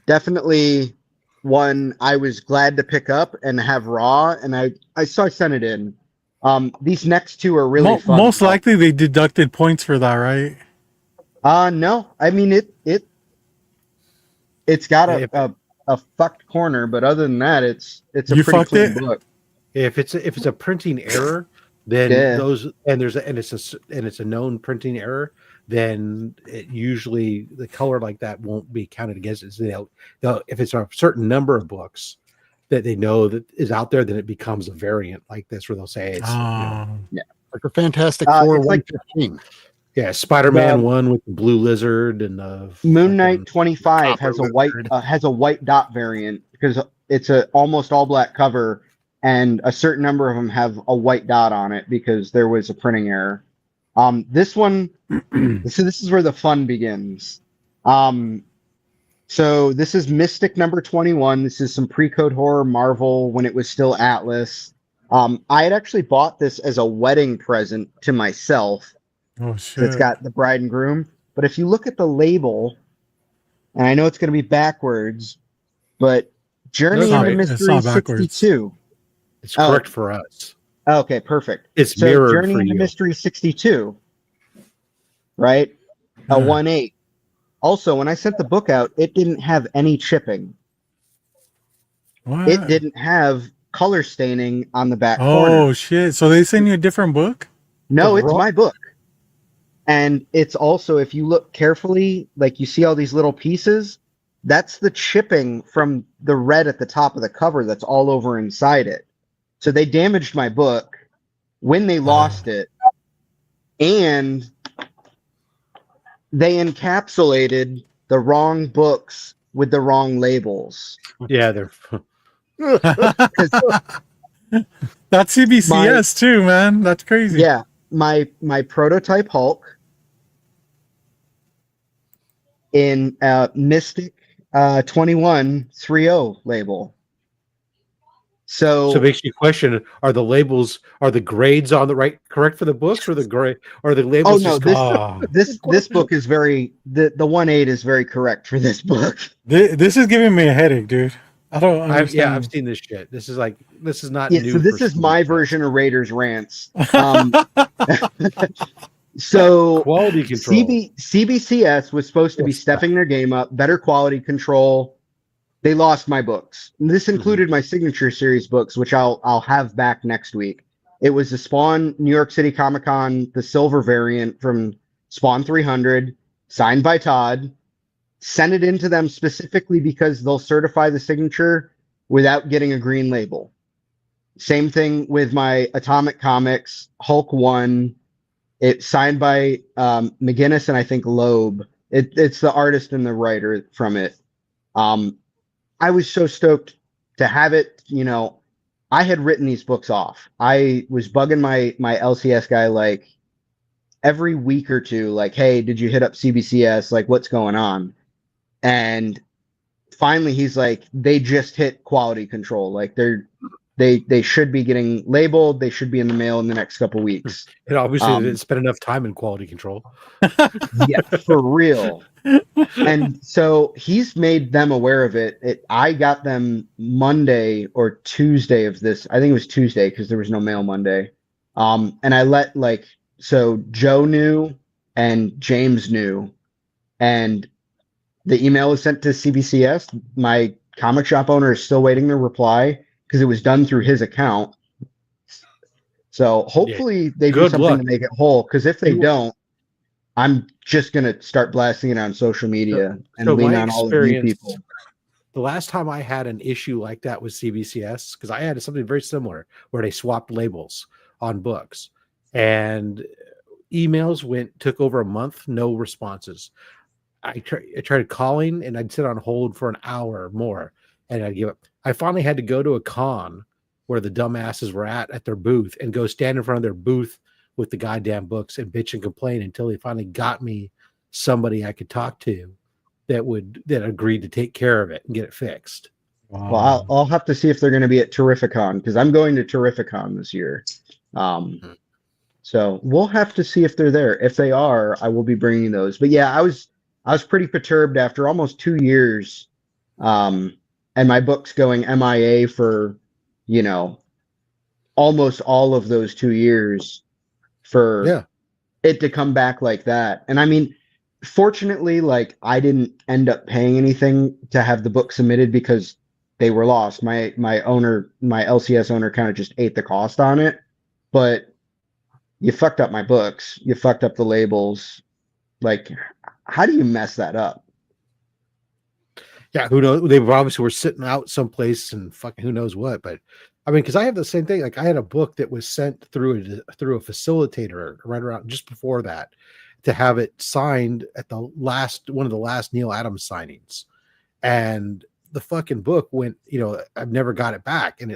definitely one I was glad to pick up and have raw, and I sent it in. These next two are really fun. Most likely they deducted points for that, right? No, I mean it's got a fucked corner, but other than that, it's a You pretty fucked clean it? book. If it's a printing error, then Yeah. it's a known printing error, then it usually the color like that won't be counted against it. So if it's a certain number of books that they know that is out there, then it becomes a variant like this, where they'll say it's Like a Fantastic Uh, Four it's like- 115. Spider-Man The- one with the blue lizard and the Moon Knight fucking 25 copper has a white dot variant because it's a almost all black cover, and a certain number of them have a white dot on it because there was a printing error. This one, so this is where the fun begins. So this is Mystic number 21. This is some pre-code horror Marvel when it was still Atlas. I had actually bought this as a wedding present to myself. Oh So shit. it's got the bride and groom. But if you look at the label, and I know it's going to be backwards, but Journey No, into it's Mystery not backwards. 62. It's correct for us. Okay, perfect. It's So mirrored Journey for into you. Mystery 62, right? A Yeah. 1.8. Also, when I sent the book out, it didn't have any chipping. What? It didn't have color staining on the back corner. Oh shit. So they send you a different book? No, The it's raw- my book. And it's also, if you look carefully, like you see all these little pieces, that's the chipping from the red at the top of the cover that's all over inside it. So they damaged my book when they lost it, and they encapsulated the wrong books with the wrong labels. Yeah, they're That's CBCS too, man. That's crazy. Yeah, my prototype Hulk in Mystic 2130 label. So it makes you question: are the grades on the correct for the books, or the labels? no, just this- Ah. this book is the 1.8 is very correct for this book. This is giving me a headache, dude. I don't understand. I've seen this shit. This is not Yeah, new. so this for is my CBS. version of Raiders Rants. So Quality control. CBCS was supposed to be stepping their game up, better quality control. They lost my books. And this included my signature series books, which I'll have back next week. It was the Spawn New York City Comic Con, the silver variant from Spawn 300, signed by Todd. Send it in to them specifically because they'll certify the signature without getting a green label. Same thing with my Atomic Comics Hulk 1. It's signed by McGinnis and I think Loeb. It's the artist and the writer from it. I was so stoked to have it. You know, I had written these books off. I was bugging my LCS guy like every week or two, like, hey, did you hit up CBCS? Like, what's going on? And finally, he's like, they just hit quality control. Like, they should be getting labeled. They should be in the mail in the next couple weeks. And obviously, they didn't spend enough time in quality control. Yeah, for real. And so he's made them aware of it. I got them Monday or Tuesday of this. I think it was Tuesday because there was no mail Monday. And I so Joe knew and James knew, and the email was sent to CBCS. My comic shop owner is still waiting to reply because it was done through his account. So hopefully they do Good something luck. to make it whole. Because if they don't, I'm just gonna start blasting it on social media and So lean my on all of you experience, people. the last time I had an issue like that with CBCS, because I had something very similar where they swapped labels on books, and emails took over a month, no responses. I tried calling, and I'd sit on hold for an hour or more, and I'd give up. I finally had to go to a con where the dumbasses were at their booth, and go stand in front of their booth with the goddamn books and bitch and complain until they finally got me somebody I could talk to that agreed to take care of it and get it fixed. Well, I'll have to see if they're going to be at Terrificon, because I'm going to Terrificon this year. So we'll have to see if they're there. If they are, I will be bringing those. But yeah, I was pretty perturbed after almost 2 years, and my book's going MIA for, almost all of those 2 years for it to come back like that. And I mean, fortunately, like, I didn't end up paying anything to have the book submitted because they were lost. My LCS owner kind of just ate the cost on it, but you fucked up my books. You fucked up the labels. Like, how do you mess that up? Yeah, who knows? They obviously were sitting out someplace and fucking who knows what. But I mean, because I have the same thing. Like, I had a book that was sent through a facilitator right around just before that to have it signed at one of the last Neil Adams signings, and the fucking book went. I've never got it back, and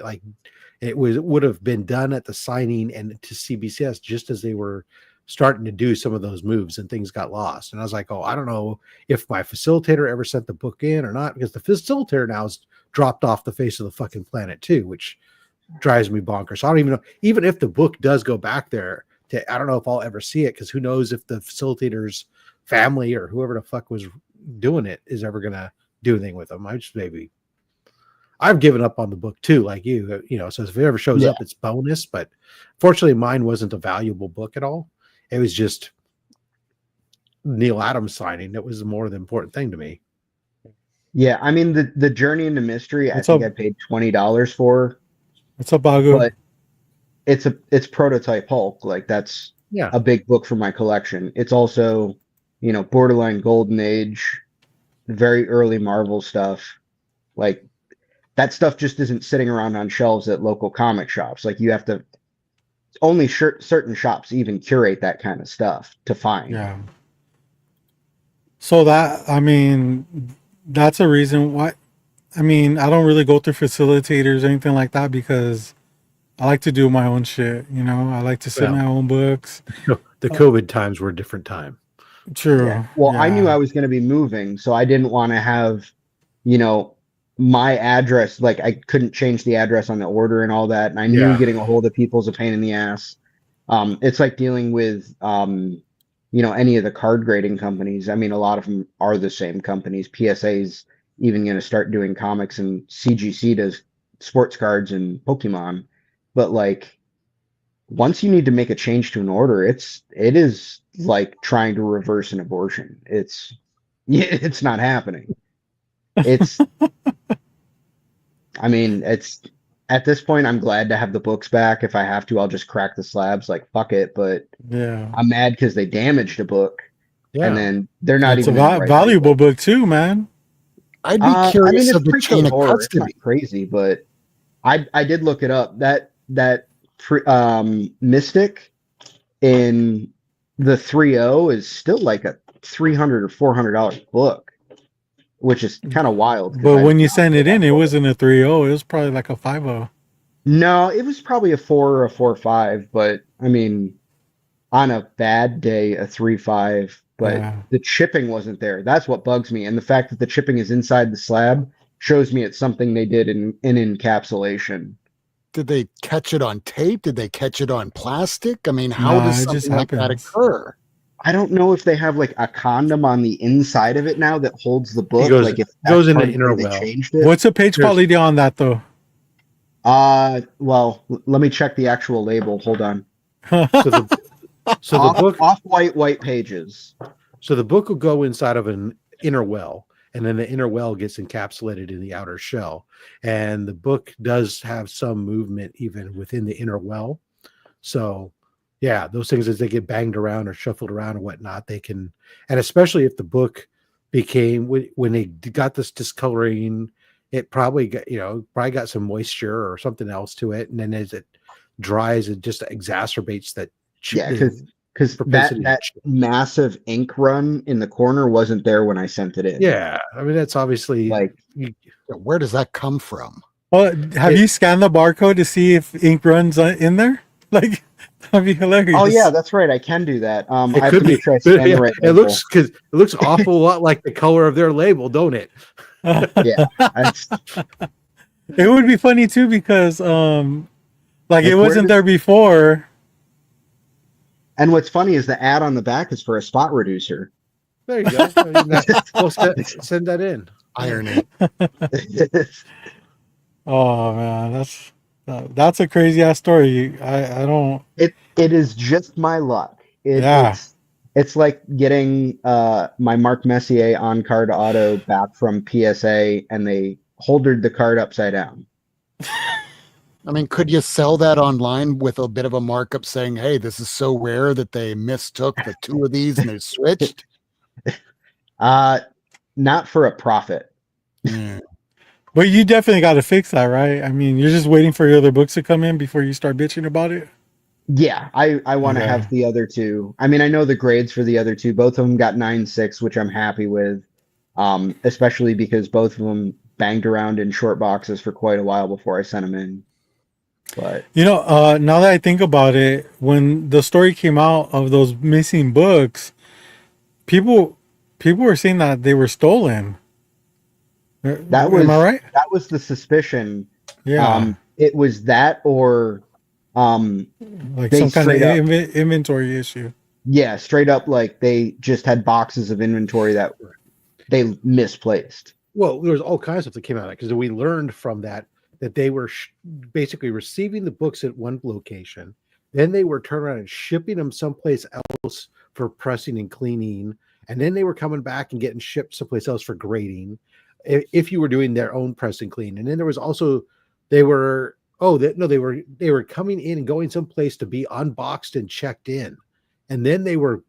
it would have been done at the signing and to CBCS just as they were starting to do some of those moves, and things got lost. And I was like, oh, I don't know if my facilitator ever sent the book in or not, because the facilitator now has dropped off the face of the fucking planet too, which drives me bonkers. So I don't even know, even if the book does go back there, I don't know if I'll ever see it, because who knows if the facilitator's family or whoever the fuck was doing it is ever going to do anything with them. I've given up on the book too, like you, so if it ever shows up, it's bonus. But fortunately, mine wasn't a valuable book at all. It was just Neil Adams signing. That was more the important thing to me. Yeah, I mean, the Journey into Mystery, I think I paid $20 for. It's a Bagu. But it's prototype Hulk. Like, that's a big book for my collection. It's also, borderline Golden Age, very early Marvel stuff. Like, that stuff just isn't sitting around on shelves at local comic shops. Like, you have to, only certain shops even curate that kind of stuff to find. Yeah. So that's a reason why. I mean, I don't really go through facilitators or anything like that, because I like to do my own shit. I like to sit my own books. The COVID times were a different time. True. Yeah. Well, I knew I was going to be moving, so I didn't want to have, my address. Like, I couldn't change the address on the order and all that. And I knew getting a hold of people is a pain in the ass. It's like dealing with, any of the card grading companies. I mean, a lot of them are the same companies. PSA's even going to start doing comics, and CGC does sports cards and Pokemon. But like, once you need to make a change to an order, it is like trying to reverse an abortion. It's not happening. It's at this point, I'm glad to have the books back. If I have to, I'll just crack the slabs. Like, fuck it. But I'm mad because they damaged a book, and then they're not it's even a valuable book too, man. I'd be curious of the chain of horror. It's not custody. crazy, but I did look it up. That Mystic in the 3.0 is still like a $300 or $400 book, which is kind of wild. But when you send it in, it wasn't a 3.0. It was probably like a 5.0. No, it was probably a 4 or a 4.5. But I mean, on a bad day, a 3.5. But the chipping wasn't there. That's what bugs me. And the fact that the chipping is inside the slab shows me it's something they did in encapsulation. Did they catch it on tape? Did they catch it on plastic? I mean, how does something like that occur? I don't know if they have like a condom on the inside of it now that holds the book. Like, if it goes in the inner well. What's the page quality on that though? Well, let me check the actual label. Hold on. So the book off-white pages. So the book will go inside of an inner well, and then the inner well gets encapsulated in the outer shell. And the book does have some movement even within the inner well. So Yeah, those things as they get banged around or shuffled around and whatnot, they can, and especially if the book became when they got this discoloring, it probably got probably got some moisture or something else to it, and then as it dries, it just exacerbates that. Yeah, the because propensity that to chip. massive ink run in the corner wasn't there when I sent it in. Yeah, I mean that's obviously Like, Where does that come from? Well, have you scanned the barcode to see if ink runs in there? Like, that'd be hilarious. oh yeah, that's right. I can do that. I it have could to be. make sure I scan the right It label. looks because it looks awful lot like the color of their label, don't it? Yeah, that's, It would be funny too because like it where wasn't does- there before. and what's funny is the ad on the back is for a spot reducer. There you go. I mean, we'll send that in. Irony. Oh man, that's a crazy ass story. I don't. It is just my luck. Yeah. It's like getting my Mark Messier on card auto back from PSA, and they holdered the card upside down. I mean, could you sell that online with a bit of a markup saying, hey, this is so rare that they mistook the two of these and they switched? Not for a profit. Yeah. But you definitely got to fix that, right? I mean, you're just waiting for your other books to come in before you start bitching about it. Yeah, I want to Okay. have the other two. I mean, I know the grades for the other two. Both of them got 9.6, which I'm happy with. Especially because both of them banged around in short boxes for quite a while before I sent them in. But You know, now that I think about it, when the story came out of those missing books, people were saying that they were stolen. that was Am I right? that was the suspicion. Yeah, It was that or like they some kind of straight up- inventory issue. yeah, straight up like they just had boxes of inventory that they misplaced. Well, there was all kinds of stuff that came out of it because we learned from that they were basically receiving the books at one location, then they were turning around and shipping them someplace else for pressing and cleaning, and then they were coming back and getting shipped someplace else for grading. If you were doing their own press and clean, and then there was also they were coming in and going someplace to be unboxed and checked in, and then they were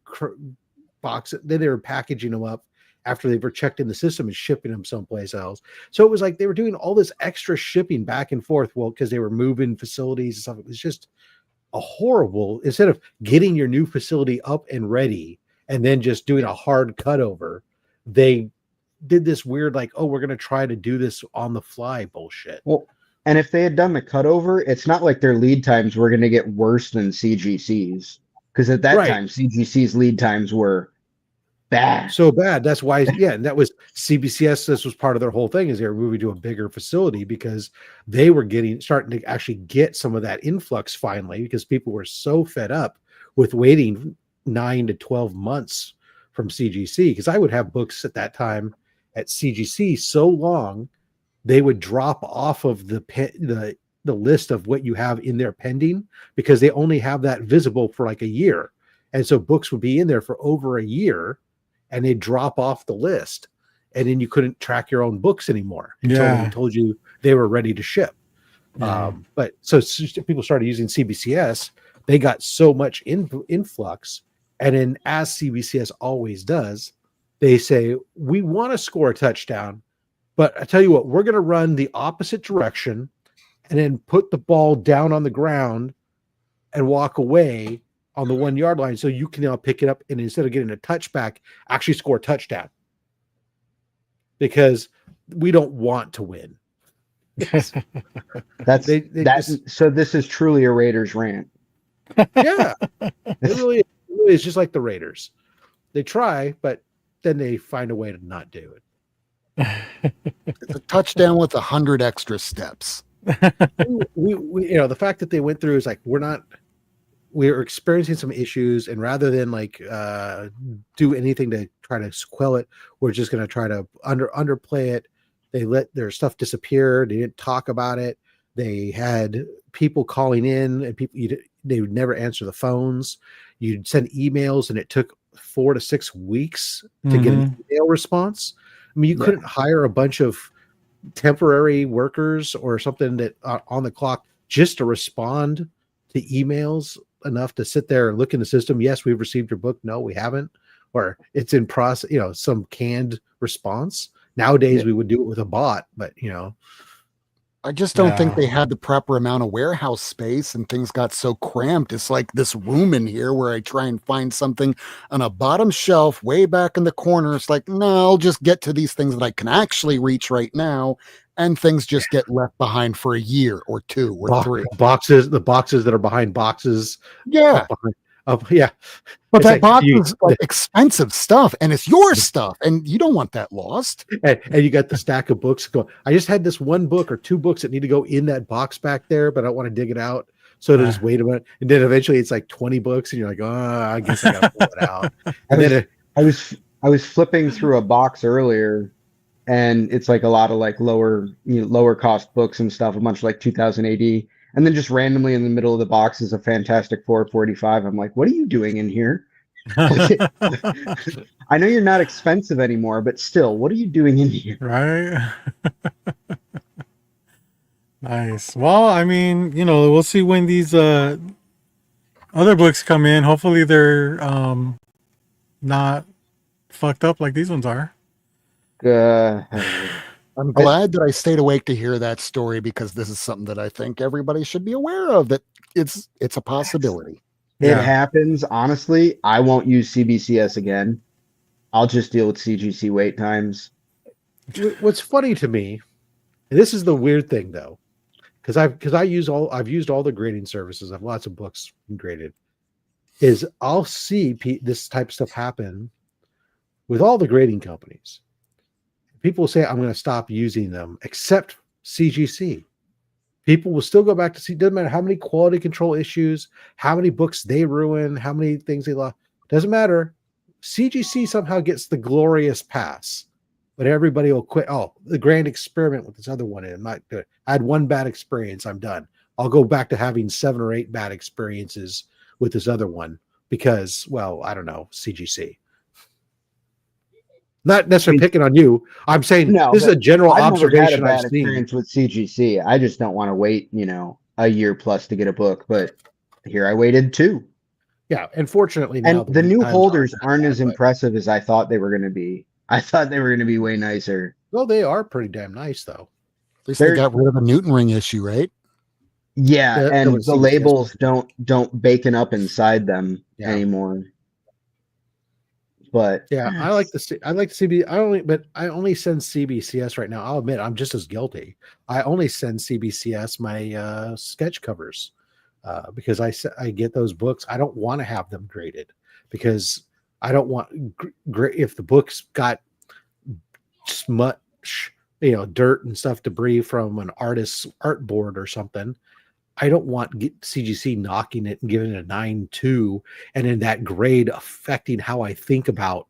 then they were packaging them up after they were checked in the system and shipping them someplace else. So it was like they were doing all this extra shipping back and forth. Well, because they were moving facilities and stuff. It was just a horrible, instead of getting your new facility up and ready and then just doing a hard cutover, they did this weird, like, oh, we're going to try to do this on the fly bullshit. Well, and if they had done the cutover, it's not like their lead times were going to get worse than CGC's, because at that Right. time CGC's lead times were bad. So bad. That's why, yeah, and that was CBCS. This was part of their whole thing, is they were moving to a bigger facility because they were starting to actually get some of that influx finally, because people were so fed up with waiting 9 to 12 months from CGC. Because I would have books at that time at CGC so long, they would drop off of the list of what you have in there pending, because they only have that visible for like a year. And so books would be in there for over a year and they drop off the list, and then you couldn't track your own books anymore until they told you they were ready to ship. Yeah. But so people started using CBCS, they got so much influx, and then, as CBCS always does, they say, we want to score a touchdown, but I tell you what, we're going to run the opposite direction and then put the ball down on the ground and walk away on the 1 yard line, so you can now pick it up, and instead of getting a touchback, actually score a touchdown, because we don't want to win. So this is truly a Raiders rant. Yeah, it really is just like the Raiders. They try, but then they find a way to not do it. It's a touchdown with 100 extra steps. we the fact that they went through is like, we're experiencing some issues, and rather than like do anything to try to quell it, we're just going to try to underplay it. They let their stuff disappear. They didn't talk about it. They had people calling in, and they would never answer the phones. You'd send emails, and it took 4 to 6 weeks to get an email response. I mean, you couldn't hire a bunch of temporary workers or something that on the clock just to respond to emails enough to sit there and look in the system. Yes, we've received your book. No, we haven't. Or it's in process, some canned response. Nowadays we would do it with a bot, but I just don't think Yeah. they had the proper amount of warehouse space and things got so cramped. It's like this room in here where I try and find something on a bottom shelf way back in the corner. It's like, no, I'll just get to these things that I can actually reach right now. And things just get left behind for a year or two or three. The boxes that are behind boxes. Yeah. Yeah. But It's that like box is like expensive stuff and it's your stuff and you don't want that lost. And you got the stack of books going. I just had this one book or two books that need to go in that box back there, but I don't want to dig it out. So to just wait a minute. And then eventually it's like 20 books and you're like, oh, I guess I gotta pull it out. And I was flipping through a box earlier, and it's like a lot of like lower cost books and stuff, a bunch of like 2000 AD. And then just randomly in the middle of the box is a Fantastic Four 45. I'm like, what are you doing in here? I know you're not expensive anymore, but still, what are you doing in here? Right. Nice. Well, I mean, we'll see when these other books come in. Hopefully they're not fucked up like these ones are. I'm glad that I stayed awake to hear that story because this is something that I think everybody should be aware of, that it's a possibility. It happens. Honestly, I won't use CBCS again. I'll just deal with CGC wait times. What's funny to me, and this is the weird thing though, because I've used all the grading services. I have lots of books graded. Is I'll see this type of stuff happen with all the grading companies. People will say, I'm going to stop using them, except CGC. People will still go back to see, doesn't matter how many quality control issues, how many books they ruin, how many things they lost. Doesn't matter. CGC somehow gets the glorious pass, but everybody will quit. Oh, the grand experiment with this other one. And I'm not good. I had one bad experience. I'm done. I'll go back to having 7 or 8 bad experiences with this other one because, well, I don't know, CGC. Not necessarily picking on you. I'm saying this is a general observation I've seen. Experience with CGC. I just don't want to wait, a year plus to get a book. But here I waited 2. Yeah, and fortunately now the new holders aren't as impressive as I thought they were going to be. I thought they were going to be way nicer. Well, they are pretty damn nice, though. At least they got rid of the Newton ring issue, right? Yeah, and the labels don't bacon up inside them anymore. But yeah, I like to see CB. I only send CBCS right now. I'll admit I'm just as guilty. I only send CBCS my sketch covers because I get those books. I don't want to have them graded because I don't want if the book's got smut, dirt and stuff, debris from an artist's artboard or something. I don't want CGC knocking it and giving it a 9.2 and then that grade affecting how I think about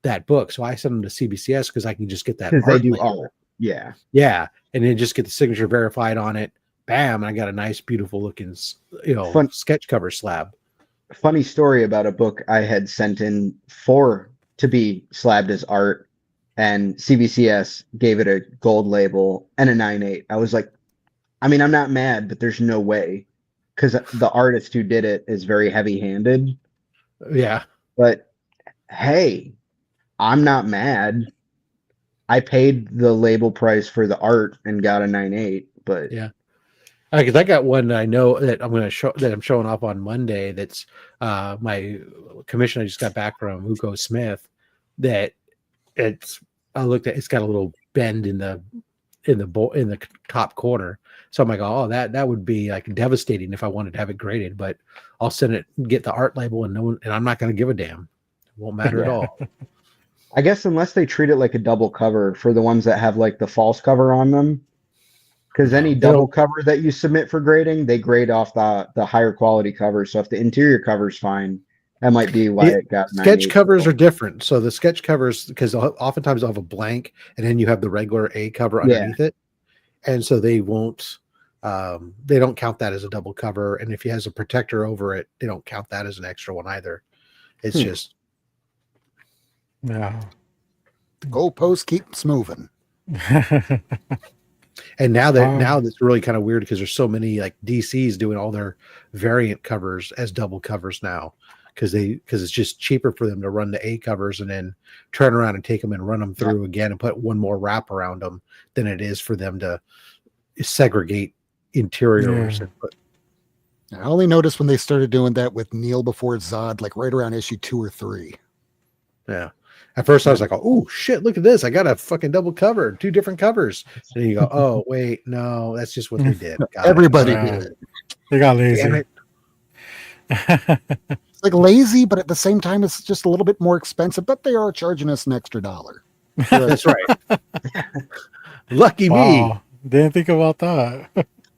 that book. So I send them to CBCS because I can just get that art they do label. art. Yeah. Yeah. And then just get the signature verified on it. Bam. And I got a nice, beautiful looking, sketch cover slab. Funny story about a book I had sent in to be slabbed as art, and CBCS gave it a gold label and a 9.8. I was like, I mean, I'm not mad, but there's no way because the artist who did it is very heavy-handed. Yeah. But hey, I'm not mad. I paid the label price for the art and got a 9.8. But yeah, because I got one that I know that I'm showing off on Monday. That's my commission I just got back from Hugo Smith. That it's got a little bend in the top corner. So I'm like, oh, that would be like devastating if I wanted to have it graded, but I'll send it, get the art label, and I'm not going to give a damn. It won't matter at all. I guess unless they treat it like a double cover for the ones that have like the false cover on them, because any double cover that you submit for grading, they grade off the higher quality cover. So if the interior cover's fine, that might be why it got sketch covers are different. So the sketch covers, because oftentimes they'll have a blank and then you have the regular A cover underneath it. And so they won't, they don't count that as a double cover. And if he has a protector over it, they don't count that as an extra one either. It's just. Yeah. The goalpost keeps moving. And now that's really kind of weird because there's so many like DCs doing all their variant covers as double covers now because it's just cheaper for them to run the A covers and then turn around and take them and run them through again and put one more wrap around them than it is for them to segregate interiors. I only noticed when they started doing that with Neil before Zod, like right around issue 2 or 3. Yeah. At first I was like, oh shit, look at this. I got a fucking double cover, 2 different covers. And then you go, oh wait, no, that's just what they did. Everybody did. They got lazy. It's like lazy, but at the same time, it's just a little bit more expensive, but they are charging us an extra $1. That's right. Lucky me. Didn't think about that.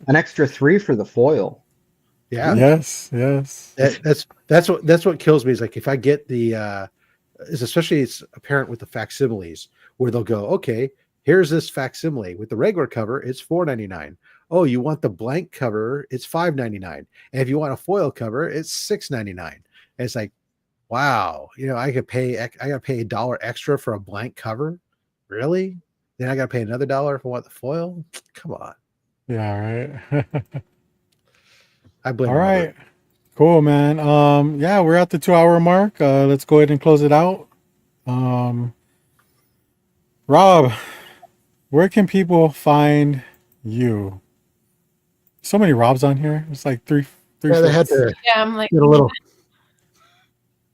An extra 3 for the foil. Yeah. Yes. That's what kills me is like if I get the especially it's apparent with the facsimiles where they'll go, okay, here's this facsimile with the regular cover, it's $4.99. Oh, you want the blank cover, it's $5.99. And if you want a foil cover, it's $6.99. And it's like, wow, I gotta pay $1 extra for a blank cover. Really? Then I gotta pay another $1 if I want the foil. Come on. Yeah, right. I blame. All right. Cool, man. Yeah, we're at the 2-hour mark. Let's go ahead and close it out. Rob, where can people find you? So many Robs on here. It's like three. Yeah, they had to I'm like get a little.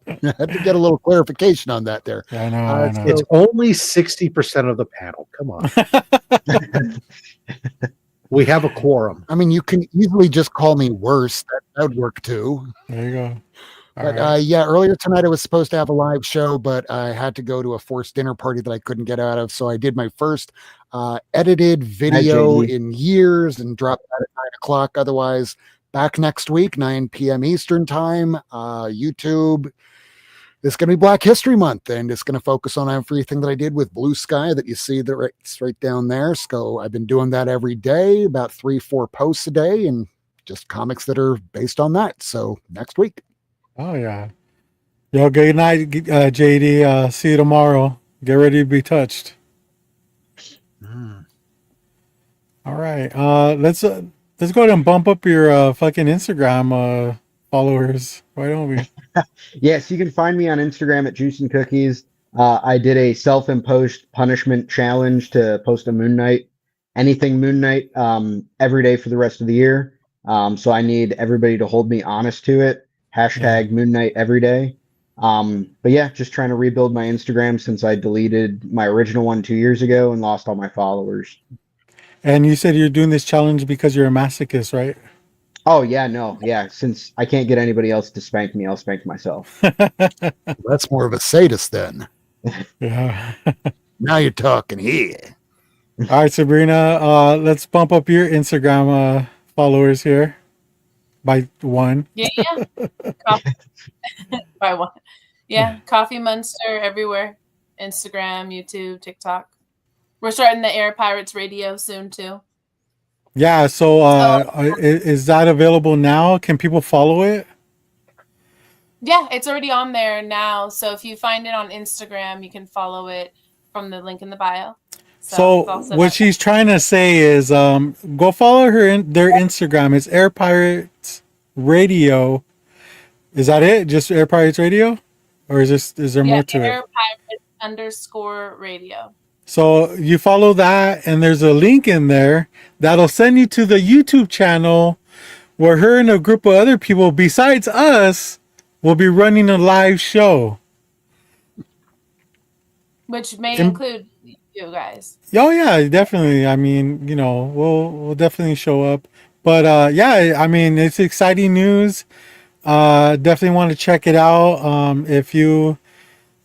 Had to get a little clarification on that there. Yeah, I know. It's only 60% of the panel. Come on. We have a quorum. I mean, you can easily just call me worse. That would work too. There you go. But yeah, earlier tonight I was supposed to have a live show, but I had to go to a forced dinner party that I couldn't get out of. So I did my first edited video in years and dropped that at 9 o'clock. Otherwise, back next week, 9 p.m. Eastern time, YouTube. It's going to be Black History Month, and it's going to focus on everything that I did with Blue Sky that you see right down there. So I've been doing that every day, about 3-4 posts a day, and just comics that are based on that. So next week. Oh, yeah. Yo, good night, JD. See you tomorrow. Get ready to be touched. All right. Let's go ahead and bump up your fucking Instagram followers. Why don't we? Yes, you can find me on Instagram at Juice and Cookies. I did a self-imposed punishment challenge to post a Moon Knight, anything Moon Knight, every day for the rest of the year. So I need everybody to hold me honest to it. Hashtag Moon Knight every day. But yeah, just trying to rebuild my Instagram since I deleted my original one 2 years ago and lost all my followers. And you said you're doing this challenge because you're a masochist, right? Oh yeah, no, yeah. Since I can't get anybody else to spank me, I'll spank myself. That's more of a sadist then. Yeah. Now you're talking here. All right, Sabrina. Let's bump up your Instagram followers here by 1. Yeah. By 1. Yeah, Coffee Monster everywhere. Instagram, YouTube, TikTok. We're starting the Air Pirates radio soon too. Yeah, so is that available now? Can people follow it? Yeah, it's already on there now. So if you find it on Instagram, you can follow it from the link in the bio. So what she's trying to say is go follow her their Instagram. It's Air Pirates Radio. Is that it? Just Air Pirates Radio? Or is there more to Air it? Pirates _radio. So you follow that, and there's a link in there that'll send you to the YouTube channel where her and a group of other people besides us will be running a live show. Which may include you guys. Oh yeah, definitely. I mean, we'll definitely show up. But yeah, I mean, it's exciting news. Definitely want to check it out. If you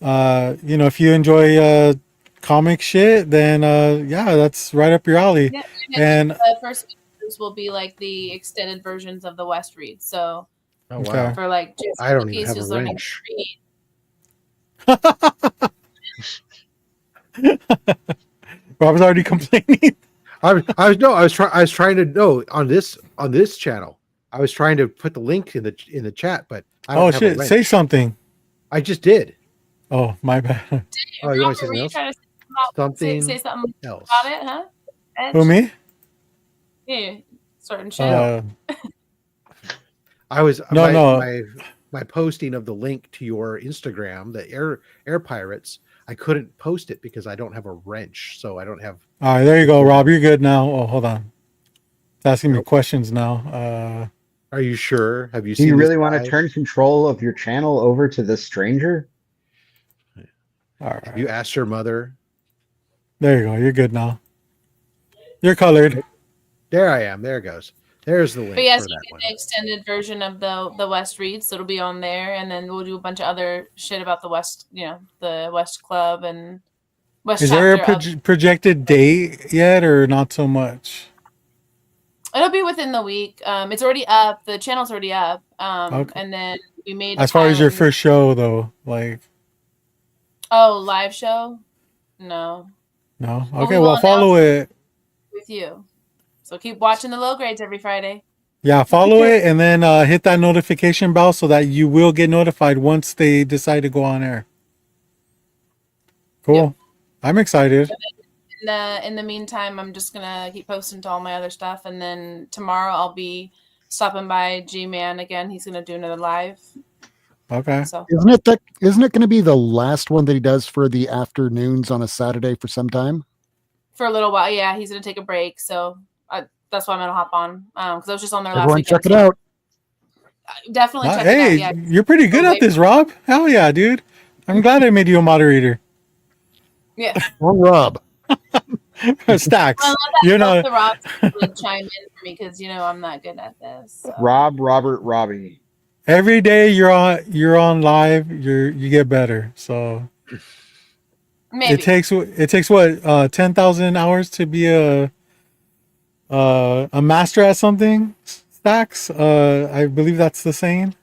enjoy comic shit, then yeah, that's right up your alley. Yeah, and the first videos will be like the extended versions of the West Read. So wow. for like just I don't even have a learning wrench. to read. Rob's already complaining. I was trying to know on this channel. I was trying to put the link in the chat, but I don't have a wrench. Say something. I just did. Oh, my bad. Oh, you want to say something else? Say something else about it, huh? Edge? Who, me? Yeah, certain shit. I was No, my, no. my posting of the link to your Instagram, the Air Pirates. I couldn't post it because I don't have a wrench, so I don't have. All right, there you go, Rob. You're good now. Oh, hold on. It's asking me Nope. questions now. Are you sure? Have you Do seen? you this really want to live? turn control of your channel over to this stranger? All Have right. you asked your mother? There you go. You're good now. You're colored. There I am. There it goes. There's the link But yes, for you that get one. the extended version of the West Reads, so it'll be on there, and then we'll do a bunch of other shit about the West, the West Club and West Is there a chapter. projected date yet, or not so much? It'll be within the week. It's already up. The channel's already up. Okay. And then we made As far as your pilot first show, though, like, live show. No, no. Well, Okay, we well, will follow it. with you. So keep watching the low grades every Friday. Yeah, follow it, and then hit that notification bell so that you will get notified once they decide to go on air. Cool. Yep. I'm excited. In the meantime, I'm just gonna keep posting to all my other stuff, and then tomorrow I'll be stopping by G-Man again. He's gonna do another live. Okay. So Isn't it going to be the last one that he does for the afternoons on a Saturday for some time? for a little while, yeah, he's gonna take a break. So that's why I'm gonna hop on because I was just on there last Everyone, weekend. check it out. Definitely check Hey, it out. Yeah, you're pretty good at this, Rob. Hell yeah, dude. I'm glad I made you a moderator. yeah. Or Rob. Stacks. Well, You know, the Rob would chime in for me because I'm not good at this. So. Robert, Robbie. every day you're on live, you get better. So Maybe it takes what 10,000 hours to be a master at something. Stacks. I believe that's the saying.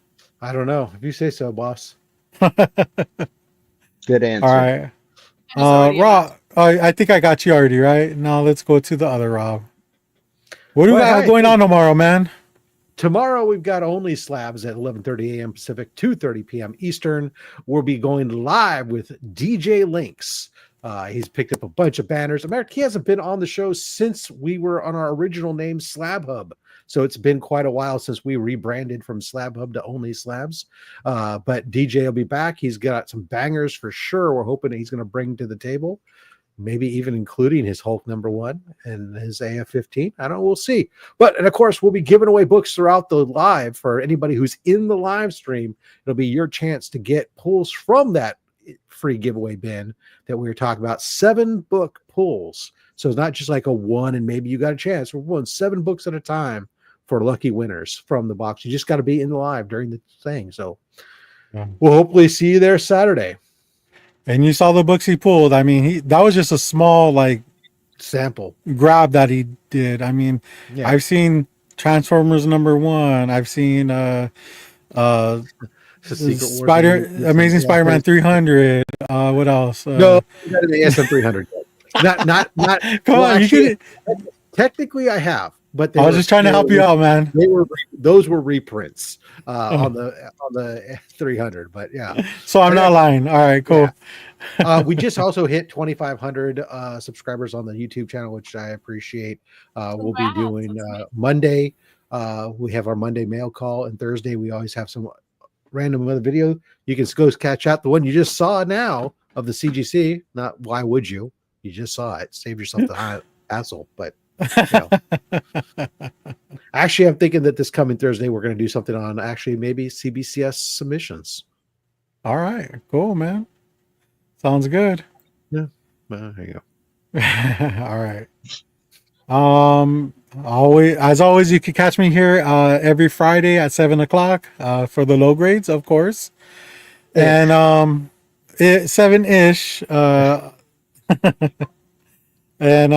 I don't know. If you say so, boss. Good answer. All right. I'm just already a Rob, I think I got you already, right? Now let's go to the other Rob. What do we got going on tomorrow, man? Tomorrow we've got only slabs at 11:30 a.m. Pacific, 2:30 p.m. Eastern. We'll be going live with DJ Lynx. He's picked up a bunch of banners. America, he hasn't been on the show since we were on our original name, Slab Hub. So it's been quite a while since we rebranded from Slab Hub to Only Slabs. But DJ will be back. He's got some bangers for sure. We're hoping he's going to bring to the table. Maybe even including his Hulk #1 and his AF-15. I don't know. We'll see. And of course, we'll be giving away books throughout the live for anybody who's in the live stream. It'll be your chance to get pulls from that free giveaway bin that we were talking about. 7 book pulls. So it's not just like a one and maybe you got a chance. We're pulling 7 books at a time for lucky winners from the box. You just got to be in the live during the thing. So we'll hopefully see you there Saturday. And you saw the books he pulled. I mean, that was just a small sample grab that he did. I mean, yeah. I've seen Transformers #1. I've seen Amazing Spider-Man 300. What else? No, the SM300. Not. Come on, actually, technically, I have, but I was just trying to help you out, man. Those were reprints on the 300, but yeah. So I'm not lying. All right, cool. Yeah. We just also hit 2,500 subscribers on the YouTube channel, which I appreciate. We'll be doing Monday. We have our Monday mail call, and Thursday we always have some random other video. You can go catch out the one you just saw now of the CGC. Not why would you? You just saw it. Save yourself the hassle, but. Actually, I'm thinking that this coming Thursday we're going to do something on maybe CBCS submissions. All right, cool, man. Sounds good. Yeah, there you go. All right. As always, you can catch me here every Friday at 7:00 for the low grades, of course, and 7-ish, and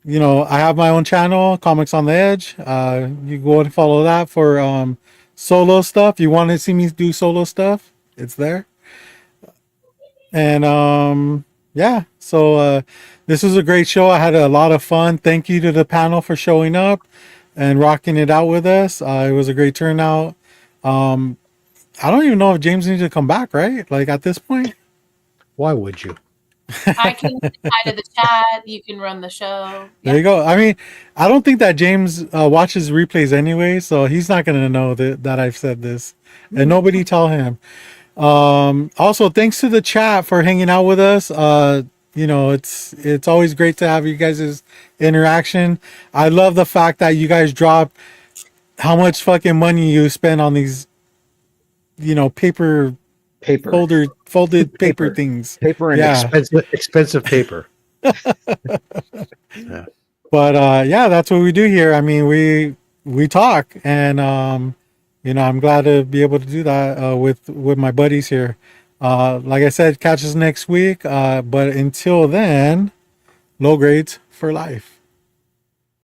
I have my own channel, Comics on the Edge. You go and follow that for solo stuff. You want to see me do solo stuff? It's there. And yeah, so this was a great show. I had a lot of fun. Thank you to the panel for showing up and rocking it out with us. It was a great turnout. I don't even know if James needs to come back, right? Like at this point. Why would you? I can say hi to the chat. You can run the show. There you go. I mean, I don't think that James watches replays anyway, so he's not going to know that I've said this, and nobody tell him. Also, thanks to the chat for hanging out with us. You know, it's always great to have you guys' interaction. I love the fact that you guys drop how much fucking money you spend on these, you know, folded paper Paper. things. Paper and Yeah. Expensive paper. But yeah, that's what we do here. I mean, we talk, and you know, I'm glad to be able to do that with my buddies here. Like I said, catch us next week. But until then, low grades for life.